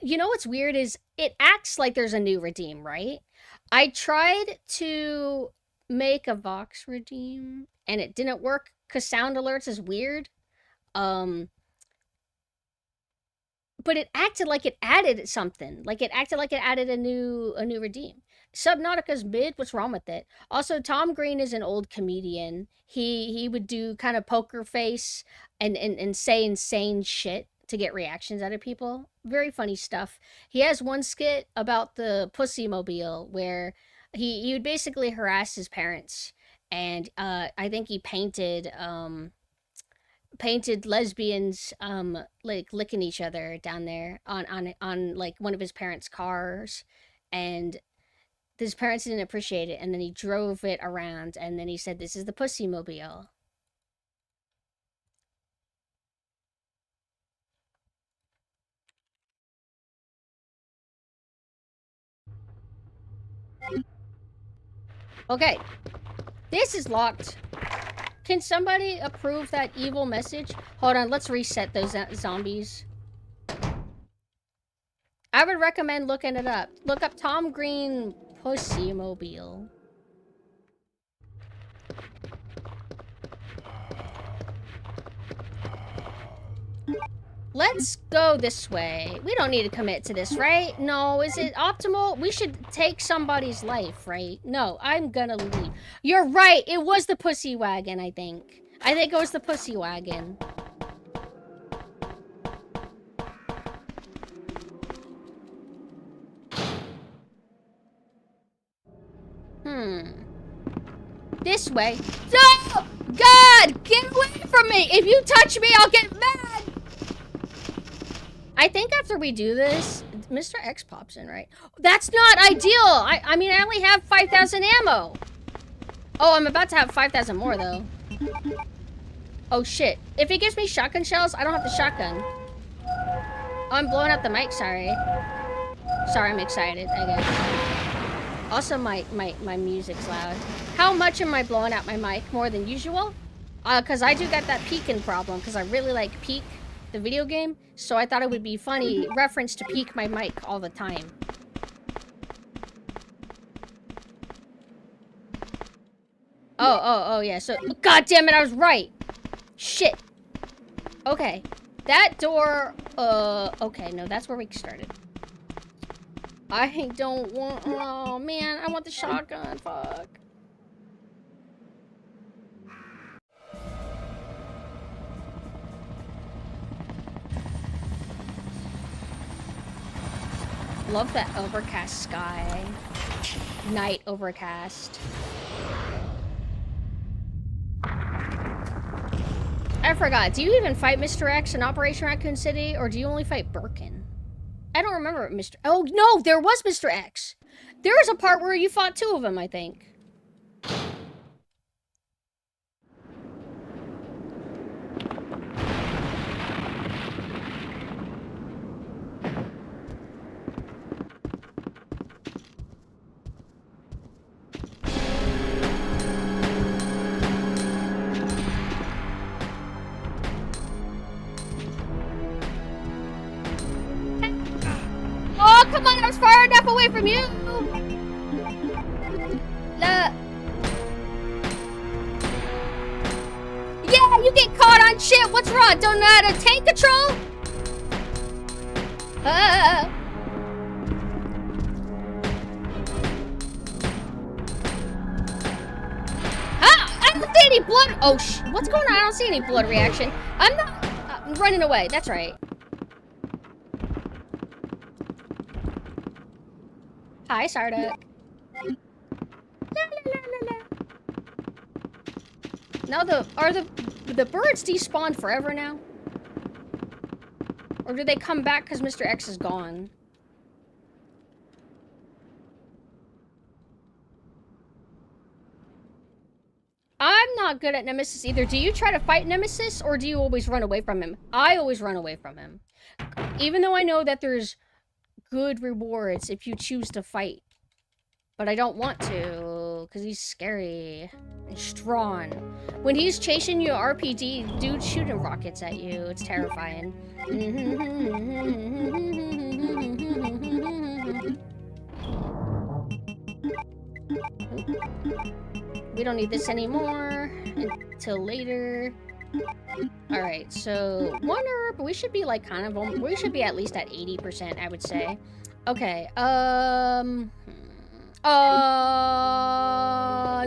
You know what's weird is it acts like there's a new redeem, right? I tried to make a Vox redeem and it didn't work because sound alerts is weird. But but it acted like it added something. Like it acted like it added a new redeem. Subnautica's mid. What's wrong with it? Also, Tom Green is an old comedian. He would do kind of poker face and say insane shit to get reactions out of people. Very funny stuff. He has one skit about the pussy mobile where he would basically harass his parents, and I think he painted lesbians like licking each other down there on like one of his parents' cars, and his parents didn't appreciate it, and then he drove it around, and then he said, "This is the pussy mobile." Okay, this is locked. Can somebody approve that evil message? Hold on, let's reset those zombies. I would recommend looking it up. Look up Tom Green Pussy Mobile. Let's go this way. We don't need to commit to this, right? No, is it optimal? We should take somebody's life, right? No, I'm gonna leave. You're right, it was the pussy wagon, I think. I think it was the pussy wagon. This way. No! God! Get away from me! If you touch me, I'll get mad! I think after we do this, Mr. X pops in, right? That's not ideal! I mean, I only have 5,000 ammo. Oh, I'm about to have 5,000 more, though. Oh, shit. If he gives me shotgun shells, I don't have the shotgun. Oh, I'm blowing up the mic, sorry. Sorry, I'm excited, I guess. Also, my music's loud. How much am I blowing out my mic? More than usual? Because I do got that peeking problem, because I really like Peek, the video game, so I thought it would be funny reference to peek my mic all the time. Oh, yeah, so... God damn it, I was right! Shit. Okay. That door... Okay, no, that's where we started. I don't want... Oh, man, I want the shotgun, fuck. Love that overcast sky. Night overcast. I forgot. Do you even fight Mr. X in Operation Raccoon City, or do you only fight Birkin? I don't remember Mr. Oh, no, there was Mr. X. There was a part where you fought two of them, I think. Oh, come on, I was far enough away from you! Yeah, you get caught on shit! What's wrong? Don't know how to tank control? I don't see any blood! Oh, what's going on? I don't see any blood reaction. I'm not... I'm running away, that's right. Hi, Sardak. Now are the birds despawned forever now? Or do they come back because Mr. X is gone? I'm not good at Nemesis either. Do you try to fight Nemesis, or do you always run away from him? I always run away from him. Even though I know that there's good rewards if you choose to fight. But I don't want to, because he's scary and strong. When he's chasing you RPG, dude shooting rockets at you. It's terrifying. We don't need this anymore until later. Alright, so 1 herb, we should be like kind of, we should be at least at 80%, I would say. Okay,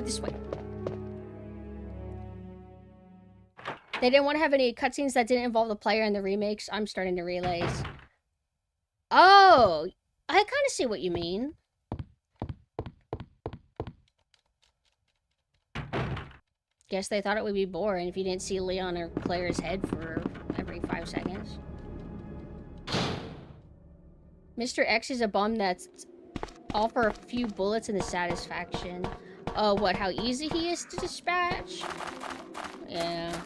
this way. They didn't want to have any cutscenes that didn't involve the player in the remakes. I'm starting to realize. Oh, I kind of see what you mean. Guess they thought it would be boring if you didn't see Leon or Claire's head for every 5 seconds. Mr. X is a bum that's all for a few bullets and the satisfaction. What, how easy he is to dispatch? Yeah.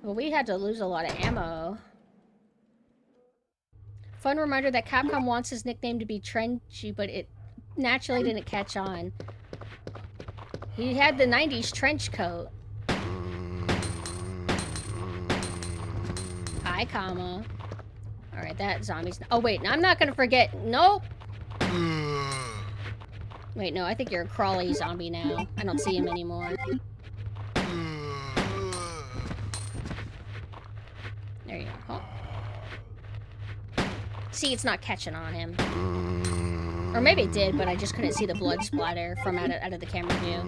Well, we had to lose a lot of ammo. Fun reminder that Capcom wants his nickname to be Trenchy, but it naturally didn't catch on. He had the 90s trench coat. Hi, comma. Alright, that zombie's... Oh, wait, I'm not gonna forget... Nope! Wait, no, I think you're a crawly zombie now. I don't see him anymore. There you go. Oh. See, it's not catching on him. Or maybe it did, but I just couldn't see the blood splatter from out of the camera view.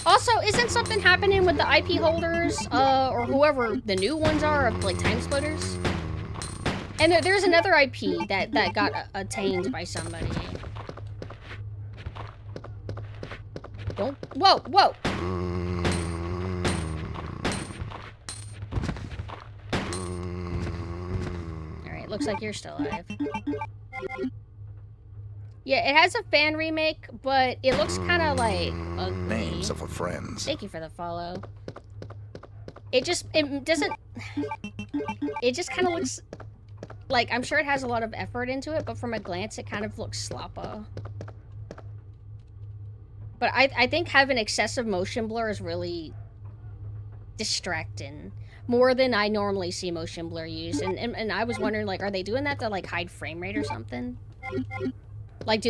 Also, isn't something happening with the IP holders, or whoever the new ones are, of, like, time splitters? And there's another IP that got attained by somebody. Don't... Whoa, whoa! Alright, looks like you're still alive. Yeah, it has a fan remake, but it looks kind of like ugly. Names of our friends. Thank you for the follow. It doesn't... It just kind of looks... Like, I'm sure it has a lot of effort into it, but from a glance, it kind of looks sloppa. But I think having excessive motion blur is really distracting. More than I normally see motion blur used. And I was wondering, like, are they doing that to, like, hide frame rate or something? Like,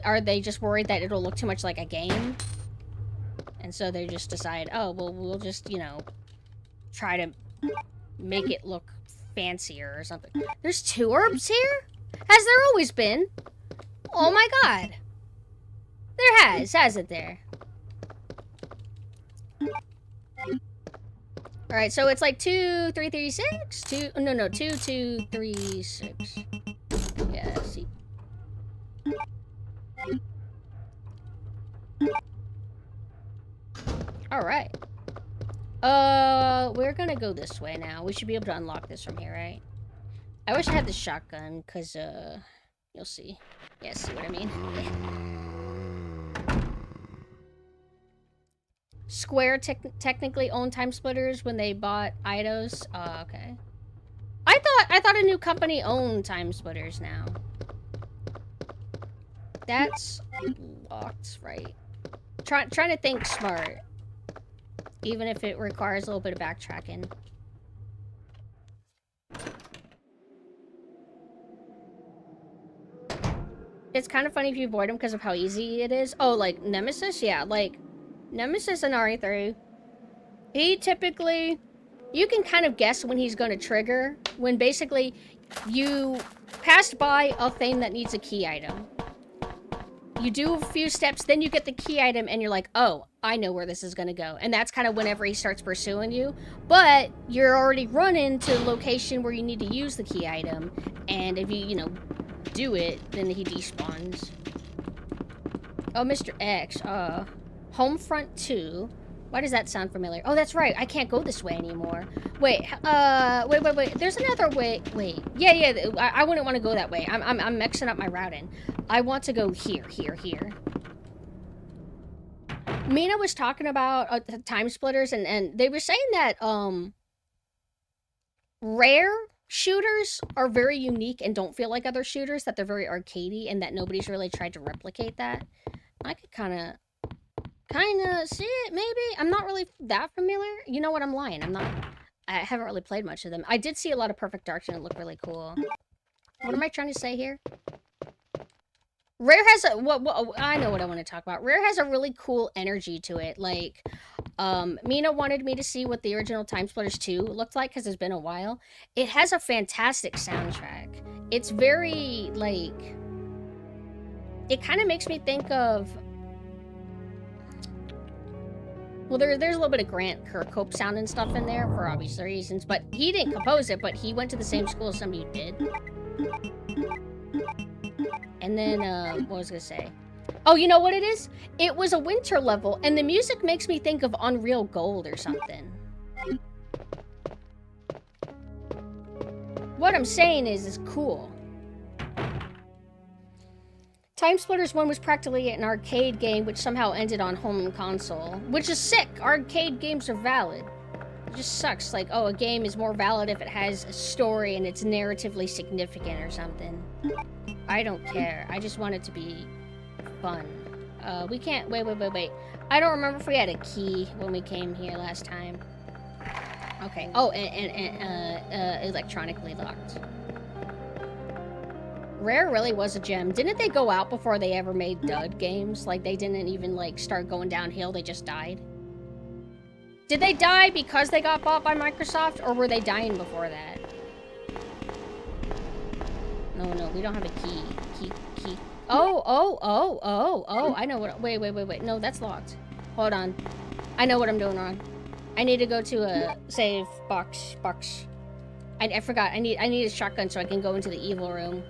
are they just worried that it'll look too much like a game? And so they just decide, oh, well, we'll just, you know, try to make it look fancier or something. There's 2 herbs here? Has there always been? Oh my god. There hasn't there? Alright, so it's like 2, 3, 3, 6? 2, no, 2, 2, 3, 6. Yeah, see. Alright. We're gonna go this way now. We should be able to unlock this from here, right? I wish I had the shotgun, because, you'll see. Yeah, see what I mean? Square technically owned time splitters when they bought Eidos. Okay. I thought a new company owned time splitters now. That's locked, right? Trying to think smart. Even if it requires a little bit of backtracking. It's kind of funny if you avoid them because of how easy it is. Oh, like Nemesis? Yeah, like Nemesis and RE3. He typically... You can kind of guess when he's going to trigger. When basically you passed by a thing that needs a key item. You do a few steps, then you get the key item, and you're like, oh, I know where this is going to go. And that's kind of whenever he starts pursuing you. But you're already running to the location where you need to use the key item. And if you, do it, then he despawns. Oh, Mr. X. Homefront 2. Why does that sound familiar? Oh, that's right. I can't go this way anymore. Wait, wait. There's another way. Wait. Yeah. I wouldn't want to go that way. I'm mixing up my routing. I want to go here. Mina was talking about time splitters, and they were saying that, rare shooters are very unique and don't feel like other shooters, that they're very arcadey, and that nobody's really tried to replicate that. I could kind of see it, maybe. I'm not really that familiar. You know what? I'm lying. I haven't really played much of them. I did see a lot of Perfect Darks, and it looked really cool. What am I trying to say here? Rare has a... I know what I want to talk about. Rare has a really cool energy to it. Like, Mina wanted me to see what the original Time Splitters 2 looked like because it's been a while. It has a fantastic soundtrack. It's very, like... It kind of makes me think of... Well, there's a little bit of Grant Kirkhope sound and stuff in there for obvious reasons, but he didn't compose it, but he went to the same school as somebody who did. And then, what was I gonna say? Oh, you know what it is? It was a winter level, and the music makes me think of Unreal Gold or something. What I'm saying is cool. Time Splitters 1 was practically an arcade game which somehow ended on home console, which is sick. Arcade games are valid. It just sucks. Like, oh, a game is more valid if it has a story and it's narratively significant or something. I don't care. I just want it to be fun. We can't... Wait. I don't remember if we had a key when we came here last time. Okay. Oh, and electronically locked. Rare really was a gem. Didn't they go out before they ever made dud games? Like, they didn't even, like, start going downhill. They just died. Did they die because they got bought by Microsoft, or were they dying before that? No, we don't have a key. Key. Oh, I know what... Wait. No, that's locked. Hold on. I know what I'm doing wrong. I need to go to a save box. I forgot. I need a shotgun so I can go into the evil room.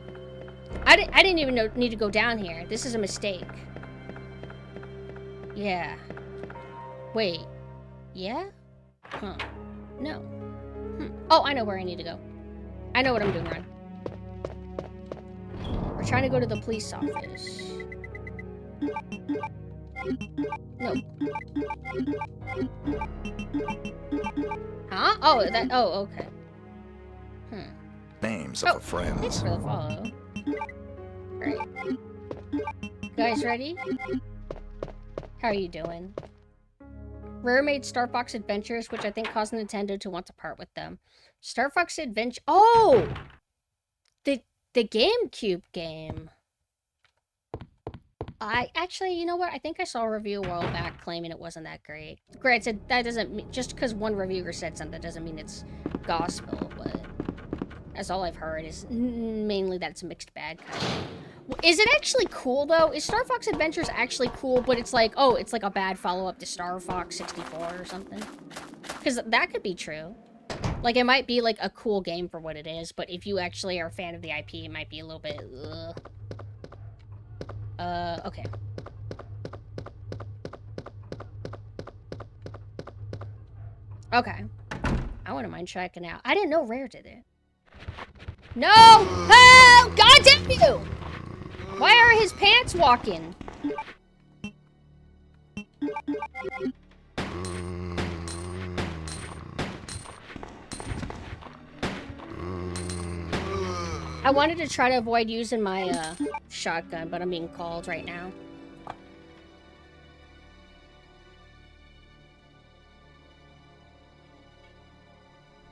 I didn't even need to go down here. This is a mistake. Yeah. Wait. Yeah? Huh. No. Oh, I know where I need to go. I know what I'm doing wrong. We're trying to go to the police office. No. Huh? Oh, okay. Names of our friends. Thanks for the follow. Great. You guys ready? How are you doing? Rare made Star Fox Adventures, which I think caused Nintendo to want to part with them. Star Fox Adventure... Oh! The GameCube game. Actually, you know what? I think I saw a review a while back claiming it wasn't that great. Granted, that doesn't mean... Just because one reviewer said something doesn't mean it's gospel, but... That's all I've heard, is mainly that it's a mixed bag kind of. Is it actually cool, though? Is Star Fox Adventures actually cool, but it's like, oh, it's like a bad follow-up to Star Fox 64 or something? Because that could be true. Like, it might be, like, a cool game for what it is, but if you actually are a fan of the IP, it might be a little bit, okay. Okay. I wouldn't mind checking out. I didn't know Rare did it. No! Oh! God damn you! Why are his pants walking? I wanted to try to avoid using my shotgun, but I'm being called right now.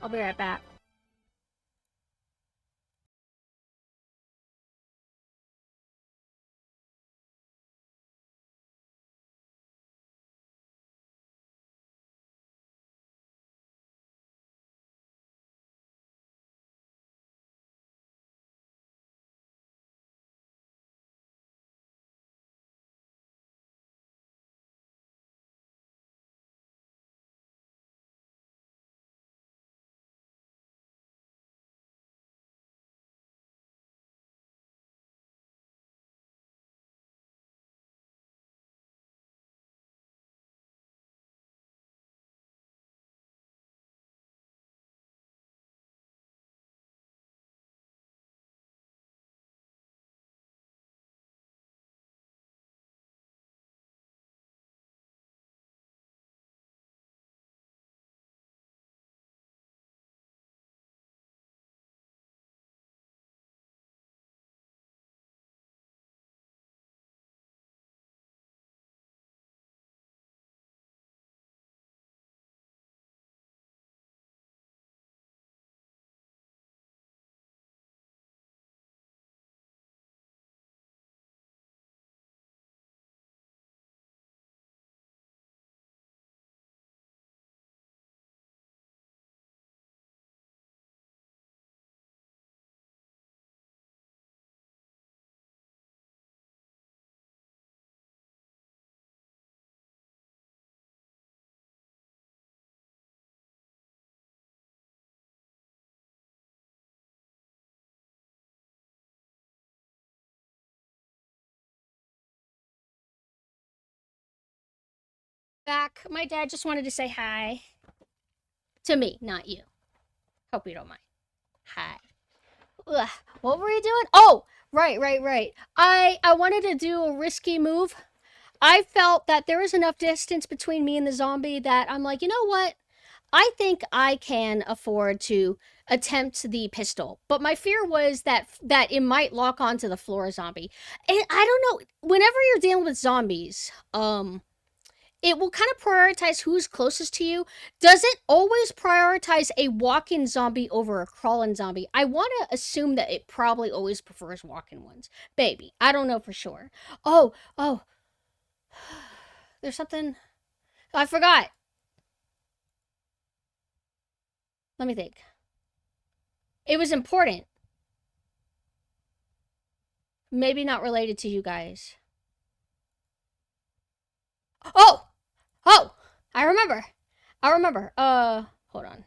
I'll be right back. Back. My dad just wanted to say hi. To me, not you. Hope you don't mind. Hi. Ugh. What were you doing? Oh, right. I wanted to do a risky move. I felt that there was enough distance between me and the zombie that I'm like, you know what? I think I can afford to attempt the pistol. But my fear was that it might lock onto the floor zombie. And I don't know, whenever you're dealing with zombies, it will kind of prioritize who's closest to you. Does it always prioritize a walk-in zombie over a crawl-in zombie? I want to assume that it probably always prefers walk-in ones. Maybe. I don't know for sure. Oh. There's something... I forgot. Let me think. It was important. Maybe not related to you guys. Oh! I remember. Hold on.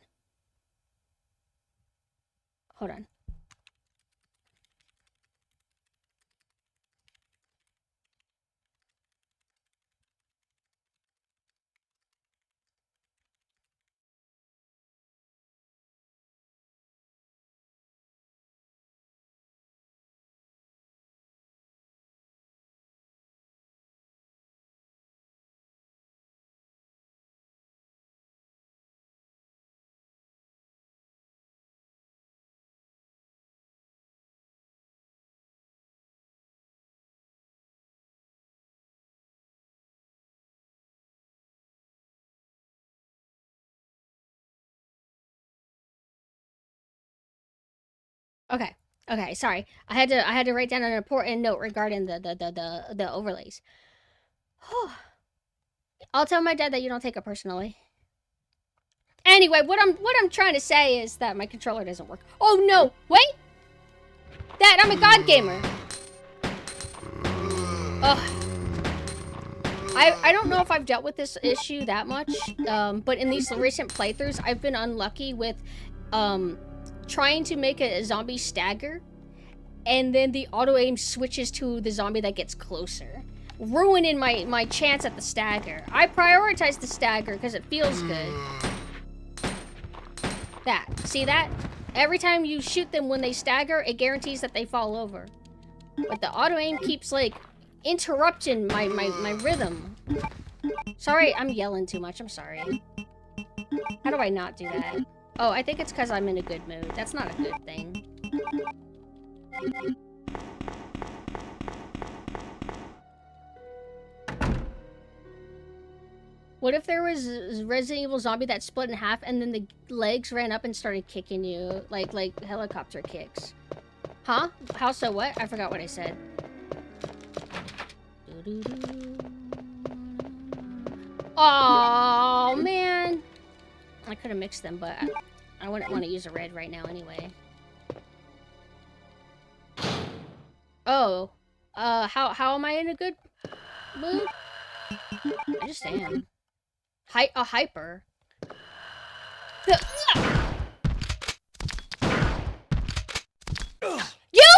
Okay, sorry. I had to write down an important note regarding the overlays. I'll tell my dad that you don't take it personally. Anyway, what I'm trying to say is that my controller doesn't work. Oh no! Wait! Dad, I'm a god gamer. Ugh. I don't know if I've dealt with this issue that much, but in these recent playthroughs, I've been unlucky with trying to make a zombie stagger, and then the auto-aim switches to the zombie that gets closer, ruining my chance at the stagger. I prioritize the stagger because it feels good. See that? Every time you shoot them when they stagger, it guarantees that they fall over. But the auto-aim keeps, like, interrupting my rhythm. Sorry, I'm yelling too much. I'm sorry. How do I not do that? Oh, I think it's because I'm in a good mood. That's not a good thing. What if there was a Resident Evil zombie that split in half and then the legs ran up and started kicking you like helicopter kicks? Huh? How so what? I forgot what I said. Oh man. I could have mixed them, but I wouldn't want to use a red right now anyway. Oh. How am I in a good mood? I just am. A hyper. You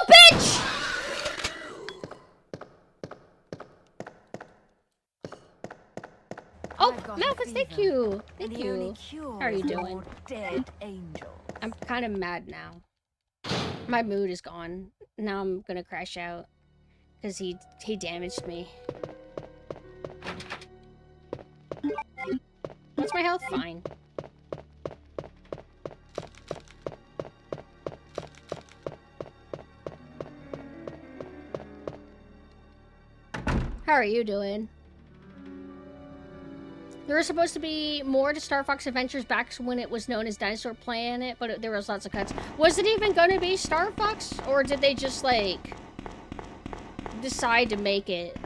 bitch! Oh, Malphus, thank you. Thank you. How are you doing? I'm kind of mad now. My mood is gone. Now I'm gonna crash out. Because he damaged me. What's my health? Fine. How are you doing? There was supposed to be more to Star Fox Adventures back when it was known as Dinosaur Planet, but there was lots of cuts. Was it even gonna be Star Fox? Or did they just, like, decide to make it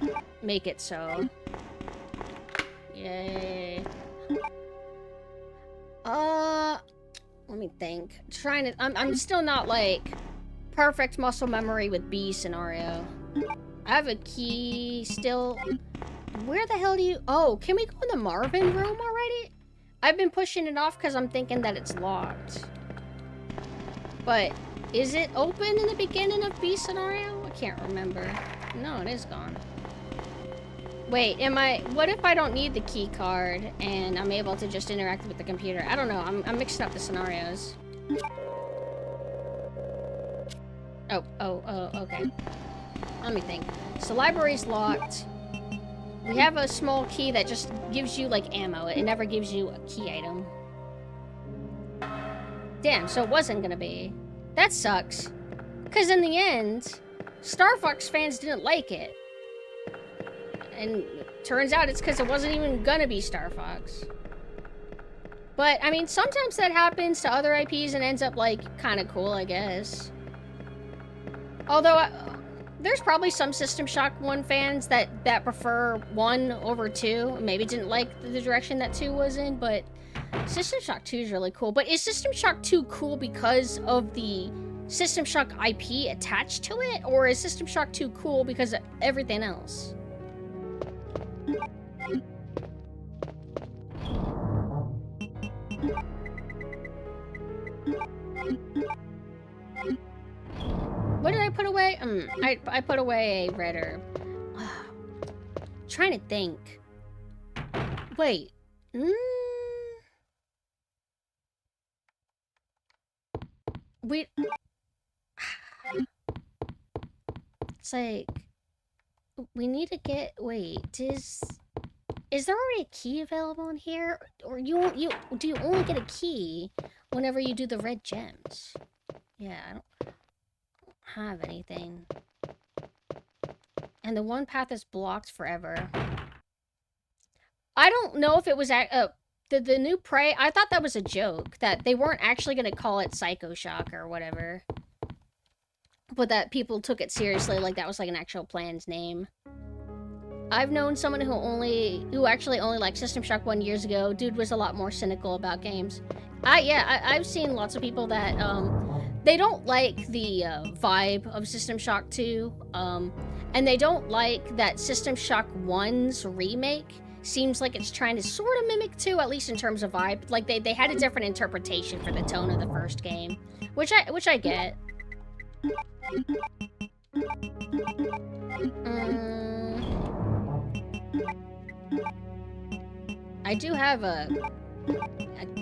so? Yay. Let me think. I'm still not, like, perfect muscle memory with B scenario. I have a key still. Where the hell do you... Oh, can we go in the Marvin room already? I've been pushing it off because I'm thinking that it's locked. But is it open in the beginning of B scenario? I can't remember. No, it is gone. Wait, what if I don't need the key card and I'm able to just interact with the computer? I don't know, I'm mixing up the scenarios. Oh, okay. Let me think. So library's locked. We have a small key that just gives you, like, ammo. It never gives you a key item. Damn, so it wasn't gonna be. That sucks. Because in the end, Star Fox fans didn't like it. And turns out it's because it wasn't even gonna be Star Fox. But, I mean, sometimes that happens to other IPs and ends up, like, kind of cool, I guess. Although, there's probably some System Shock 1 fans that prefer 1 over 2. Maybe didn't like the direction that 2 was in, but System Shock 2 is really cool. But is System Shock 2 cool because of the System Shock IP attached to it? Or is System Shock 2 cool because of everything else? What did I put away? I put away a red herb. Trying to think. Wait. We... It's like... We need to get... Wait, is there already a key available in here? Or do you only get a key whenever you do the red gems? Yeah, I don't have anything. And the one path is blocked forever. I don't know if it was the new Prey. I thought that was a joke, that they weren't actually going to call it Psycho Shock or whatever, but that people took it seriously, like that was like an actual planned name. I've known someone who actually only liked System Shock 1 years ago. Dude was a lot more cynical about games. I've seen lots of people that they don't like the vibe of System Shock 2, and they don't like that System Shock 1's remake seems like it's trying to sort of mimic 2, at least in terms of vibe. Like, they had a different interpretation for the tone of the first game, which I get. I do have a...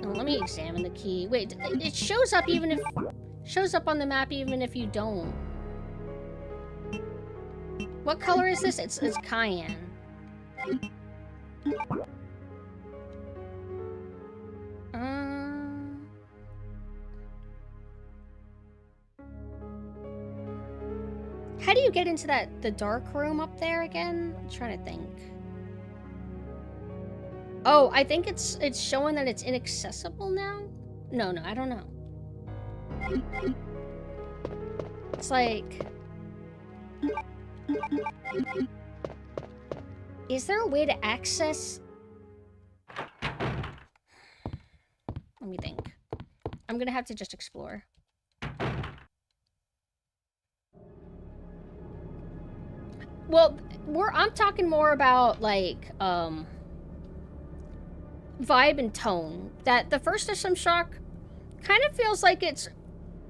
Let me examine the key. Wait, it shows up even if... Shows up on the map even if you don't. What color is this? It's cayenne. How do you get into the dark room up there again? I'm trying to think. Oh, I think it's showing that it's inaccessible now? No, I don't know. It's like... Is there a way to access... Let me think. I'm gonna have to just explore. Well, I'm talking more about, like, vibe and tone. That the first System Shock kind of feels like it's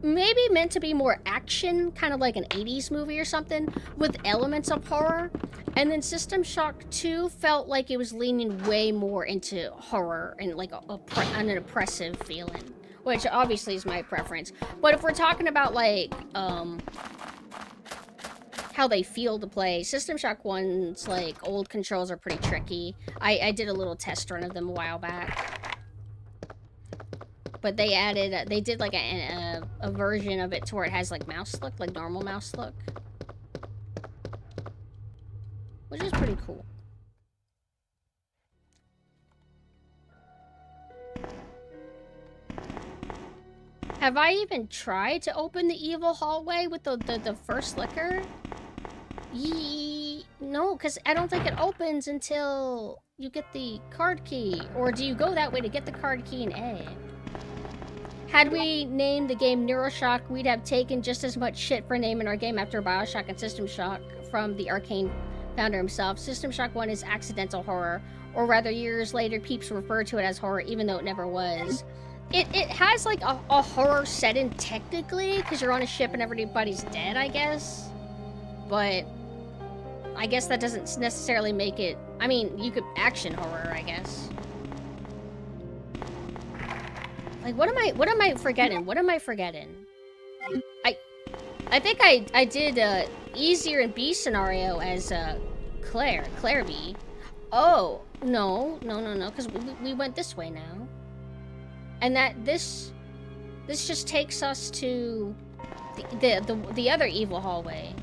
maybe meant to be more action, kind of like an 80s movie or something, with elements of horror. And then System Shock 2 felt like it was leaning way more into horror and like an oppressive feeling, which obviously is my preference. But if we're talking about, like, how they feel to play, System Shock 1's, like, old controls are pretty tricky. I did a little test run of them a while back. But they added, they did like a version of it to where it has like mouse look, like normal mouse look. Which is pretty cool. Have I even tried to open the evil hallway with the first liquor? No, because I don't think it opens until you get the card key. Or do you go that way to get the card key in A? Had we named the game Neuroshock, we'd have taken just as much shit for naming our game after Bioshock and System Shock from the Arcane founder himself. System Shock 1 is accidental horror, or rather years later peeps refer to it as horror even though it never was. It has like a horror setting technically, because you're on a ship and everybody's dead, I guess. But I guess that doesn't necessarily make it... I mean, you could... action horror, I guess. Like, what am I forgetting? What am I forgetting? I think I did easier in B scenario as Claire B. Oh, no, because we went this way now. And this just takes us to the other evil hallway.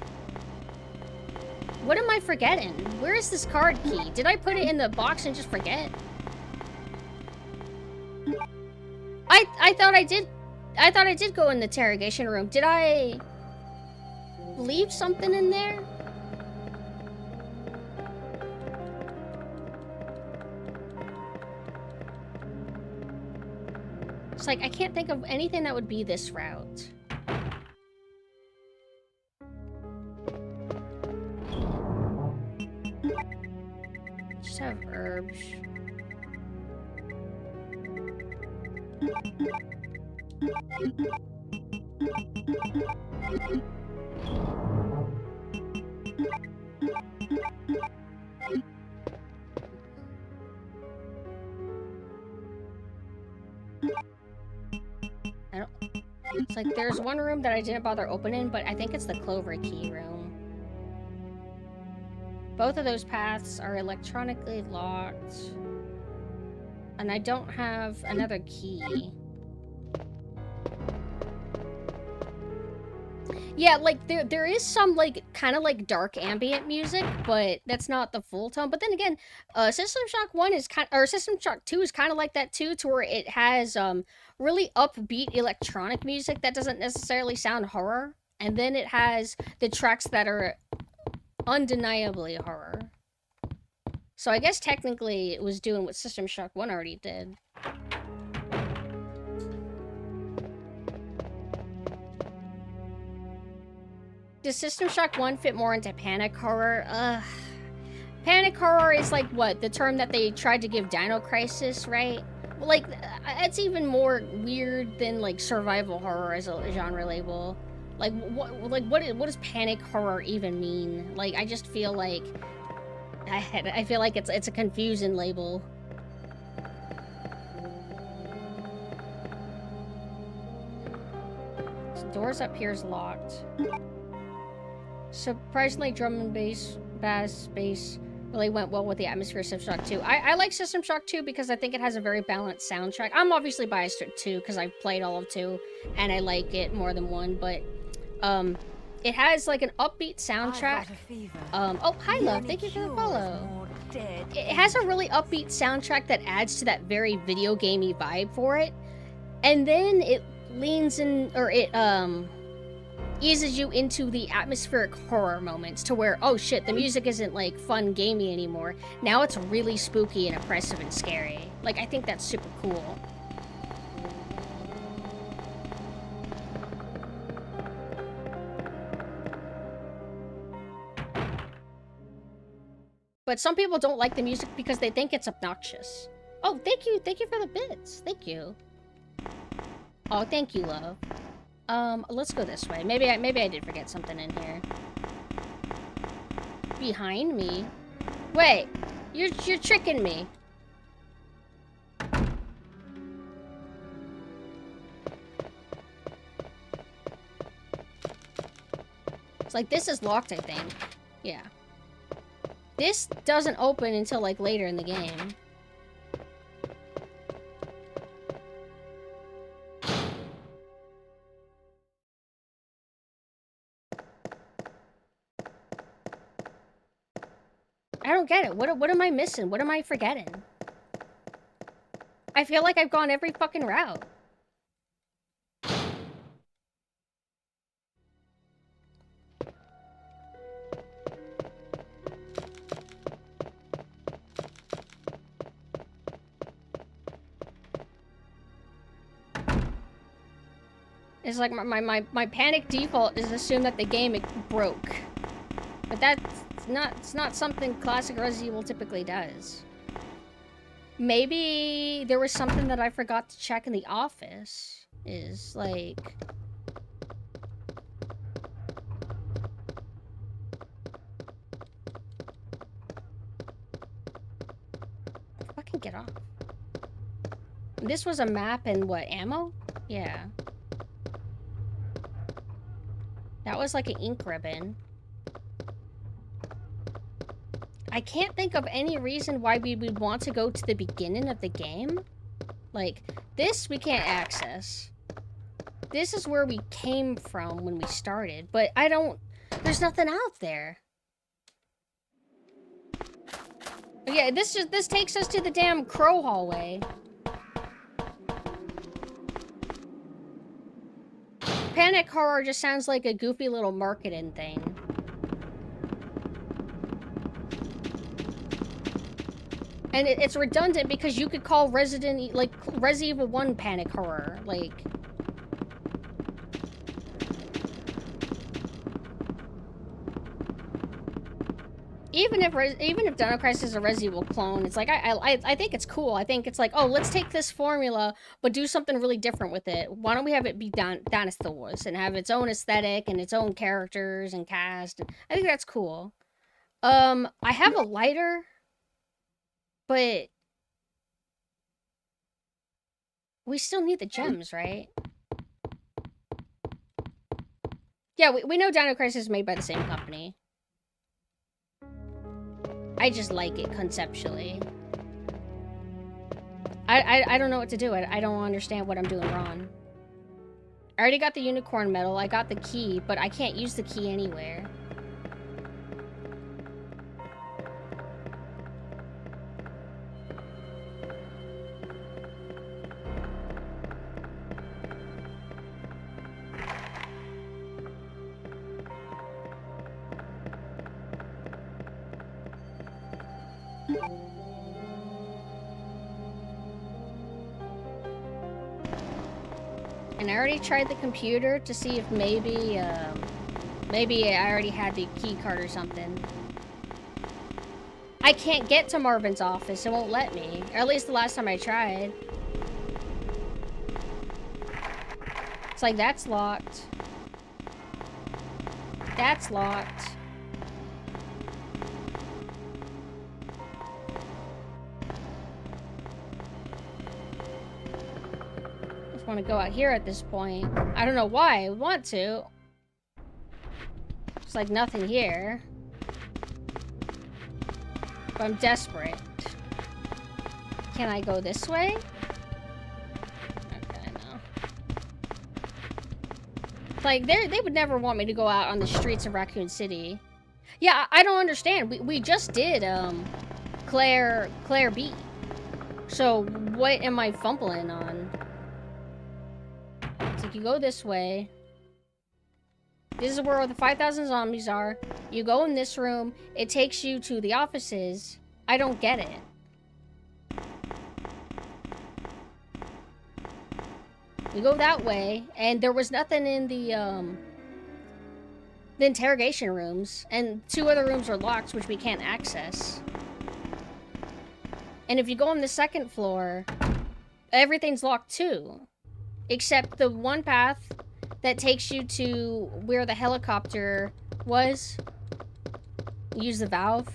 What am I forgetting? Where is this card key? Did I put it in the box and just forget? I thought I did go in the interrogation room. Did I leave something in there? It's like, I can't think of anything that would be this route. Just have herbs. It's like there's one room that I didn't bother opening, but I think it's the Clover Key room. Both of those paths are electronically locked. And I don't have another key. Yeah, like there is some like kind of like dark ambient music, but that's not the full tone. But then again, System Shock 1 is System Shock 2 is kind of like that too, to where it has really upbeat electronic music that doesn't necessarily sound horror, and then it has the tracks that are undeniably horror. So I guess technically it was doing what System Shock 1 already did. Does System Shock 1 fit more into panic horror? Panic horror is like what? The term that they tried to give Dino Crisis, right? Like, it's even more weird than like survival horror as a genre label. Like, what does panic horror even mean? Like, I just feel like I feel like it's a confusing label. So doors up here is locked. Surprisingly, drum and bass really went well with the atmosphere of System Shock 2. I like System Shock 2 because I think it has a very balanced soundtrack. I'm obviously biased to 2 because I've played all of 2 and I like it more than 1, but it has like an upbeat soundtrack. Oh, hi love, thank you for the follow. It has a really upbeat soundtrack that adds to that very video gamey vibe for it. And then it leans in, or it eases you into the atmospheric horror moments to where, oh shit, the music isn't like fun gamey anymore. Now it's really spooky and oppressive and scary. Like, I think that's super cool. But some people don't like the music because they think it's obnoxious. Oh, thank you for the bits. Thank you. Oh, thank you, love. Let's go this way. Maybe I did forget something in here. Behind me? Wait, you're tricking me. It's like, this is locked, I think. Yeah. This doesn't open until, like, later in the game. I don't get it. What am I missing? What am I forgetting? I feel like I've gone every fucking route. It's like my panic default is assume that the game broke. But it's not something classic Resident Evil typically does. Maybe there was something that I forgot to check in the office. Is like... can get off. This was a map and what, ammo? Yeah. That was like an ink ribbon. I can't think of any reason why we would want to go to the beginning of the game. Like, this we can't access. This is where we came from when we started, but I don't... There's nothing out there. But yeah, this takes us to the damn crow hallway. Panic horror just sounds like a goofy little marketing thing. And it's redundant because you could call Resident Evil 1 panic horror, like... Even if Dino Crisis is a Resident Evil clone, it's like, I think it's cool. I think it's like, oh, let's take this formula, but do something really different with it. Why don't we have it be Dynasty Wars and have its own aesthetic and its own characters and cast? I think that's cool. I have a lighter, but we still need the gems, right? Yeah, we know Dino Crisis is made by the same company. I just like it conceptually. I don't know what to do. I don't understand what I'm doing wrong. I already got the unicorn medal. I got the key, but I can't use the key anywhere. And I already tried the computer to see if maybe I already had the key card or something. I can't get to Marvin's office. It won't let me. Or at least the last time I tried. It's like, that's locked. That's locked. Want to go out here at this point. I don't know why I would want to. It's like nothing here. But I'm desperate. Can I go this way? Okay, no. Like, they would never want me to go out on the streets of Raccoon City. Yeah, I don't understand. We just did, Claire B. So, what am I fumbling on? It's like, you go this way. This is where the 5,000 zombies are. You go in this room. It takes you to the offices. I don't get it. You go that way, and there was nothing in the interrogation rooms. And 2 other rooms are locked, which we can't access. And if you go on the 2nd floor, everything's locked too. Except the one path that takes you to where the helicopter was. Use the valve.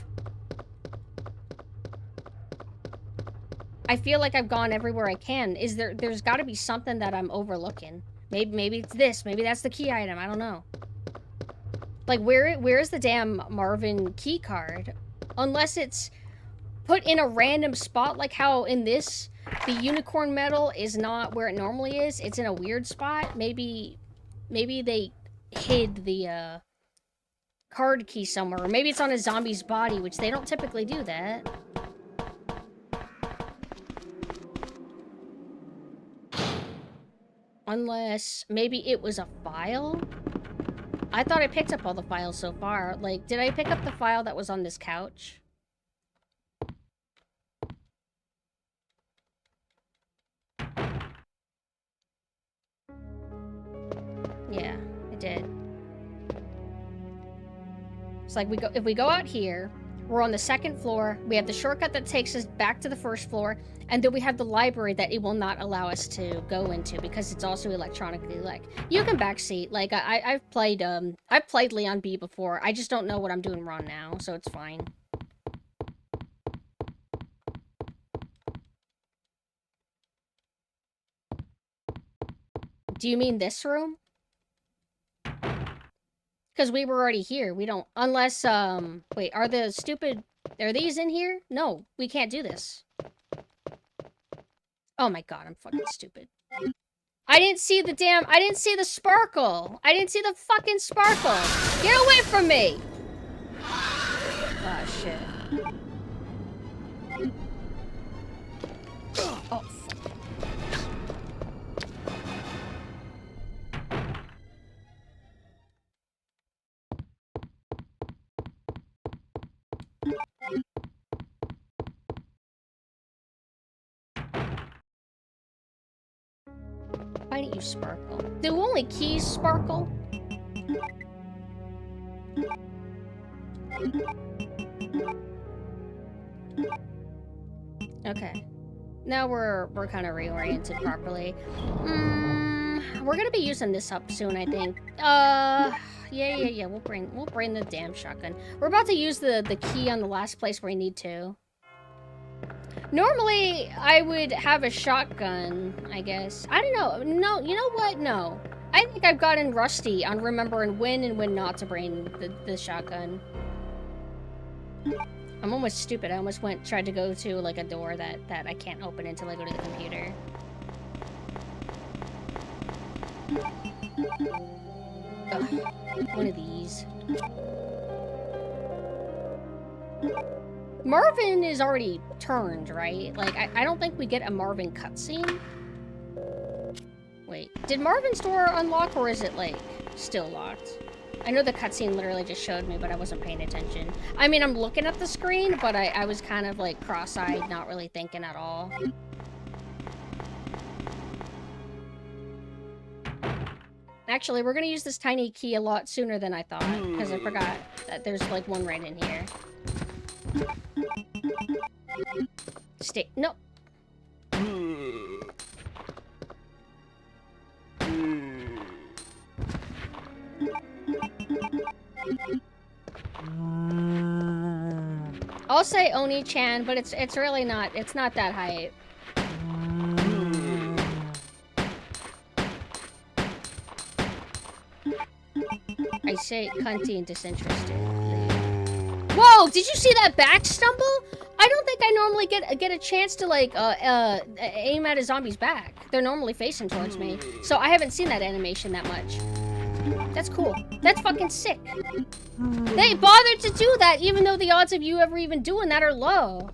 I feel like I've gone everywhere I can. There's got to be something that I'm overlooking. Maybe it's this. Maybe that's the key item. I don't know. Like, where's the damn Marvin key card? Unless it's put in a random spot, like how in this... The unicorn medal is not where it normally is. It's in a weird spot. Maybe they hid the card key somewhere. Or maybe it's on a zombie's body, which they don't typically do that. Unless maybe it was a file? I thought I picked up all the files so far. Like, did I pick up the file that was on this couch? Yeah, I did. It's like, if we go out here, we're on the 2nd floor, we have the shortcut that takes us back to the 1st floor, and then we have the library that it will not allow us to go into because it's also electronically, like, you can backseat. Like, I've played Leon B before. I just don't know what I'm doing wrong now, so it's fine. Do you mean this room? Because we were already here. We don't... Unless, Wait, are the stupid... Are these in here? No, we can't do this. Oh my god, I'm fucking stupid. I didn't see the damn... I didn't see the sparkle. I didn't see the fucking sparkle. Get away from me! Oh, shit. Oh, fuck. Why didn't you sparkle? Do only keys sparkle? Okay. Now we're kind of reoriented properly. We're gonna be using this up soon, I think. Yeah. We'll bring the damn shotgun. We're about to use the key on the last place where we need to. Normally, I would have a shotgun, I guess. I don't know. No, you know what? No. I think I've gotten rusty on remembering when and when not to bring the shotgun. I'm almost stupid. I almost tried to go to, like, a door that I can't open until I go to the computer. Ugh. One of these. Marvin is already turned, right? Like, I don't think we get a Marvin cutscene. Wait, did Marvin's door unlock, or is it, like, still locked? I know the cutscene literally just showed me, but I wasn't paying attention. I mean, I'm looking at the screen, but I was kind of, like, cross-eyed, not really thinking at all. Actually, we're gonna use this tiny key a lot sooner than I thought, because I forgot that there's, like, one right in here. Stay. No. I'll say Oni-chan, but it's really not. It's not that hype. I say cunty and disinterested. Whoa! Did you see that back stumble? I don't think I normally get a chance to, like, aim at a zombie's back. They're normally facing towards me. So I haven't seen that animation that much. That's cool. That's fucking sick. They bothered to do that even though the odds of you ever even doing that are low.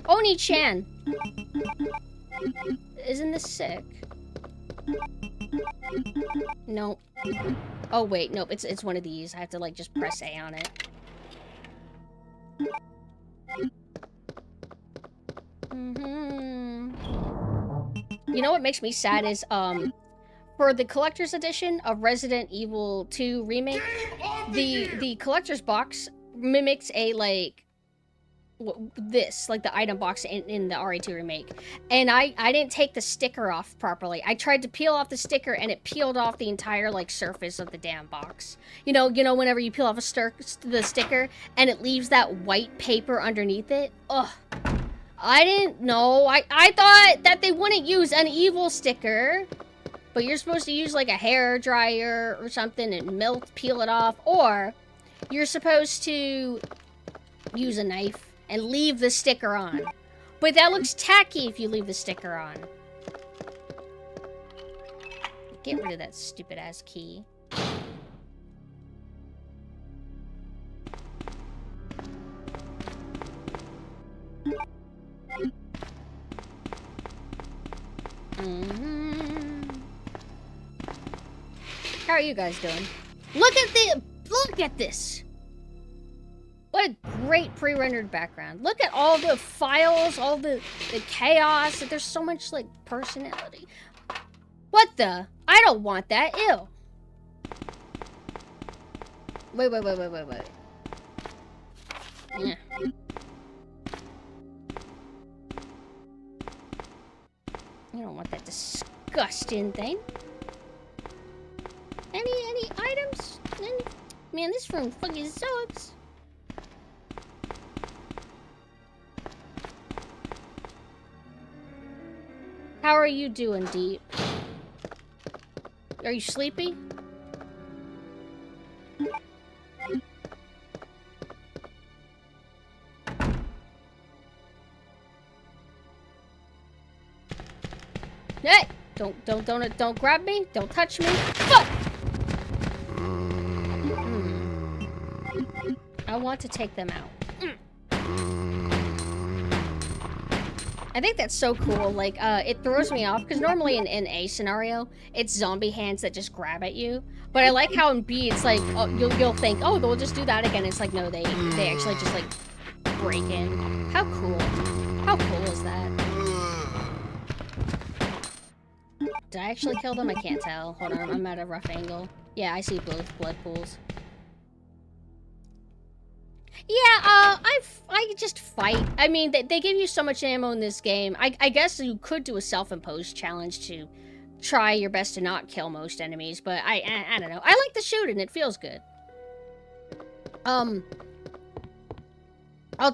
Oni-chan. Isn't this sick? Nope. Oh wait, nope, it's one of these. I have to, like, just press A on it. You know what makes me sad is, for the collector's edition of Resident Evil 2 Remake, the collector's box mimics a, like, this, like the item box in the RE2 Remake. And I didn't take the sticker off properly. I tried to peel off the sticker and it peeled off the entire, like, surface of the damn box. You know whenever you peel off the sticker and it leaves that white paper underneath it? Ugh. I didn't know. I thought that they wouldn't use an evil sticker. But you're supposed to use, like, a hair dryer or something and peel it off. Or you're supposed to use a knife and leave the sticker on. But that looks tacky if you leave the sticker on. Get rid of that stupid-ass key. How are you guys doing? Look at this! What a great pre-rendered background. Look at all the files, all the chaos. There's so much, like, personality. What the? I don't want that. Ew. Wait. Yeah. You don't want that disgusting thing. Any items? Man, this room fucking sucks. How are you doing, Deep? Are you sleepy? Hey! Don't grab me. Don't touch me. Fuck! I want to take them out. I think that's so cool. Like, it throws me off because normally in A scenario, it's zombie hands that just grab at you. But I like how in B, it's like, oh, you'll think, oh, they'll just do that again. It's like, no, they actually just like break in. How cool? How cool is that? Did I actually kill them? I can't tell. Hold on, I'm at a rough angle. Yeah, I see both blood pools. Yeah, I just fight. I mean, they give you so much ammo in this game. I guess you could do a self-imposed challenge to try your best to not kill most enemies, but I don't know. I like the shooting. It feels good. I'll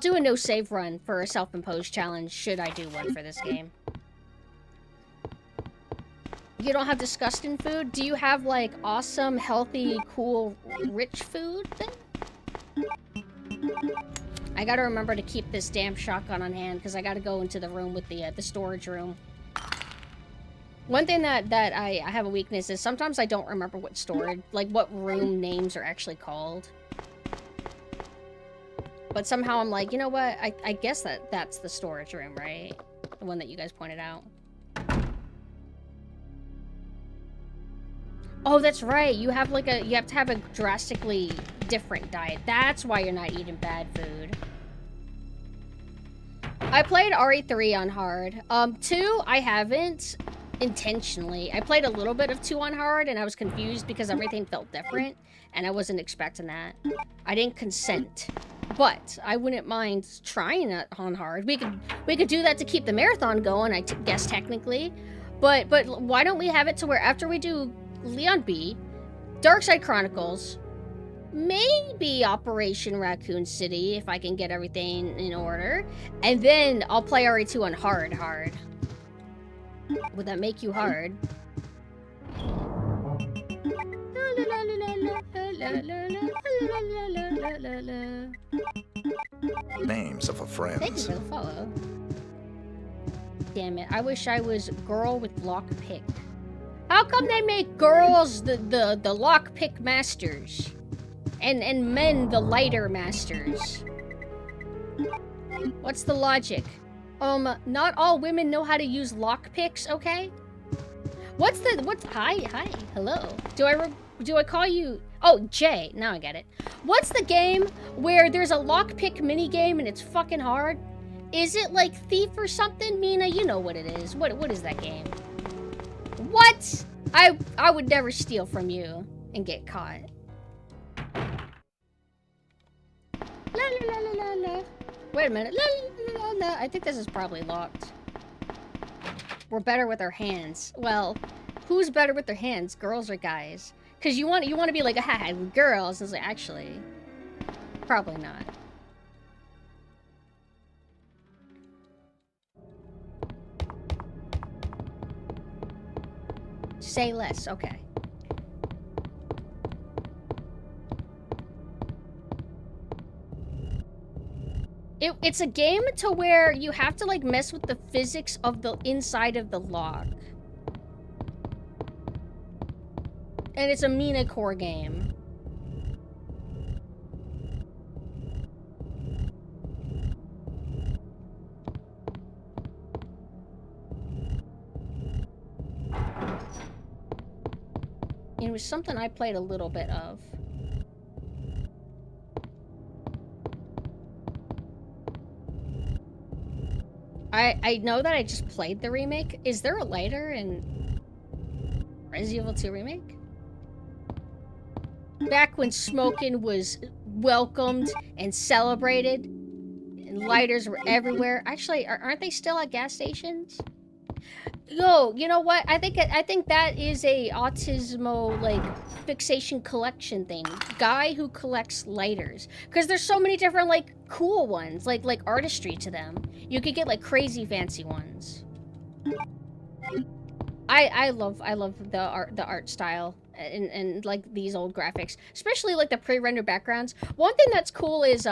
do a no-save run for a self-imposed challenge should I do one for this game. You don't have disgusting food? Do you have, like, awesome, healthy, cool, rich food then? I gotta remember to keep this damn shotgun on hand, because I gotta go into the room with the storage room. One thing that I have a weakness is sometimes I don't remember what storage, like, what room names are actually called. But somehow I'm like, you know what? I guess that's the storage room, right? The one that you guys pointed out. Oh, that's right. You have to have a drastically different diet. That's why you're not eating bad food. I played RE3 on hard. 2, I haven't intentionally. I played a little bit of 2 on hard and I was confused because everything felt different and I wasn't expecting that. I didn't consent. But I wouldn't mind trying it on hard. We could do that to keep the marathon going, I guess technically. But why don't we have it to where after we do Leon B, Darkside Chronicles, maybe Operation Raccoon City, if I can get everything in order, and then I'll play RE2 on hard. Would that make you hard? Names of a friend. Thank you for the follow. Damn it, I wish I was girl with lockpick. How come they make girls the lockpick masters? And men the lighter masters? What's the logic? Not all women know how to use lockpicks, okay? Hi, hello. Do I call you, oh, Jay, now I get it. What's the game where there's a lockpick minigame and it's fucking hard? Is it like Thief or something? Mina, you know what it is. What is that game? What? I would never steal from you and get caught. La la la la la la. Wait a minute. La la la la. I think this is probably locked. We're better with our hands. Well, who's better with their hands, girls or guys? Because you want to be like, haha, girls. It's like, actually, probably not. Say less, okay. It's a game to where you have to like mess with the physics of the inside of the lock. And it's a Mina core game. It was something I played a little bit of. I know that I just played the remake. Is there a lighter in Resident Evil 2 Remake? Back when smoking was welcomed and celebrated, and lighters were everywhere. Actually, aren't they still at gas stations? Yo, you know what? I think that is a autismo like fixation collection thing. Guy who collects lighters, because there's so many different like cool ones, like artistry to them. You could get like crazy fancy ones. I love the art style and like these old graphics, especially like the pre-rendered backgrounds. One thing that's cool is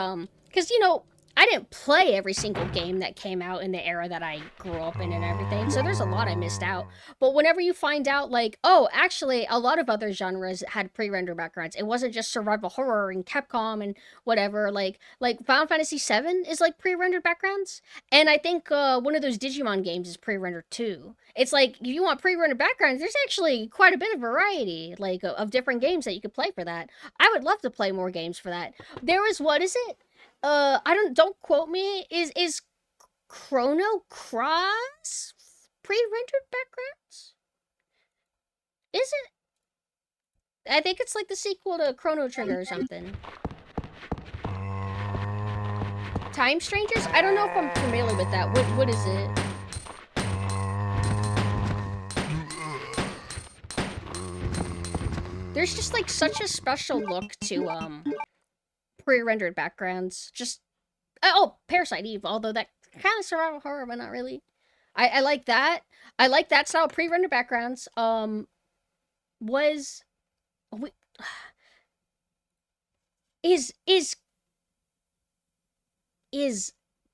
because you know I didn't play every single game that came out in the era that I grew up in and everything, so there's a lot I missed out. But whenever you find out like, oh, actually a lot of other genres had pre-rendered backgrounds. It wasn't just survival horror and Capcom and whatever. Like Final Fantasy VII is like pre-rendered backgrounds, and I think one of those Digimon games is pre-rendered too. It's like if you want pre-rendered backgrounds, there's actually quite a bit of variety, like of different games that you could play for that. I would love to play more games for that. There was, what is it? Don't quote me. Is Chrono Cross pre-rendered backgrounds? Is it? I think it's like the sequel to Chrono Trigger or something. Time Strangers? I don't know if I'm familiar with that. What is it? There's just like such a special look to pre-rendered backgrounds. Just oh, Parasite Eve, although that kind of survival horror, but not really. I like that. I like that style of pre-rendered backgrounds. Was we is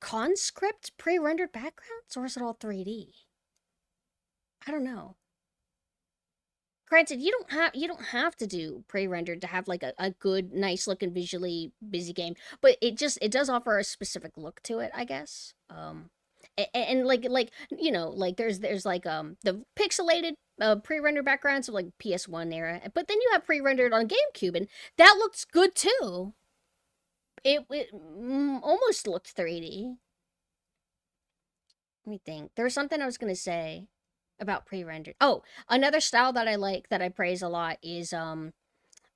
Conscript pre-rendered backgrounds, or is it all 3D? I don't know. Granted, you don't have to do pre-rendered to have like a good, nice looking, visually busy game, but it does offer a specific look to it, I guess. And like you know, like there's like the pixelated pre-rendered backgrounds of like PS1 era, but then you have pre-rendered on GameCube, and that looks good too. It almost looked 3D. Let me think. There was something I was gonna say about pre-rendered. Oh, another style that I like, that I praise a lot, is the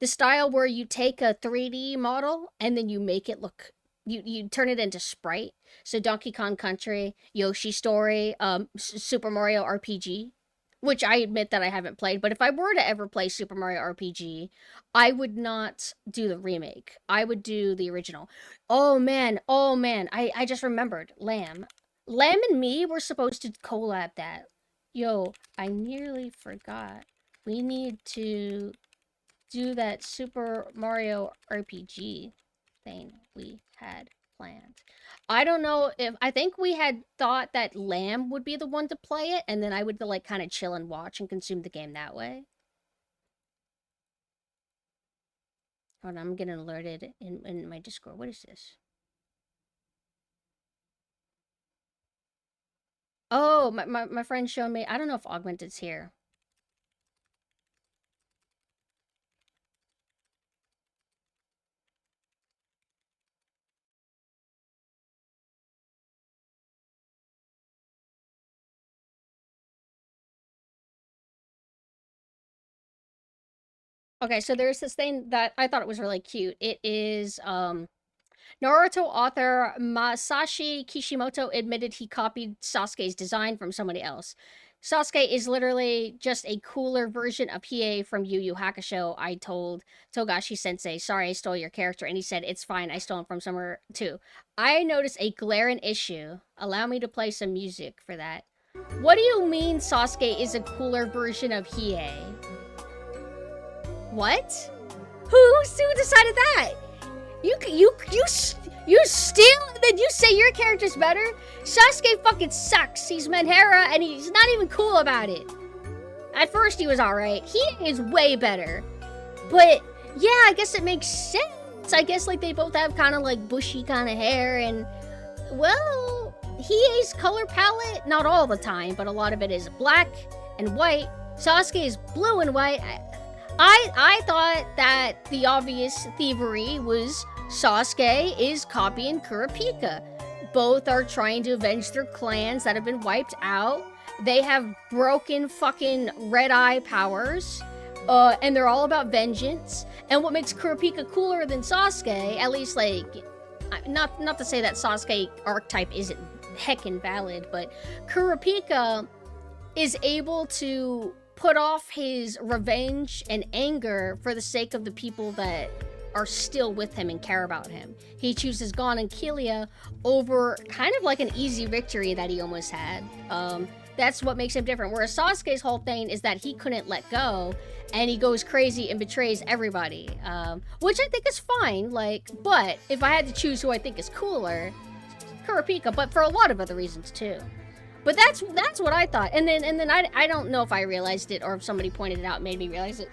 style where you take a 3D model and then you make it look, you turn it into sprite. So Donkey Kong Country, Yoshi Story, Super Mario RPG, which I admit that I haven't played, but if I were to ever play Super Mario RPG, I would not do the remake. I would do the original. Oh man, I just remembered. Lamb and me were supposed to collab that. Yo, I nearly forgot. We need to do that Super Mario RPG thing we had planned. I don't know if, I think we had thought that Lamb would be the one to play it, and then I would like kind of chill and watch and consume the game that way. Hold on, I'm getting alerted in my Discord. What is this? Oh, my friend showed me. I don't know if Augmented's here. Okay, so there's this thing that I thought it was really cute. It is, Naruto author Masashi Kishimoto admitted he copied Sasuke's design from somebody else. Sasuke is literally just a cooler version of Hiei from Yu Yu Hakusho. I told Togashi Sensei, sorry I stole your character, and he said, it's fine, I stole him from somewhere too. I noticed a glaring issue. Allow me to play some music for that. What do you mean Sasuke is a cooler version of Hiei? What? Who decided that? You steal and then you say your character's better? Sasuke fucking sucks. He's Menhera and he's not even cool about it. At first he was alright. He is way better. But yeah, I guess it makes sense. I guess like they both have kind of like bushy kind of hair, and well, Hiei's color palette, not all the time, but a lot of it is black and white. Sasuke is blue and white. I thought that the obvious thievery was Sasuke is copying Kurapika. Both are trying to avenge their clans that have been wiped out. They have broken fucking red eye powers. And they're all about vengeance. And what makes Kurapika cooler than Sasuke, at least like, not to say that Sasuke archetype isn't heckin' valid, but Kurapika is able to put off his revenge and anger for the sake of the people that are still with him and care about him. He chooses Gon and Killia over kind of like an easy victory that he almost had. That's what makes him different. Whereas Sasuke's whole thing is that he couldn't let go, and he goes crazy and betrays everybody, which I think is fine. Like, but if I had to choose who I think is cooler, Kurapika. But for a lot of other reasons too. But that's what I thought. And then I don't know if I realized it or if somebody pointed it out and made me realize it.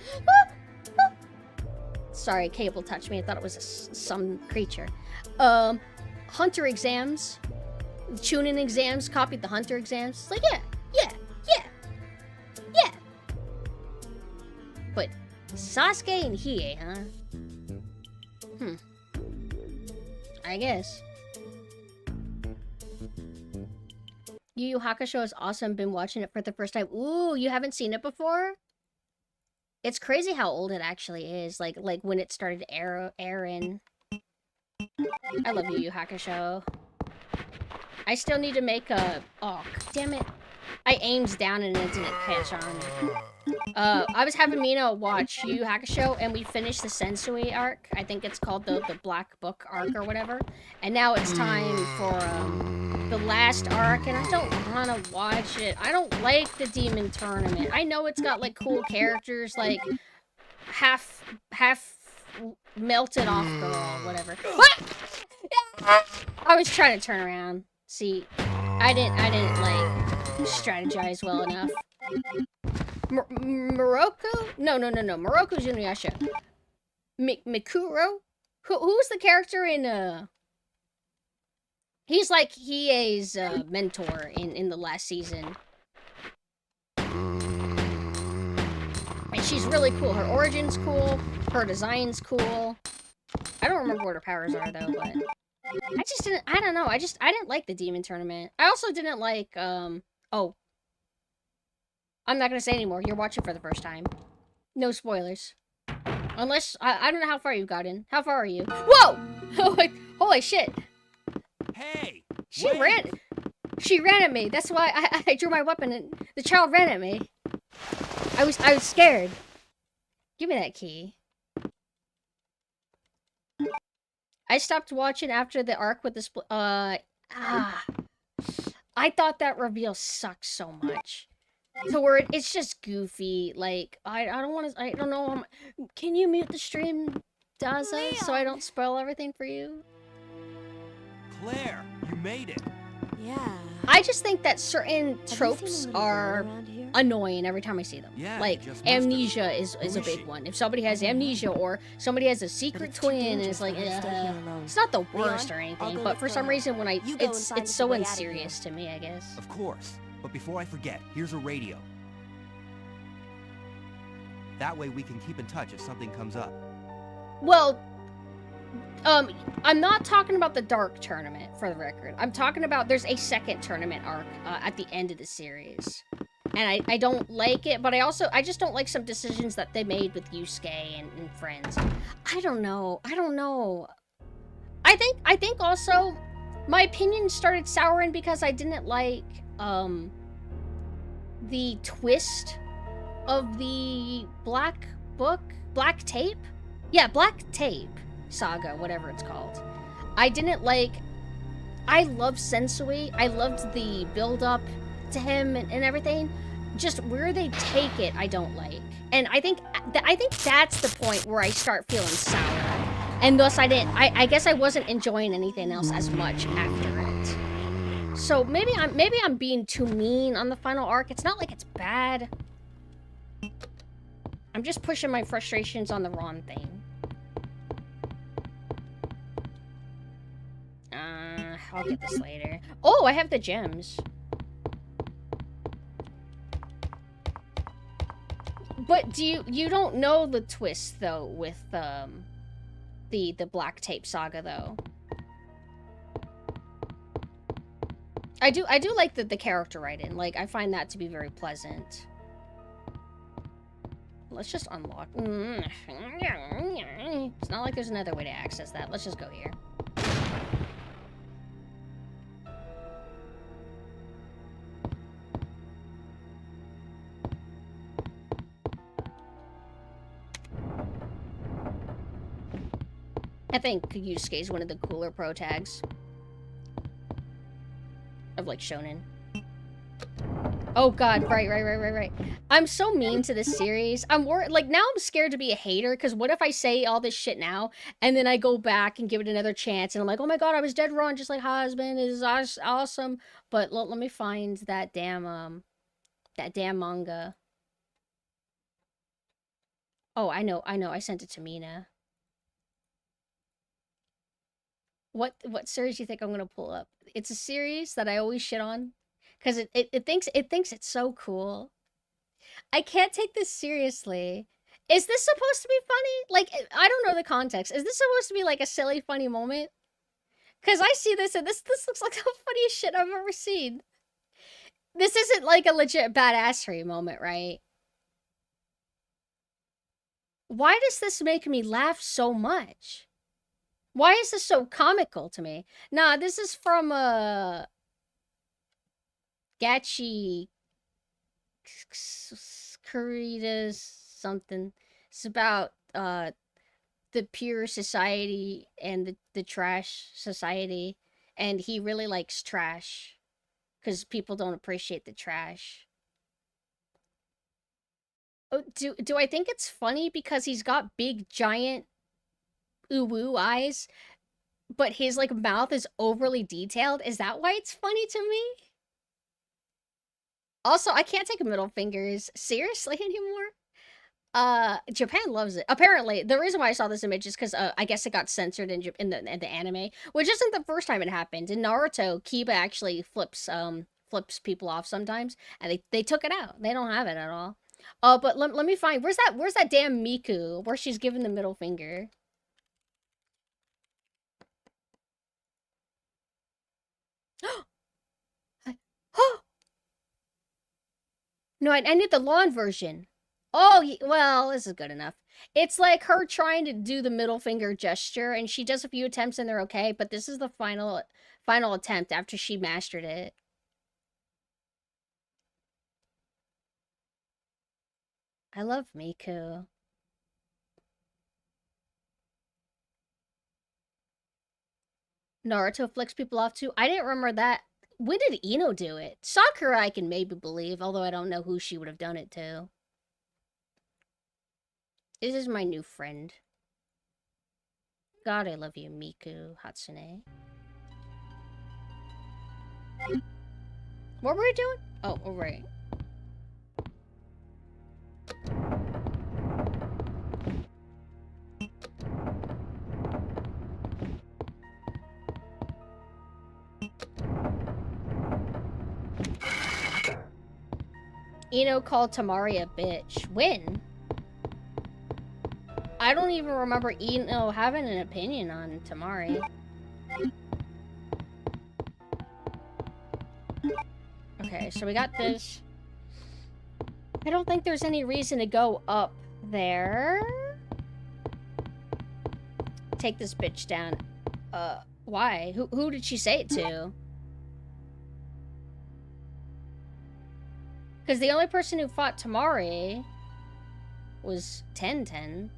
Sorry, cable touched me. I thought it was some creature. Hunter exams. Chunin exams copied the Hunter exams. It's like, yeah. But Sasuke and Hiei, huh? I guess. Yu Yu Hakusho is awesome. Been watching it for the first time. Ooh, you haven't seen it before? It's crazy how old it actually is. Like when it started airing. I love Yu Yu Hakusho. I still need to make a... Oh, damn it. I aimed down and it didn't catch on. I was having Mina watch Yu Yu Hakusho, and we finished the Sensui arc. I think it's called the Black Book arc or whatever. And now it's time for the last arc, and I don't want to watch it. I don't like the Demon Tournament. I know it's got, like, cool characters, like, half melted off girl, whatever. What? I was trying to turn around. See, I didn't like strategize well enough. Morocco? No. Morocco's Inuyasha. Mikuro? Who's the character in he's like Hiei's mentor in the last season. And she's really cool. Her origin's cool. Her design's cool. I don't remember what her powers are though, but I just didn't, I don't know, I didn't like the Demon Tournament. I also didn't like, oh. I'm not gonna say anymore, you're watching for the first time. No spoilers. Unless, I don't know how far you've gotten. How far are you? Whoa! Holy shit. Hey! She ran at me, that's why I drew my weapon and the child ran at me. I was scared. Give me that key. I stopped watching after the arc with the I thought that reveal sucked so much. So where it's just goofy. Like I don't know. Can you mute the stream, Daza, so I don't spoil everything for you? Claire, you made it. Yeah. I just think that certain tropes are annoying every time I see them. Yeah, like just missed amnesia is Who a is big she? one. If somebody has amnesia or somebody has a secret it's too twin and dangerous it's like, for her to stay here alone. it's not the worst Leon, or I'll anything, go but look for for some her. reason when You go and find it's us so a way out of unserious to me, I guess. Of course. But before I forget, here's a radio. That way we can keep in touch if something comes up. Well, I'm not talking about the Dark Tournament, for the record. I'm talking about there's a second tournament arc at the end of the series. And I don't like it, but I just don't like some decisions that they made with Yusuke and friends. I don't know. I think also my opinion started souring because I didn't like the twist of the Black Tape? Yeah, Black Tape saga, whatever it's called. I love Sensui. I loved the build-up to him and everything. Just where they take it, I don't like. And I think that's the point where I start feeling sour. And thus I guess I wasn't enjoying anything else as much after it. So maybe I'm being too mean on the final arc. It's not like it's bad. I'm just pushing my frustrations on the wrong thing. I'll get this later. Oh, I have the gems. But you don't know the twist though with the Black Tape saga though. I do like the character writing. Like I find that to be very pleasant. Let's just unlock. It's not like there's another way to access that. Let's just go here. I think Yusuke is one of the cooler pro tags of like shonen. Oh god, right. I'm so mean to this series. I'm worried, like, now I'm scared to be a hater, because what if I say all this shit now, and then I go back and give it another chance, and I'm like, oh my god, I was dead wrong, just like husband is awesome. But let me find that damn manga. Oh, I know, I sent it to Mina. What series do you think I'm gonna pull up? It's a series that I always shit on, because it thinks it's so cool. I can't take this seriously. Is this supposed to be funny? Like, I don't know the context. Is this supposed to be like a silly, funny moment? Because I see this and this looks like the funniest shit I've ever seen. This isn't like a legit badassery moment, right? Why does this make me laugh so much? Why is this so comical to me? Nah, this is from Gachi Kuritas something. It's about the pure society and the trash society, and he really likes trash because people don't appreciate the trash. Oh, do I think it's funny because he's got big giant ooh eyes, but his like mouth is overly detailed? Is that why it's funny to me? Also, I can't take middle fingers seriously anymore. Japan loves it. Apparently, the reason why I saw this image is because I guess it got censored in the anime, which isn't the first time it happened. In Naruto, Kiba actually flips people off sometimes, and they took it out. They don't have it at all. But let me find where's that damn Miku where she's giving the middle finger. Oh no, I need the lawn version. Oh, well, this is good enough. It's like her trying to do the middle finger gesture, and she does a few attempts and they're okay, but this is the final attempt after she mastered it. I love Miku. Naruto flicks people off too. I didn't remember that. When did Ino do it? Sakura I can maybe believe, although I don't know who she would have done it to. This is my new friend. God, I love you, Miku Hatsune. What were we doing? Oh, right. Ino called Tamari a bitch. When? I don't even remember Ino having an opinion on Tamari. Okay, so we got this. I don't think there's any reason to go up there. Take this bitch down. Why? Who did she say it to? Because the only person who fought Tamari was Ten.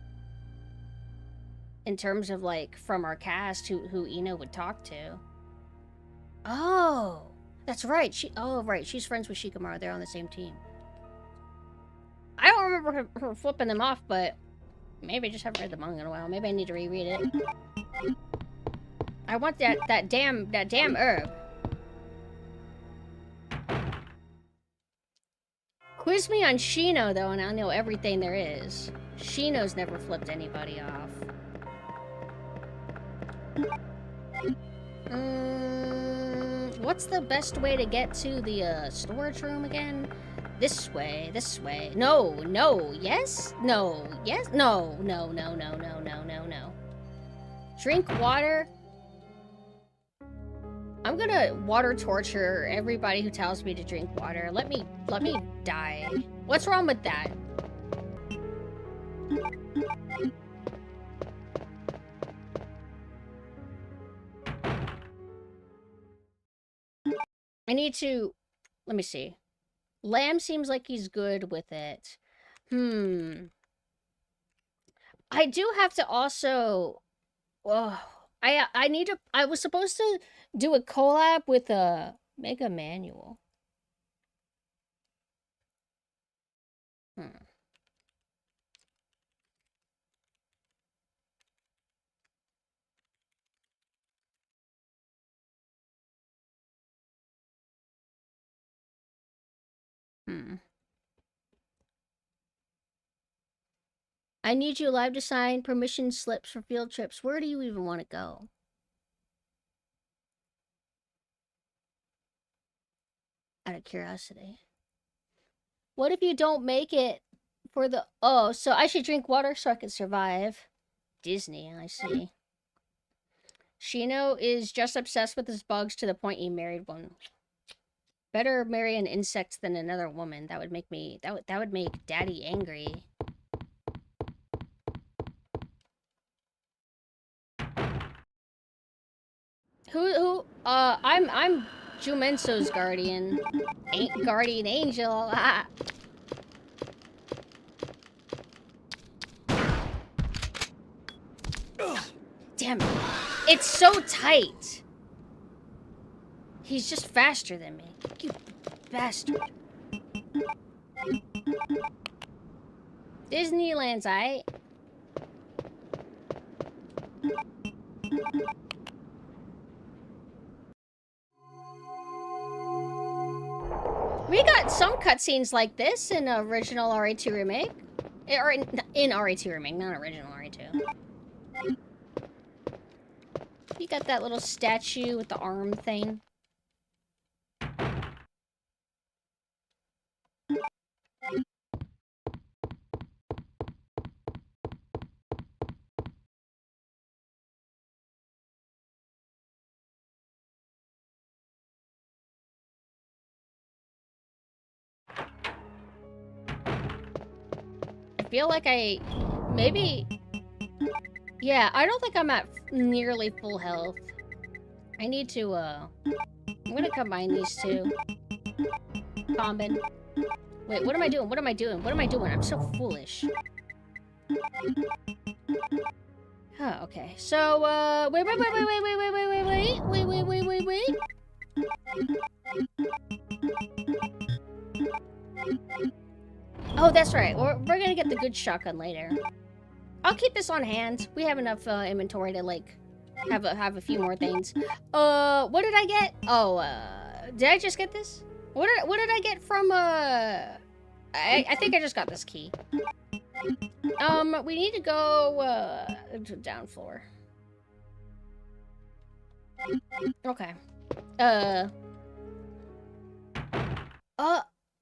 In terms of, like, from our cast, who Ino would talk to. Oh, that's right. Right. She's friends with Shikamaru. They're on the same team. I don't remember her flipping them off, but maybe I just haven't read the manga in a while. Maybe I need to reread it. I want that damn herb. Quiz me on Shino, though, and I'll know everything there is. Shino's never flipped anybody off. What's the best way to get to the storage room again? This way. No, yes? No, yes? No. Drink water. I'm gonna water torture everybody who tells me to drink water. Let me die. What's wrong with that? I need to... Let me see. Lamb seems like he's good with it. I do have to also... Oh, I need to... I was supposed to do a collab with a Mega Manual. Hmm. Hmm. I need you live to sign permission slips for field trips. Where do you even want to go? Out of curiosity. What if you don't make it for the... Oh, so I should drink water so I can survive. Disney, I see. Shino is just obsessed with his bugs to the point he married one. Better marry an insect than another woman. That would make me... That would make Daddy angry. I'm Jumenso's guardian. Guardian angel. Ah. Damn it. It's so tight. He's just faster than me. You bastard. Disneyland's aight. We got some cutscenes like this in original RE2 remake. Or in RE2 remake, not original RE2. You got that little statue with the arm thing. I feel like maybe... Yeah, I don't think I'm at nearly full health. I need to, I'm gonna combine these two. Combin. Wait, what am I doing? What am I doing? What am I doing? I'm so foolish. Oh, okay. So, wait. Oh, that's right. We're gonna get the good shotgun later. I'll keep this on hand. We have enough inventory to like have a few more things. What did I get? Oh, did I just get this? What did I get from I think I just got this key. We need to go to down floor. Okay.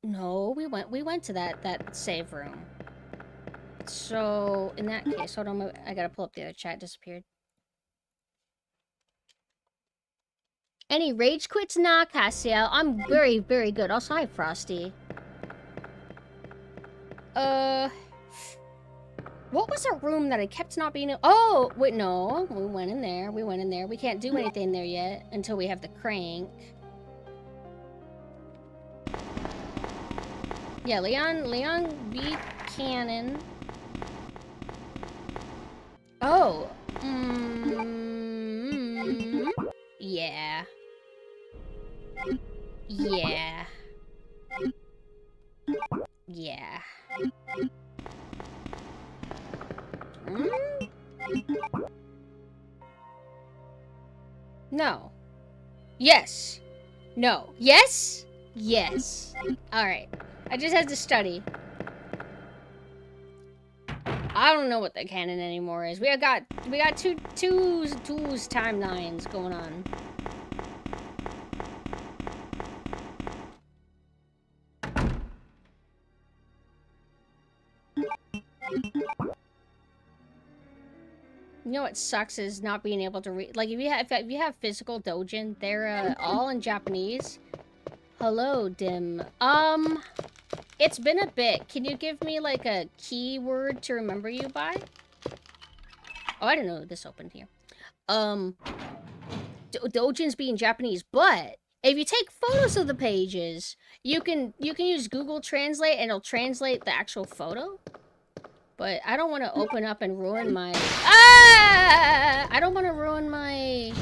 No, we went to that save room. So, in that case, hold on, I gotta pull up the other chat, it disappeared. Any rage quits? Nah, Cassiel. I'm very, very good. Also, hi, Frosty. What was a room that I kept not being... Oh, wait, no. We went in there. We can't do anything there yet until we have the crank. Yeah, Leon B. Cannon. Oh. Yeah. Yeah. Yeah. No. Yes. No. Yes? Yes. Alright. I just had to study. I don't know what the canon anymore is. We got two timelines going on. You know what sucks is not being able to read. Like if you have physical doujin, they're all in Japanese. Hello, Dim. It's been a bit. Can you give me like a keyword to remember you by? Oh, I didn't know this opened here. Doujins being Japanese, but if you take photos of the pages, you can use Google Translate and it'll translate the actual photo. But I don't want to open up and ruin my... I don't want to ruin my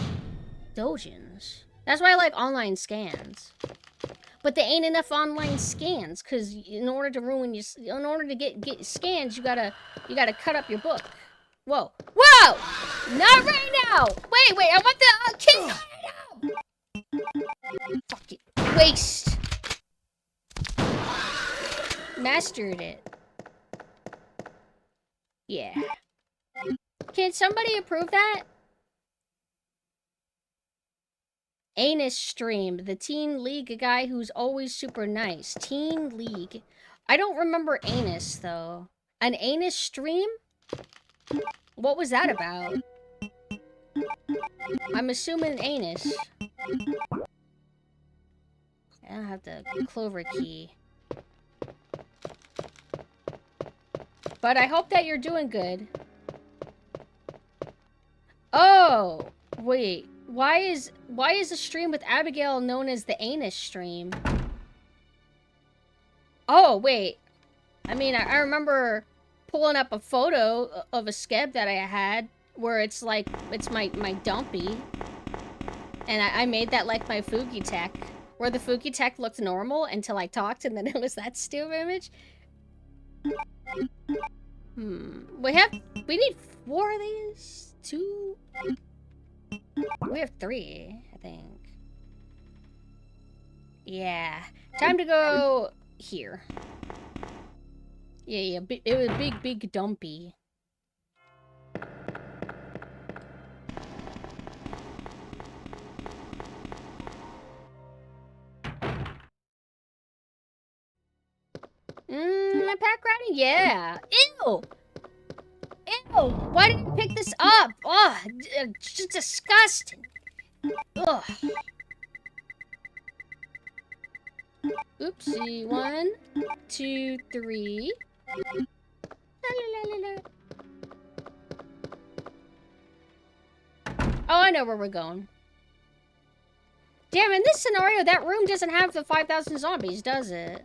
doujins. That's why I like online scans. But there ain't enough online scans, cause in order to ruin your, in order to get scans, you gotta cut up your book. Whoa, whoa! Not right now. Wait, I want the king right now. Fuck it, waste. Mastered it. Yeah. Can somebody approve that? Anus stream, the Teen League guy who's always super nice. Teen League. I don't remember Anus, though. An Anus stream? What was that about? I'm assuming Anus. I don't have the clover key. But I hope that you're doing good. Oh! Wait. Why is a stream with Abigail known as the Anus stream? Oh, wait. I mean, I remember pulling up a photo of a skeb that I had where it's like, it's my dumpy. And I made that like my Fugi tech, where the Fugi tech looked normal until I talked and then it was that stupid image. We need 4 of these? 2? We have 3, I think. Yeah. Time to go here. Yeah, it was big dumpy. A pack routing? Yeah. Ew! Ew! Why didn't you pick this up? Oh, just disgusting. Ugh. Oopsie. 1, 2, 3. La, la, la, la. Oh, I know where we're going. Damn, in this scenario, that room doesn't have the 5,000 zombies, does it?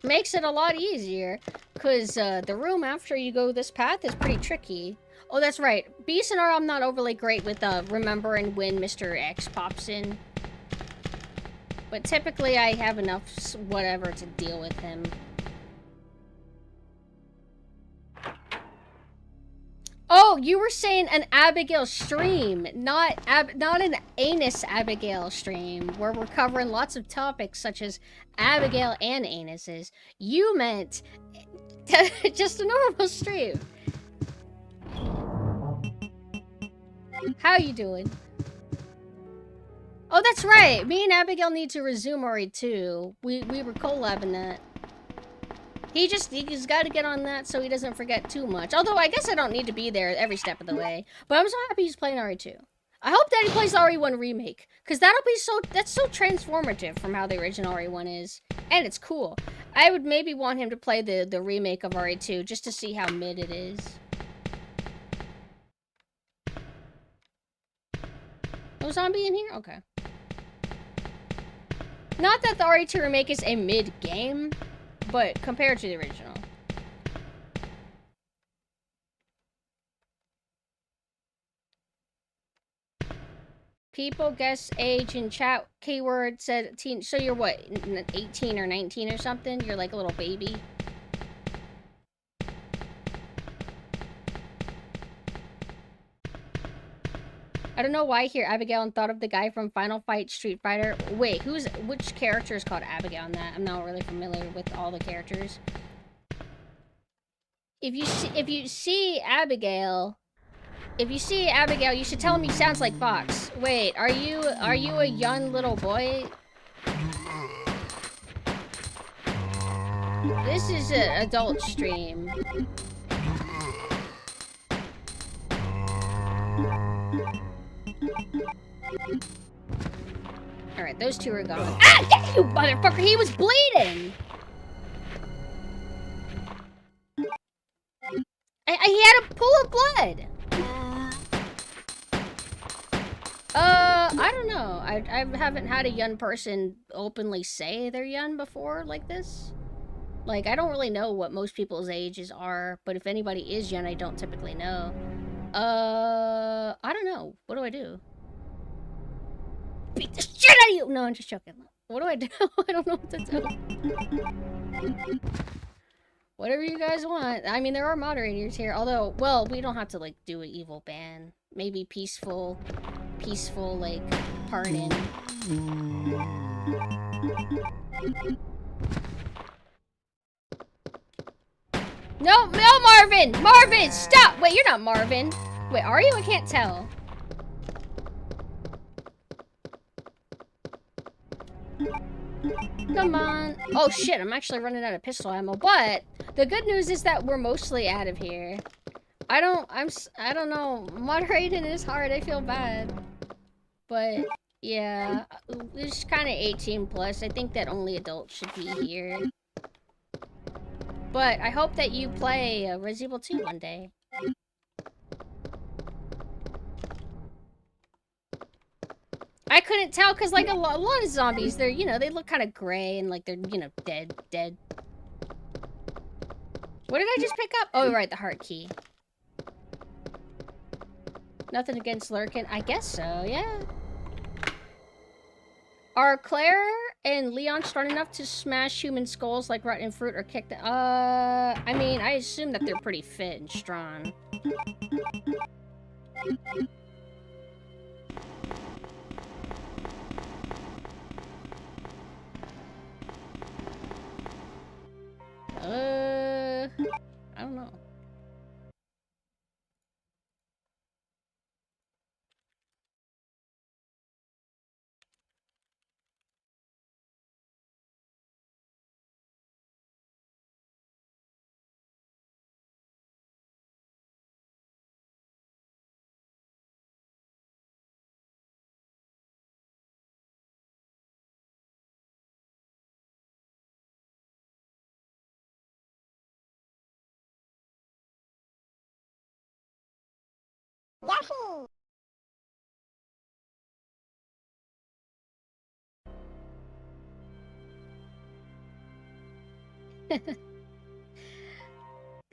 Makes it a lot easier, because the room after you go this path is pretty tricky. Oh, that's right. B scenario, I'm not overly great with remembering when Mr. X pops in. But typically, I have enough whatever to deal with him. Oh, you were saying an Abigail stream, not an anus Abigail stream, where we're covering lots of topics such as Abigail and anuses. You meant just a normal stream. How you doing? Oh, that's right. Me and Abigail need to resume RE2. We were collabing that. He's got to get on that so he doesn't forget too much. Although I guess I don't need to be there every step of the way. But I'm so happy he's playing RE2. I hope that he plays the RE1 remake, because that's so transformative from how the original RE1 is, and it's cool. I would maybe want him to play the remake of RE2 just to see how mid it is. No zombie in here? Okay. Not that the RE2 remake is a mid game, but compared to the original. People guess age in chat keyword said teen. So you're what, 18 or 19 or something? You're like a little baby. I don't know why I hear Abigail and thought of the guy from Final Fight Street Fighter. Wait, which character is called Abigail in that? I'm not really familiar with all the characters. If you see Abigail, you should tell him he sounds like Fox. Wait, are you a young little boy? This is an adult stream. Alright, those two are gone. Ah, get you, motherfucker! He was bleeding! He had a pool of blood! I don't know. I haven't had a young person openly say they're young before like this. Like, I don't really know what most people's ages are, but if anybody is young, I don't typically know. I don't know. What do I do? Beat the shit out of you! No, I'm just joking. What do I do? I don't know what to do. Whatever you guys want. I mean, there are moderators here. Although, well, we don't have to, like, do an evil ban. Maybe peaceful, like, pardon. No, no, Marvin! Marvin, stop! Wait, you're not Marvin. Wait, are you? I can't tell. Come on. Oh shit, I'm actually running out of pistol ammo, but the good news is that we're mostly out of here. I don't know. Moderating is hard, I feel bad. But, yeah. It's kind of 18 plus. I think that only adults should be here. But I hope that you play Resident Evil 2 one day. I couldn't tell because, like, a lot of zombies, they're, you know, they look kind of gray and, like, they're, you know, dead. What did I just pick up? Oh, right, the heart key. Nothing against Lurkin. I guess so, yeah. Are Claire and Leon strong enough to smash human skulls like rotten fruit or kick the... I mean, I assume that they're pretty fit and strong. I don't know.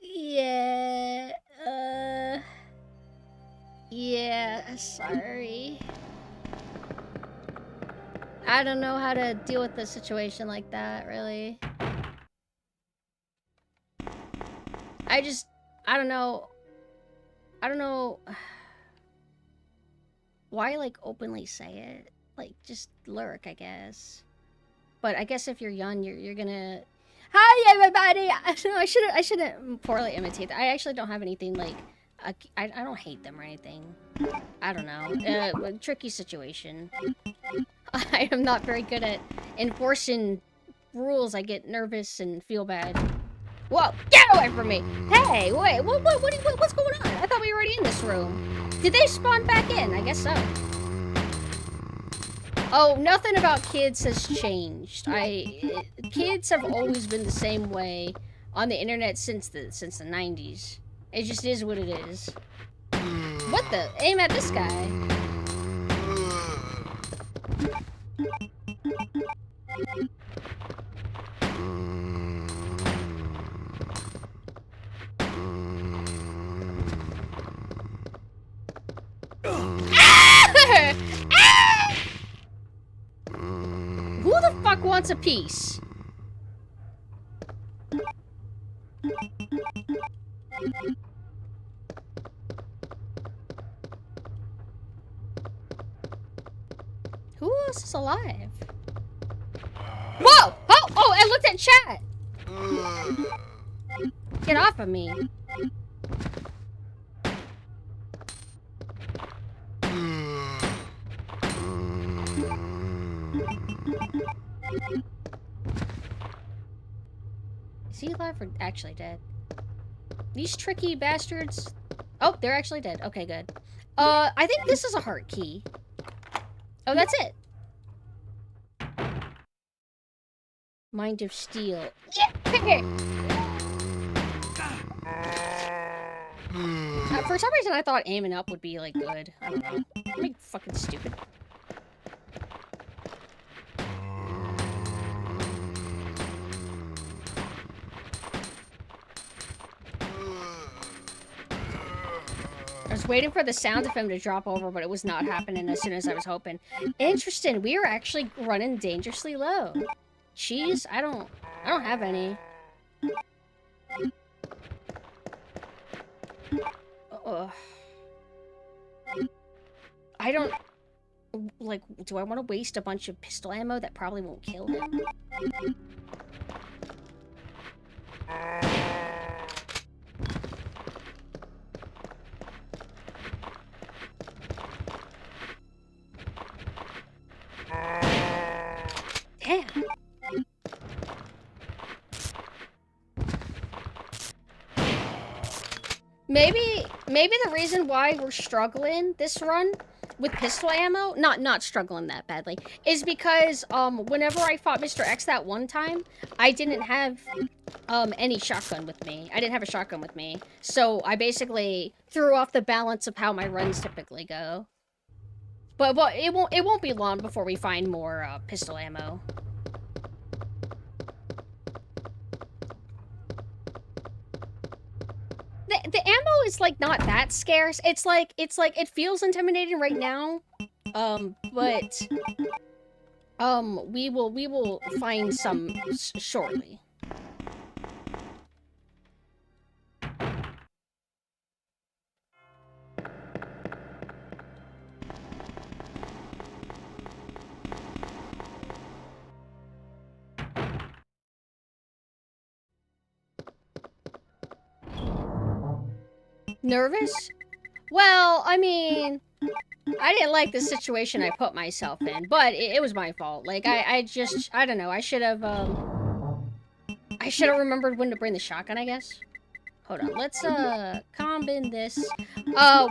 Yeah, yeah, sorry. I don't know how to deal with a situation like that, really. I don't know. I don't know why, like, openly say it. Like, just lurk, I guess. But I guess if you're young, you're gonna... Hi, everybody! I shouldn't poorly imitate that. I actually don't have anything, like... I don't hate them or anything. I don't know. Tricky situation. I am not very good at enforcing rules. I get nervous and feel bad. Whoa! Get away from me! Hey, wait, what's going on? I thought we were already in this room. Did they spawn back in? I guess so. Oh, nothing about kids has changed. Kids have always been the same way on the internet since the 90s. It just is what it is. What the? Aim at this guy. Who the fuck wants a piece? Who else is alive? Whoa! Oh, I looked at chat! Get off of me. Is he alive or actually dead? These tricky bastards... Oh, they're actually dead. Okay, good. I think this is a heart key. Oh, that's it. Mind of Steel. Yeah! For some reason, I thought aiming up would be, like, good. I don't know. I'm fucking stupid. There's was waiting for the sound of him to drop over, but it was not happening as soon as I was hoping. Interesting. We are actually running dangerously low. Cheese? I don't have any. Ugh. I don't... Like, do I want to waste a bunch of pistol ammo that probably won't kill him? Damn. Maybe the reason why we're struggling this run with pistol ammo, not struggling that badly, is because whenever I fought Mr. X that one time, I didn't have any shotgun with me. I didn't have a shotgun with me. So I basically threw off the balance of how my runs typically go. But it won't be long before we find more pistol ammo. The ammo is like not that scarce. It's like it feels intimidating right now. But we will find some shortly. Nervous? Well, I mean, I didn't like the situation I put myself in, but it was my fault. Like, I don't know, I should have remembered when to bring the shotgun, I guess. Hold on, let's, combine this.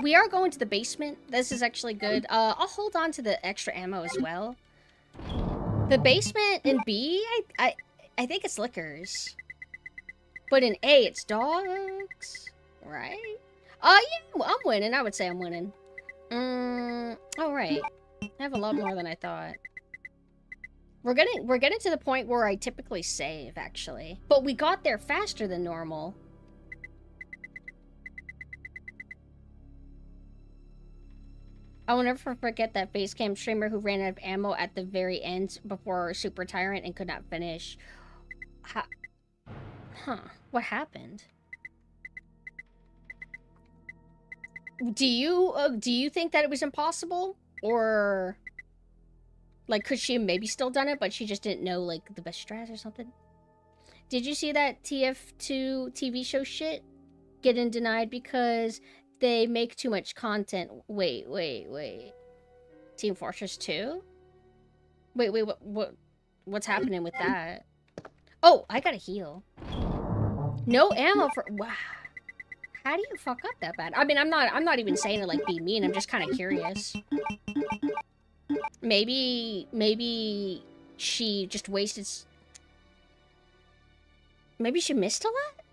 We are going to the basement. This is actually good. I'll hold on to the extra ammo as well. The basement in B, I think it's liquors. But in A, it's dogs, right? Yeah, I'm winning. I would say I'm winning. All right. I have a lot more than I thought. We're getting to the point where I typically save, actually. But we got there faster than normal. I will never forget that Basecamp streamer who ran out of ammo at the very end before Super Tyrant and could not finish. Huh. What happened? Do you think that it was impossible? Or, like, could she have maybe still done it, but she just didn't know, like, the best strats or something? Did you see that TF2 TV show shit? Getting denied because they make too much content. Wait. Team Fortress 2? Wait, what's happening with that? Oh, I gotta heal. No ammo for... Wow. How do you fuck up that bad? I mean, I'm not even saying to, like, be mean. I'm just kind of curious. Maybe she just wasted... Maybe she missed a lot?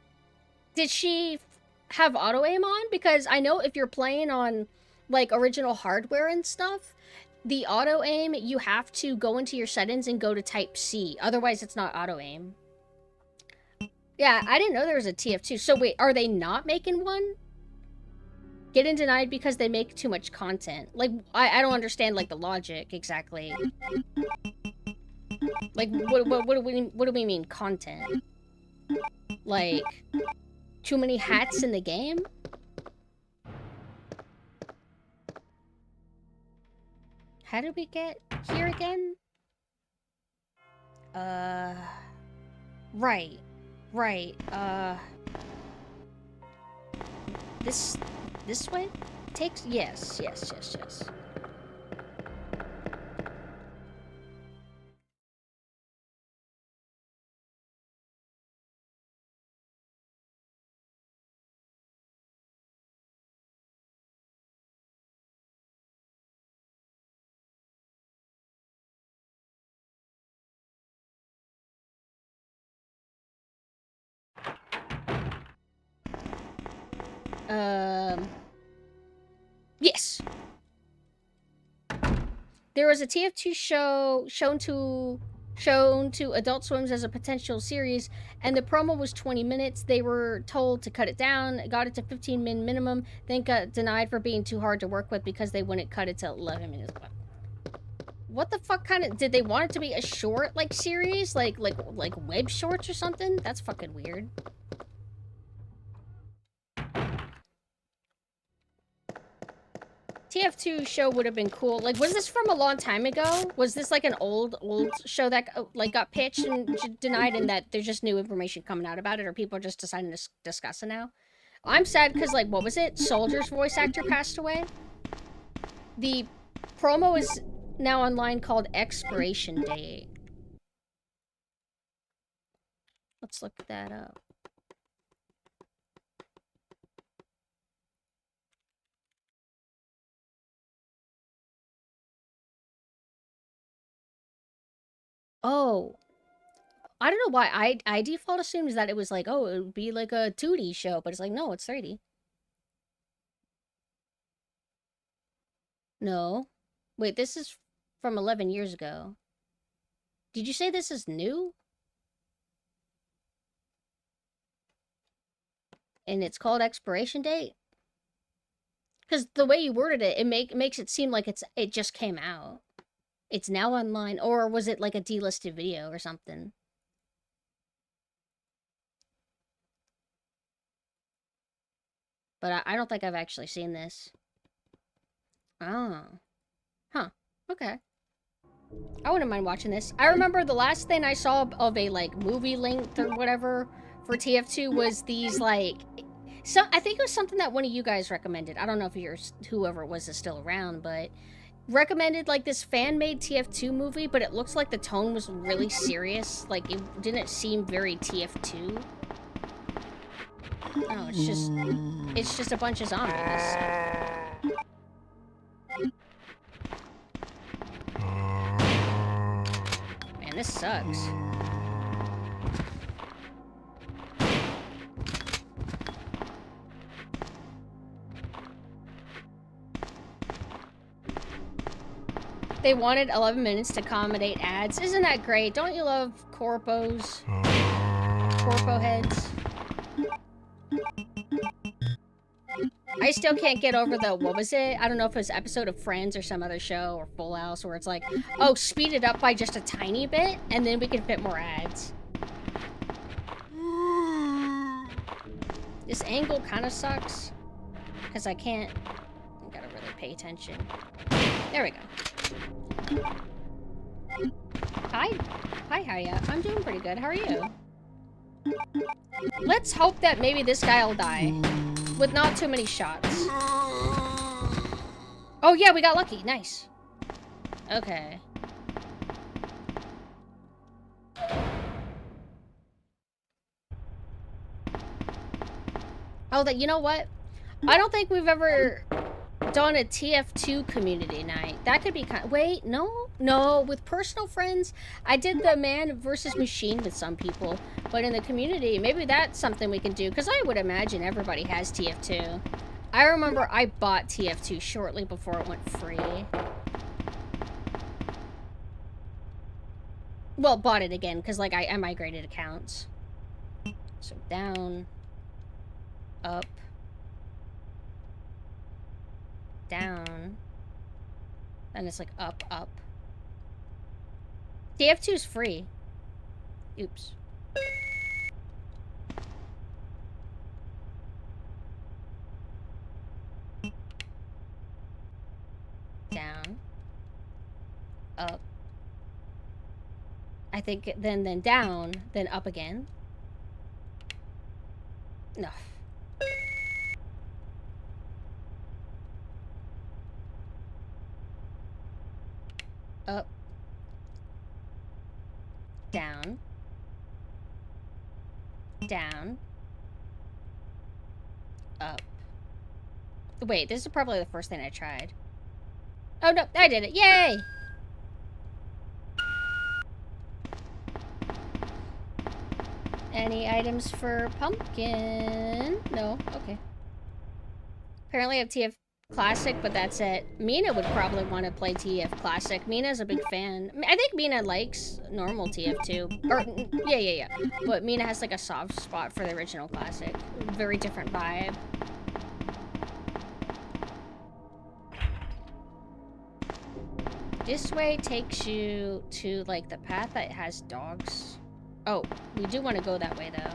Did she have auto-aim on? Because I know if you're playing on, like, original hardware and stuff, the auto-aim, you have to go into your settings and go to type C. Otherwise, it's not auto-aim. Yeah, I didn't know there was a TF2. So wait, are they not making one? Getting denied because they make too much content. Like, I don't understand, like, the logic exactly. Like, what do we mean content? Like, too many hats in the game? How did we get here again? Right. This way? Takes... Yes. Yes. There was a TF2 show shown to shown to Adult Swims as a potential series, and the promo was 20 minutes. They were told to cut it down, got it to 15-minute minimum, then got denied for being too hard to work with because they wouldn't cut it to 11 minutes. What the fuck kind of... Did they want it to be a short, like, series? Like web shorts or something? That's fucking weird. TF2 show would have been cool. Like, was this from a long time ago? Was this like an old show that like got pitched and denied, and that there's just new information coming out about it, or people are just deciding to discuss it now? I'm sad because, like, what was it? Soldier's voice actor passed away. The promo is now online called Expiration Date. Let's look that up. Oh, I don't know why I default assumed that it was like, oh, it would be like a 2D show, but it's like, no, it's 3D. No. Wait, this is from 11 years ago. Did you say this is new? And it's called Expiration Date? Because the way you worded it, it makes it seem like it just came out. It's now online, or was it like a delisted video or something? But I don't think I've actually seen this. Oh. Huh. Okay. I wouldn't mind watching this. I remember the last thing I saw of a, like, movie length or whatever for TF2 was these, like... I think it was something that one of you guys recommended. I don't know if whoever it was is still around, but... recommended, like, this fan-made TF2 movie, but it looks like the tone was really serious. Like, it didn't seem very TF2. Oh, it's just a bunch of zombies. Man, this sucks. They wanted 11 minutes to accommodate ads. Isn't that great? Don't you love corpos? Corpo heads? I still can't get over the, what was it? I don't know if it was an episode of Friends or some other show or Full House where it's like, oh, speed it up by just a tiny bit and then we can fit more ads. This angle kind of sucks because I gotta really pay attention. There we go. Hi, yeah. I'm doing pretty good. How are you? Let's hope that maybe this guy will die with not too many shots. Oh yeah, we got lucky. Nice. Okay. Oh, you know what? I don't think we've ever done a TF2 community night. That could be wait, no, with personal friends, I did the man versus machine with some people, but in the community, maybe that's something we can do, because I would imagine everybody has TF2. I remember I bought TF2 shortly before it went free. Well, bought it again, because, like, I migrated accounts. So, down, up, down, and it's like up, up. TF2 is free. Oops. Down, up. I think then down, then up again. No. Up, down, down, up. Wait, this is probably the first thing I tried. Oh no, I did it. Yay! Any items for Pumpkin? No, okay. Apparently I have Classic, but that's it. Mina would probably want to play TF Classic. Mina's a big fan. I think Mina likes normal TF too. Or, yeah. But Mina has like a soft spot for the original Classic. Very different vibe. This way takes you to like the path that has dogs. Oh, we do want to go that way though.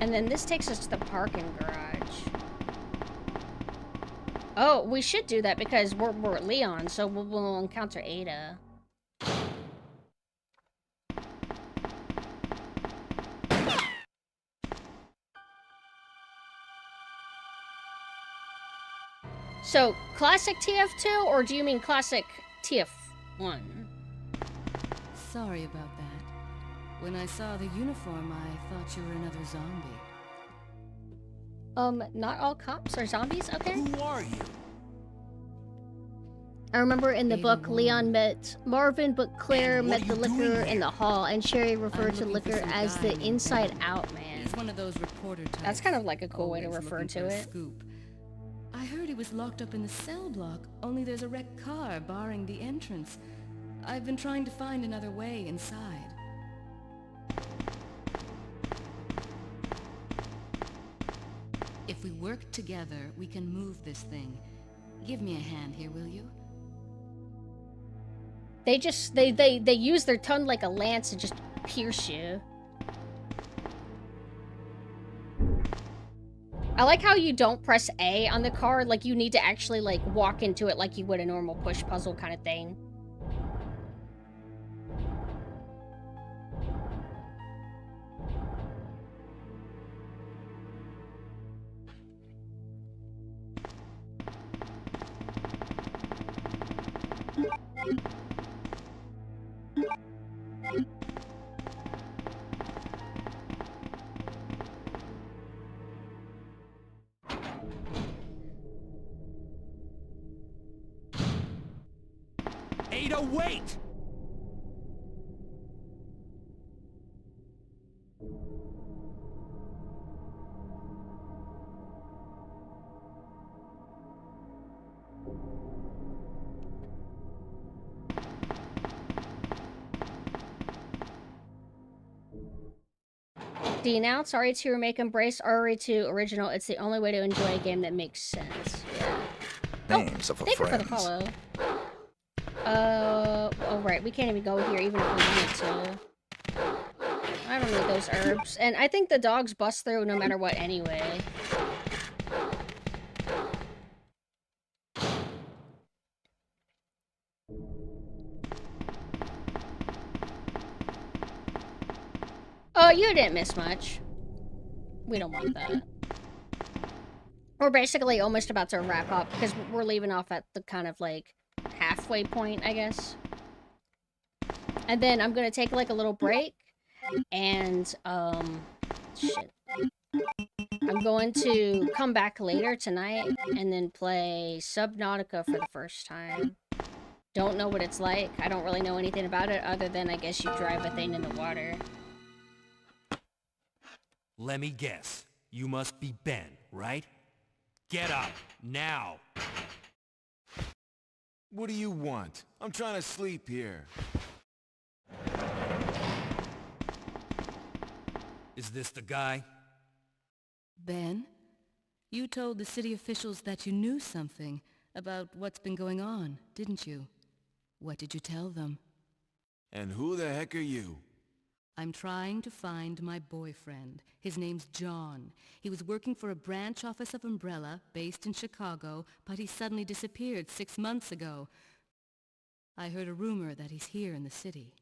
And then this takes us to the parking garage. Oh, we should do that because we're Leon, so we'll encounter Ada. So, classic TF2, or do you mean classic TF1? Sorry about that. When I saw the uniform, I thought you were another zombie. Not all cops are zombies, okay? Who are you? I remember in the Ada book, Wong. Leon met Marvin, but Claire And what met are the you liquor doing in the hall, and Sherry referred to looking for liquor some as guy the named inside Ben. out man. He's one of those reporter types. That's kind of like a cool way to always refer looking to for a it. Scoop. I heard he was locked up in the cell block, only there's a wrecked car barring the entrance. I've been trying to find another way inside. If we work together, we can move this thing. Give me a hand here, will you? They just, they use their tongue like a lance to just pierce you. I like how you don't press A on the card, like you need to actually like walk into it like you would a normal push puzzle kind of thing. Ada, wait! Denounce RE2 remake, embrace RE2 original. It's the only way to enjoy a game that makes sense. Names of a Thank you for the friends. follow. Oh right, we can't even go here even if we wanted to. I don't need those herbs. And I think the dogs bust through no matter what anyway. Oh, you didn't miss much. We don't want that. We're basically almost about to wrap up because we're leaving off at the kind of like halfway point, I guess. And then I'm gonna take like a little break and shit. I'm going to come back later tonight and then play Subnautica for the first time. Don't know what it's like. I don't really know anything about it other than I guess you drive a thing in the water. Let me guess. You must be Ben, right? Get up, now! What do you want? I'm trying to sleep here. Is this the guy? Ben? You told the city officials that you knew something about what's been going on, didn't you? What did you tell them? And who the heck are you? I'm trying to find my boyfriend. His name's John. He was working for a branch office of Umbrella, based in Chicago, but he suddenly disappeared 6 months ago. I heard a rumor that he's here in the city.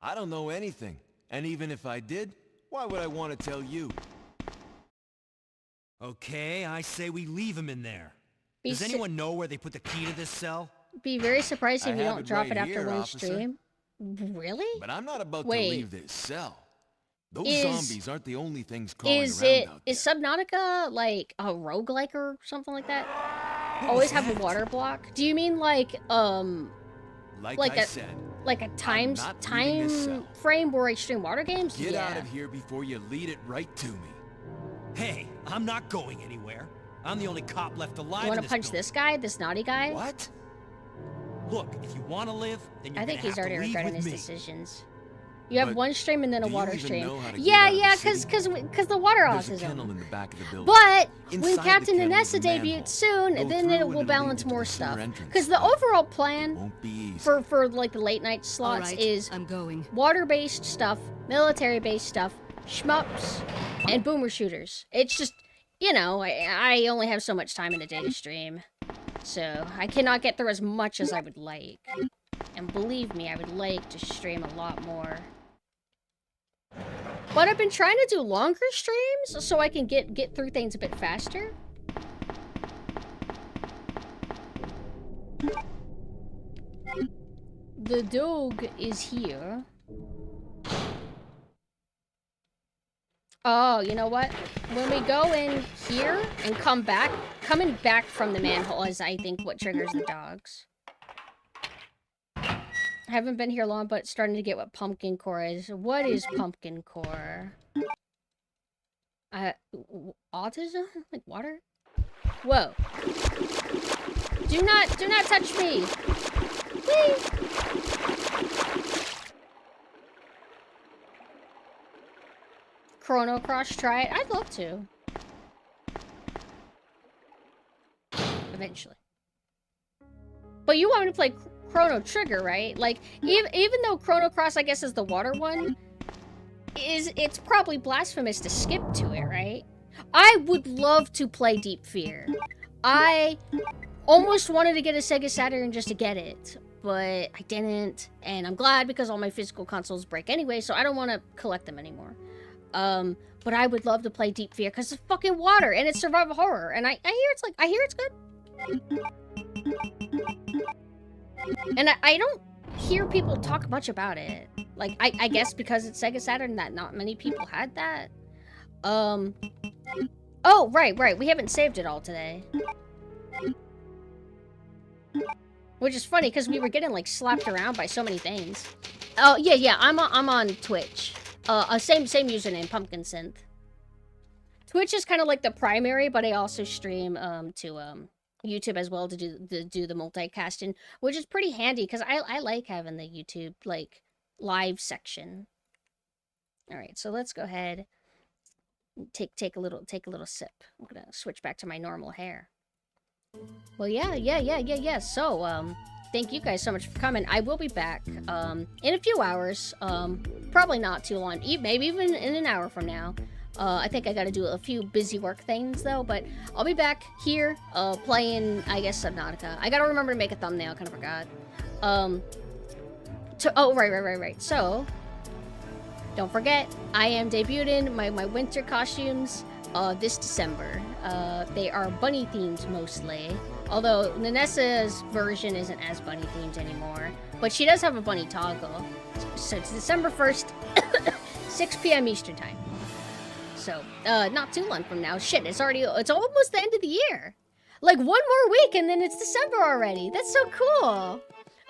I don't know anything. And even if I did, why would I want to tell you? Okay, I say we leave him in there. Be Does su- anyone know where they put the key to this cell? Be very surprised if I you have don't it drop right it after here, one officer. stream. Really? But I'm not about Wait. to leave this cell. Those Is- zombies aren't the only things crawling Is around it out is there. Subnautica like a roguelike or something like that? Always have a water block? Do you mean like Like like I a- said, like a time not leaving this cell. frame or extreme water games? get Yeah. out of here before you lead it right to me. Hey, I'm not going anywhere. I'm the only cop left alive. You want in to punch building. this guy, this naughty guy? What? Look, if you want to live, then you're I think gonna he's have to already leave regretting with his me. decisions. You have But one stream and then a do you water even stream. know how to get Yeah, out of the yeah, city? cause the water There's a autism. kennel in the back of the building. But when Inside the Captain kennel is Anessa a manhole. debuts soon, Go then through it and will it'll balance lead you to more the sewer stuff. entrance. Because the overall plan Won't be easy. for like the late night All slots right, is I'm going. water-based stuff, military-based stuff, shmups, and boomer shooters. It's just, you know, I only have so much time in a day to stream. So I cannot get through as much as I would like. And believe me, I would like to stream a lot more. But I've been trying to do longer streams so I can get through things a bit faster. The dog is here. Oh, you know what? When we go in here and come back, coming back from the manhole is, I think, what triggers the dogs. I haven't been here long, but starting to get what pumpkin core is. What is pumpkin core? Autism? Like water? Whoa. Do not touch me! Whee! Chrono Cross, try it? I'd love to. Eventually. But you want me to play Chrono Trigger, right? Like, even though Chrono Cross, I guess, is the water one, it's probably blasphemous to skip to it, right? I would love to play Deep Fear. I almost wanted to get a Sega Saturn just to get it, but I didn't, and I'm glad because all my physical consoles break anyway, so I don't want to collect them anymore. But I would love to play Deep Fear because it's fucking water and it's survival horror, and I hear it's good. And I don't hear people talk much about it. Like, I guess because it's Sega Saturn that not many people had that. Oh, right. We haven't saved it all today. Which is funny because we were getting like slapped around by so many things. Oh, yeah, I'm on Twitch. Same username, PumpkinSynth. Twitch is kind of like the primary, but I also stream to YouTube as well to do the multicasting, which is pretty handy because I like having the YouTube like live section. All right, so let's go ahead and take a little sip. I'm gonna switch back to my normal hair. Well, yeah. So thank you guys so much for coming. I will be back in a few hours. Probably not too long. Maybe even in an hour from now. I think I gotta do a few busy work things though, but I'll be back here playing, I guess, Subnautica. I gotta remember to make a thumbnail, kind of forgot. Oh, right. So, don't forget, I am debuting my winter costumes this December. They are bunny themed mostly, although Nanessa's version isn't as bunny themed anymore, but she does have a bunny toggle. So it's December 1st, 6 p.m. Eastern time. So, not too long from now. Shit, it's almost the end of the year. Like, one more week and then it's December already. That's so cool.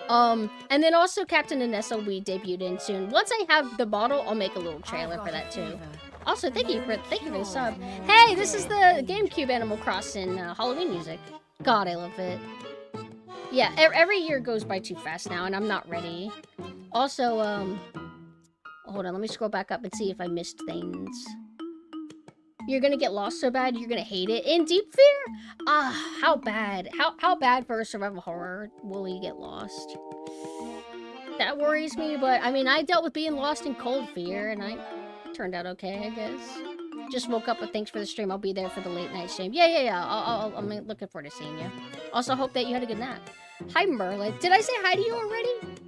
And then also Captain Anessa will be debuted in soon. Once I have the bottle, I'll make a little trailer for that too. Also, thank you for the sub. Hey, this is the GameCube Animal Crossing Halloween music. God, I love it. Yeah, every year goes by too fast now, and I'm not ready. Also, hold on, let me scroll back up and see if I missed things. You're gonna get lost so bad, you're gonna hate it. In Deep Fear? How bad? How bad for a survival horror will you get lost? That worries me, but I mean, I dealt with being lost in Cold Fear, and I turned out okay, I guess. Just woke up, but thanks for the stream. I'll be there for the late night stream. Yeah. I'm looking forward to seeing you. Also, hope that you had a good nap. Hi, Merlin. Did I say hi to you already?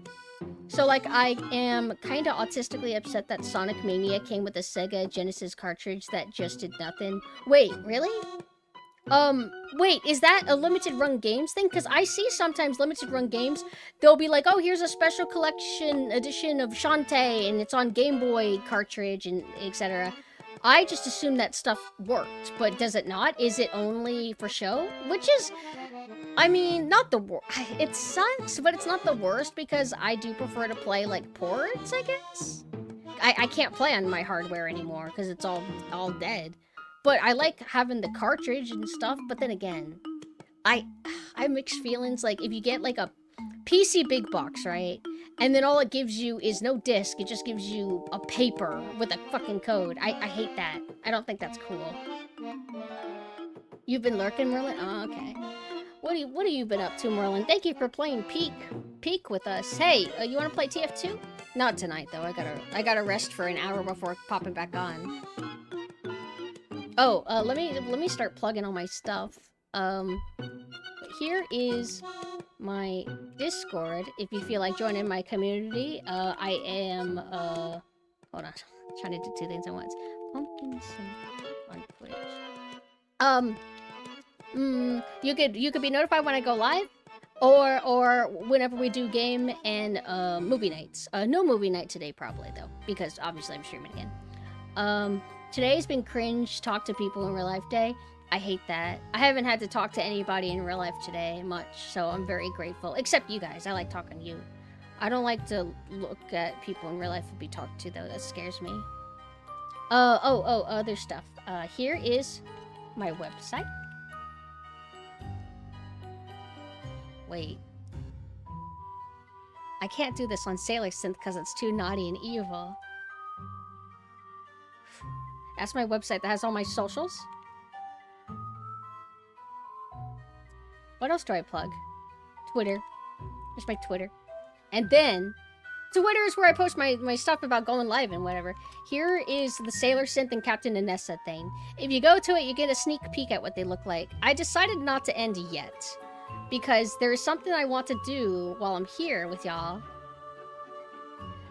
So, like, I am kind of autistically upset that Sonic Mania came with a Sega Genesis cartridge that just did nothing. Wait, really? Wait, is that a limited run games thing? Because I see sometimes limited run games, they'll be like, oh, here's a special collection edition of Shantae, and it's on Game Boy cartridge, and etc. I just assume that stuff worked, but does it not? Is it only for show? Which is, I mean, not the worst. It sucks, but it's not the worst because I do prefer to play, like, ports, I guess? I can't play on my hardware anymore because it's all dead. But I like having the cartridge and stuff, but then again, I have mixed feelings. Like, if you get, like, a PC big box, right? And then all it gives you is no disc, it just gives you a paper with a fucking code. I hate that. I don't think that's cool. You've been lurking, Merlin? Oh, okay. What have you been up to, Merlin? Thank you for playing Peak with us. Hey, you want to play TF2? Not tonight, though. I gotta rest for an hour before popping back on. Oh, let me start plugging all my stuff. Here is my Discord. If you feel like joining my community, I am hold on, trying to do two things at once. PumpkinSynth on Twitch. You could be notified when I go live, or whenever we do game and movie nights. No movie night today probably though, because obviously I'm streaming again. Today's been cringe, talk to people in real life day. I hate that. I haven't had to talk to anybody in real life today much, so I'm very grateful. Except you guys, I like talking to you. I don't like to look at people in real life and be talked to though, that scares me. Other stuff. Here is my website. Wait. I can't do this on PumpkinSynth because it's too naughty and evil. That's my website that has all my socials. What else do I plug? Twitter. There's my Twitter. And then, Twitter is where I post my stuff about going live and whatever. Here is the PumpkinSynth and Captain Anessa thing. If you go to it, you get a sneak peek at what they look like. I decided not to end yet, because there's something I want to do while I'm here with y'all.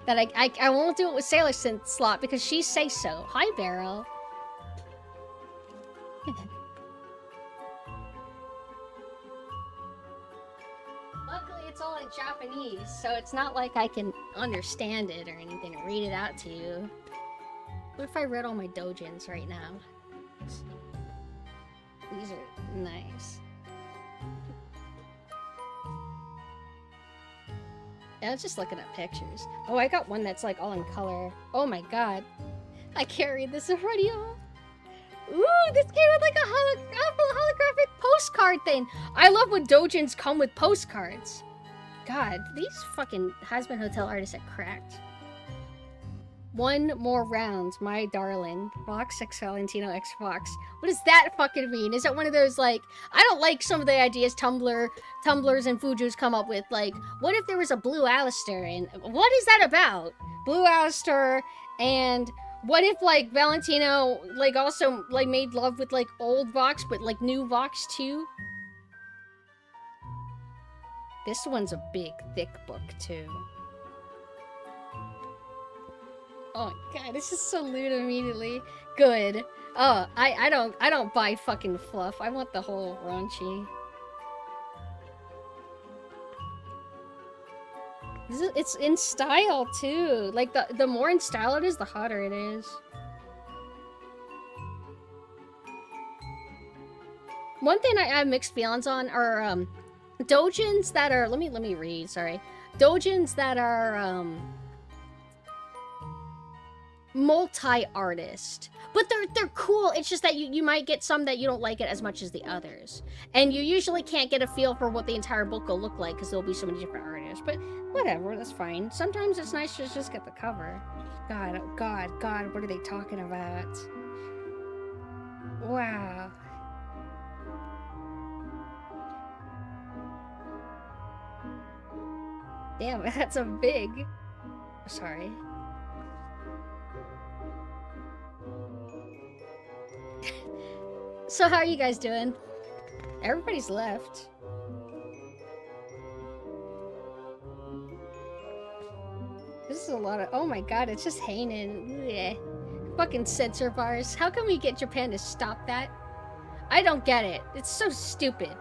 That I won't do it with PumpkinSynth slot because she says so. Hi, Beryl. Luckily, it's all in Japanese, so it's not like I can understand it or anything or read it out to you. What if I read all my dojins right now? These are nice. Yeah, I was just looking at pictures. Oh, I got one that's like all in color. Oh my god. I can't read this already, y'all. Ooh, this came with like a holographic postcard thing. I love when dojins come with postcards. God, these fucking Has-Been Hotel artists are cracked. One more round, my darling. Fox X Valentino X Fox. What does that fucking mean? Is it one of those like, I don't like some of the ideas Tumblrs and Fujus come up with. Like, what if there was a Blue Alistair and what is that about? Blue Alistair, and what if like Valentino like also like made love with like old Vox but like new Vox too? This one's a big thick book too. Oh my god, this is so lewd immediately. Good. Oh, I don't buy fucking fluff. I want the whole raunchy. It's in style too. Like the more in style it is, the hotter it is. One thing I have mixed feelings on are dojins that are, let me read, sorry. Dojins that are multi-artist. But they're cool. It's just that you might get some that you don't like it as much as the others. And you usually can't get a feel for what the entire book will look like because there'll be so many different artists. But whatever, that's fine. Sometimes it's nice to just get the cover. God, oh God, God, what are they talking about? Wow. Damn, that's a big... Sorry. So how are you guys doing? Everybody's left. This is a lot of... Oh my god, it's just Hanen. Yeah. Fucking censor bars. How can we get Japan to stop that? I don't get it. It's so stupid.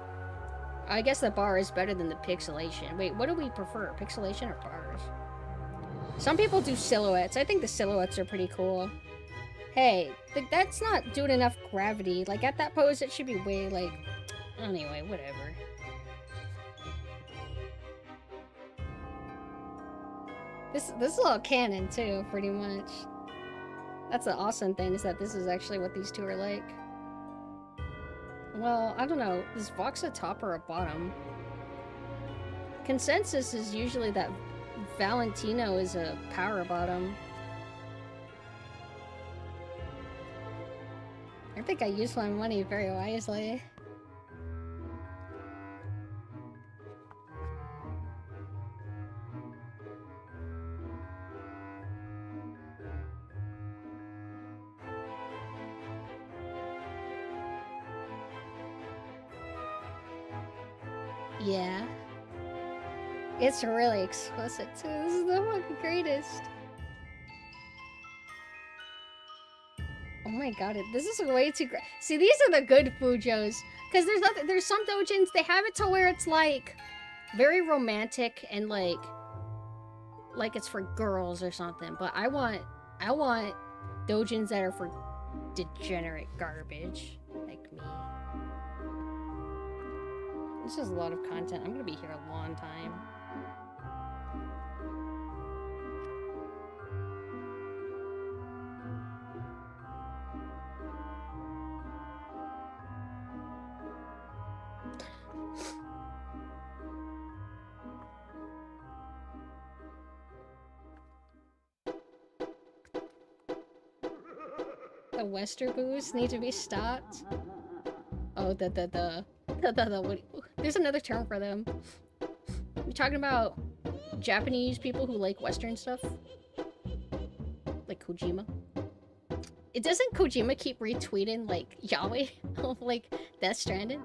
I guess the bar is better than the pixelation. Wait, what do we prefer? Pixelation or bars? Some people do silhouettes. I think the silhouettes are pretty cool. Hey, that's not doing enough gravity. Like, at that pose, it should be way, like... Anyway, whatever. This is all canon, too, pretty much. That's the awesome thing, is that this is actually what these two are like. Well, I don't know. Is Vox a top or a bottom? Consensus is usually that Valentino is a power bottom. I think I used my money very wisely. Yeah. It's really explicit too. This is the fucking greatest. Oh my god, this is way too great. See, these are the good Fujos. Because there's some doujins, they have it to where it's like very romantic and like it's for girls or something. But I want doujins that are for degenerate garbage like me. This is a lot of content. I'm gonna be here a long time. The Westerboos need to be stopped. Oh, what, there's another term for them. You're talking about Japanese people who like Western stuff? Like Kojima? Doesn't Kojima keep retweeting, like, Yahweh of, like, Death Stranding?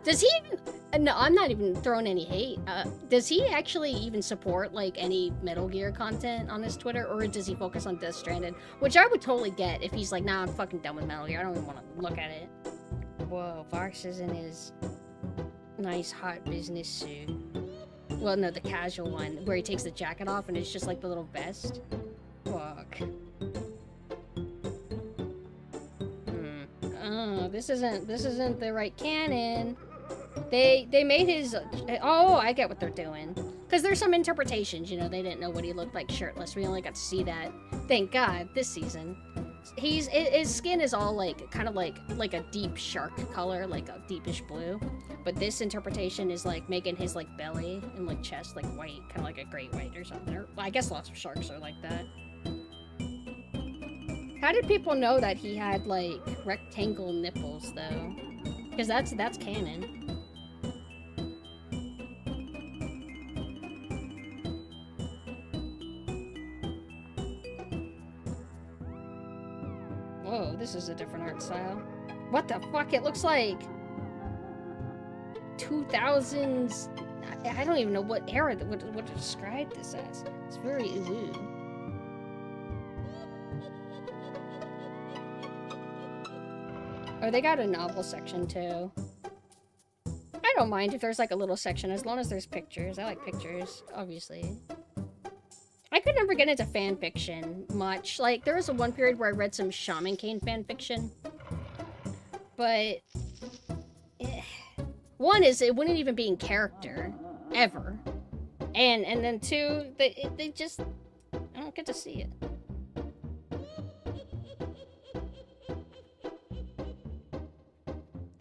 Does he even... No, I'm not even throwing any hate. Does he actually even support, like, any Metal Gear content on his Twitter? Or does he focus on Death Stranding? Which I would totally get if he's like, nah, I'm fucking done with Metal Gear. I don't even want to look at it. Whoa, Vox is in his nice hot business suit. Well, no, the casual one, where he takes the jacket off and it's just like the little vest. Fuck. Oh, this isn't the right canon. They made his... Oh, I get what they're doing. Because there's some interpretations, you know, they didn't know what he looked like shirtless. We only got to see that, thank God, this season. His skin is all like, kind of like a deep shark color, like a deepish blue. But this interpretation is like making his like belly and like chest like white, kind of like a great white or something. Or, I guess lots of sharks are like that. How did people know that he had like rectangle nipples though? Because that's canon. Whoa, this is a different art style. What the fuck? It looks like 2000s. I don't even know what era, what to describe this as. It's very ooh. Oh, they got a novel section too. I don't mind if there's like a little section as long as there's pictures. I like pictures, obviously. I could never get into fan fiction much. Like, there was one period where I read some Shaman King fan fiction. But... one is, it wouldn't even be in character. Ever. And then two, they just... I don't get to see it.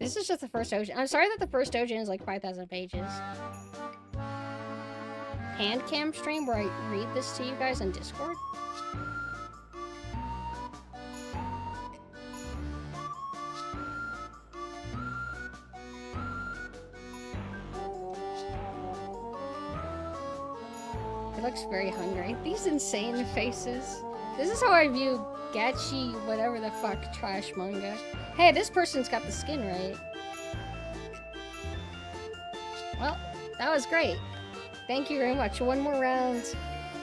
This is just the first doujin. I'm sorry that the first doujin is like 5,000 pages. Hand cam stream where I read this to you guys on Discord? It looks very hungry. These insane faces. This is how I view gachi, whatever the fuck, trash manga. Hey, this person's got the skin right. Well, that was great. Thank you very much. One more round.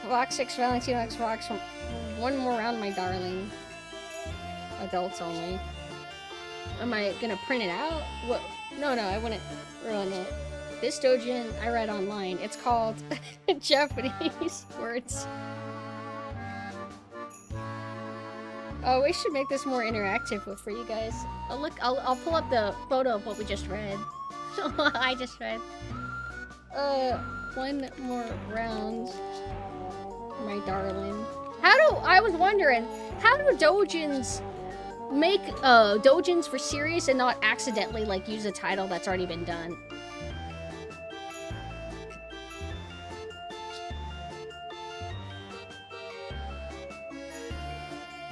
Vox 6, Valentino X Vox. One more round, my darling. Adults only. Am I gonna print it out? What? No, I wouldn't ruin it. This doujin I read online. It's called Japanese Words. Oh, we should make this more interactive for you guys. I'll pull up the photo of what we just read. I just read. One more round, my darling. I was wondering, how do doujins make doujins for serious and not accidentally like use a title that's already been done?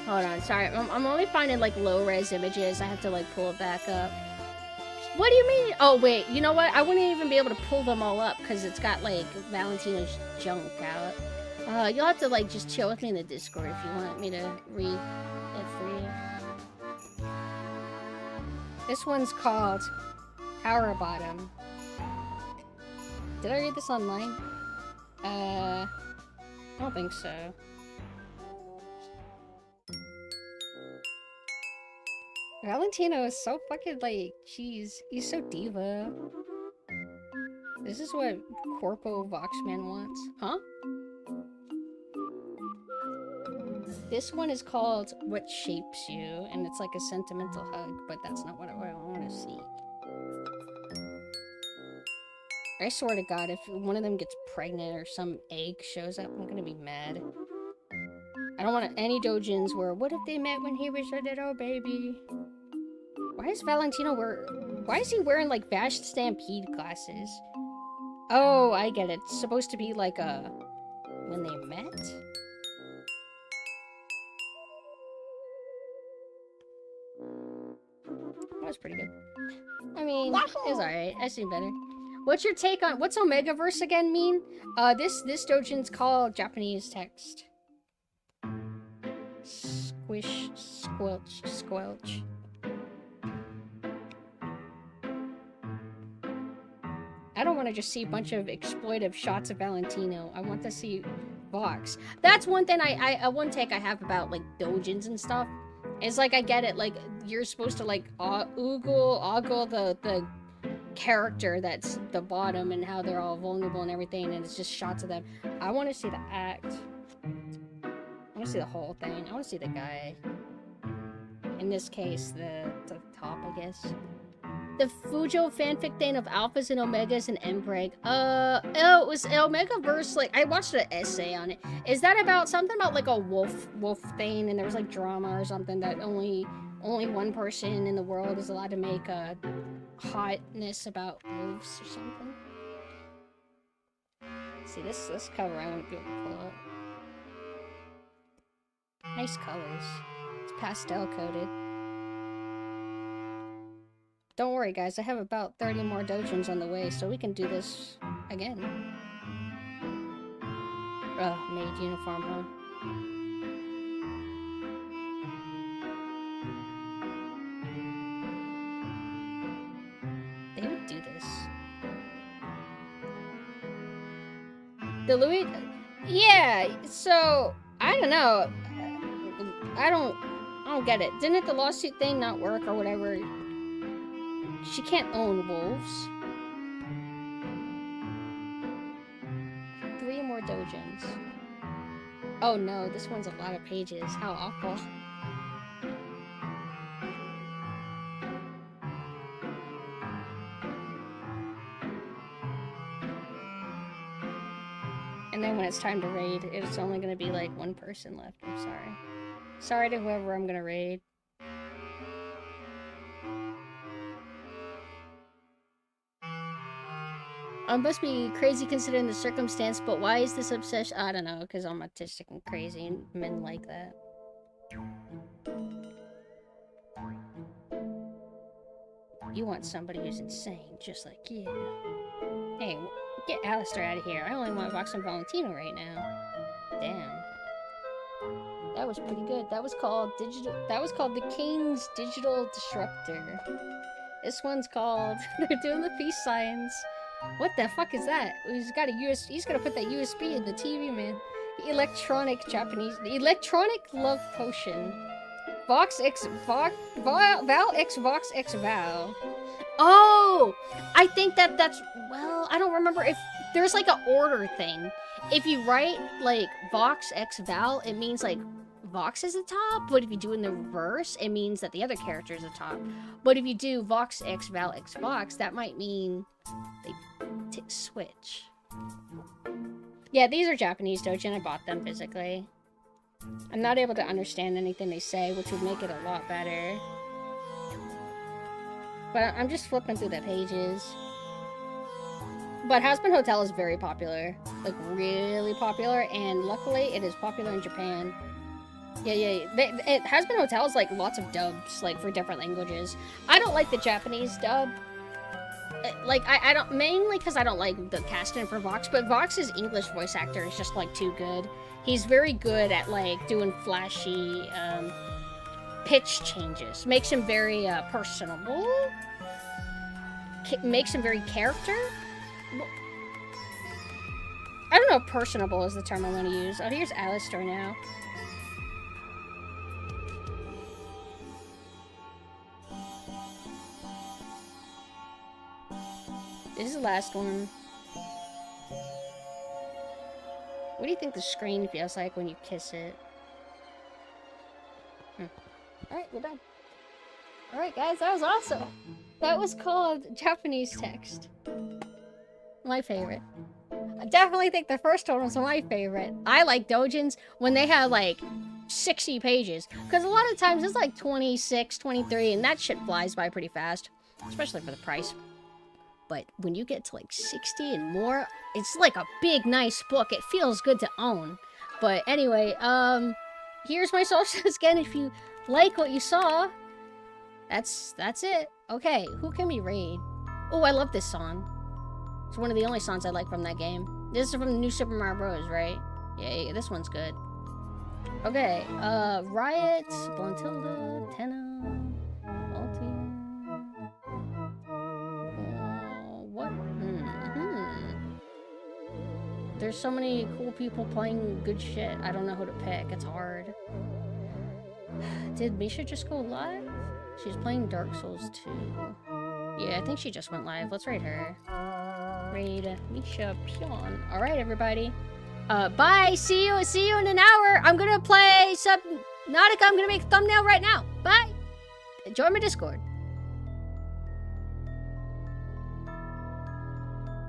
Hold on, sorry. I'm only finding like low-res images. I have to like pull it back up. What do you mean? Oh wait, you know what? I wouldn't even be able to pull them all up because it's got like Valentino's junk out. You'll have to like just chill with me in the Discord if you want me to read it for you. This one's called Power Bottom. Did I read this online? I don't think so. Valentino is so fucking like, jeez, he's so diva. This is what Corpo Voxman wants, huh? This one is called What Shapes You, and it's like a sentimental hug, but that's not what I want to see. I swear to God, if one of them gets pregnant or some egg shows up, I'm gonna be mad. I don't want any doujins where, what if they met when he was a little baby? Why is Valentino why is he wearing like Vash Stampede glasses? Oh, I get it. It's supposed to be like a, when they met? That was pretty good. I mean, it was alright. I seen better. What's your take on, what's Omegaverse again mean? This doujin's called Japanese text. Squish, squelch, squelch. I don't want to just see a bunch of exploitive shots of Valentino. I want to see Vox. That's one thing one take I have about like doujins and stuff. Is like, I get it, like, you're supposed to like ogle the character that's the bottom and how they're all vulnerable and everything, and it's just shots of them. I want to see the act. I want to see the whole thing. I want to see the guy. In this case, the top, I guess. The Fujo fanfic thing of alphas and omegas and Mpreg. Oh, it was Omegaverse, like, I watched an essay on it. Is that about something about like a wolf thing, and there was like drama or something that only one person in the world is allowed to make a hotness about wolves or something? See, this cover I wouldn't be able to pull up. Nice colors. It's pastel coated. Don't worry, guys. I have about 30 more doujins on the way, so we can do this again. Ugh, maid uniform, huh? They would do this. The Louis... Yeah, so... I don't know. I don't get it. Didn't the lawsuit thing not work or whatever? She can't own wolves. 3 more doujins. Oh no, this one's a lot of pages. How awful. And then when it's time to raid, it's only gonna be like 1 person left. I'm sorry. Sorry to whoever I'm gonna raid. I must be crazy considering the circumstance, but why is this obsession? I don't know, because I'm autistic and crazy, and men like that. You want somebody who's insane, just like you. Hey, get Alistair out of here. I only want Vox and Valentino right now. Damn. That was pretty good. That was called The King's Digital Disruptor. This one's called... They're doing the peace signs. What the fuck is that? He's got a he's gonna put that USB in the TV, man. Electronic love potion. Vox X Vox Val X Vox X Val. Oh, I think that's, well, I don't remember if there's like an order thing. If you write like Vox X Val, it means like Vox is the top, but if you do in the reverse, it means that the other character is the top. But if you do Vox X Val X Vox, that might mean they switch. Yeah, these are Japanese doujin. I bought them physically. I'm not able to understand anything they say, which would make it a lot better. But I'm just flipping through the pages. But Hazbin Hotel is very popular. Like, really popular. And luckily, it is popular in Japan. Yeah. Hazbin Hotel is, like, lots of dubs, like, for different languages. I don't like the Japanese dub. Like, I don't... Mainly because I don't like the casting for Vox. But Vox's English voice actor is just, like, too good. He's very good at, like, doing flashy, pitch changes. Makes him very, personable. Makes him very character. I don't know if personable is the term I want to use. Oh, here's Alistair now. This is the last one. What do you think the screen feels like when you kiss it? Alright, we're done. Alright guys, that was awesome. That was called Japanese Text. My favorite. I definitely think the first one was my favorite. I like doujins when they have like 60 pages. Because a lot of times it's like 26, 23, and that shit flies by pretty fast. Especially for the price. But when you get to like 60 and more, it's like a big, nice book. It feels good to own. But anyway, here's my socials again if you like what you saw. That's it. Okay, who can we raid? Oh, I love this song. It's one of the only songs I like from that game. This is from the new Super Mario Bros, right? Yeah, this one's good. Okay, Riot, Bluntilda, Tenna, Altier. What? There's so many cool people playing good shit. I don't know who to pick. It's hard. Did Misha just go live? She's playing Dark Souls 2. Yeah, I think she just went live. Let's raid her. Raid Misha Pion. Alright, everybody. Bye! See you in an hour! I'm gonna play Subnautica. I'm gonna make a thumbnail right now. Bye! Join my Discord.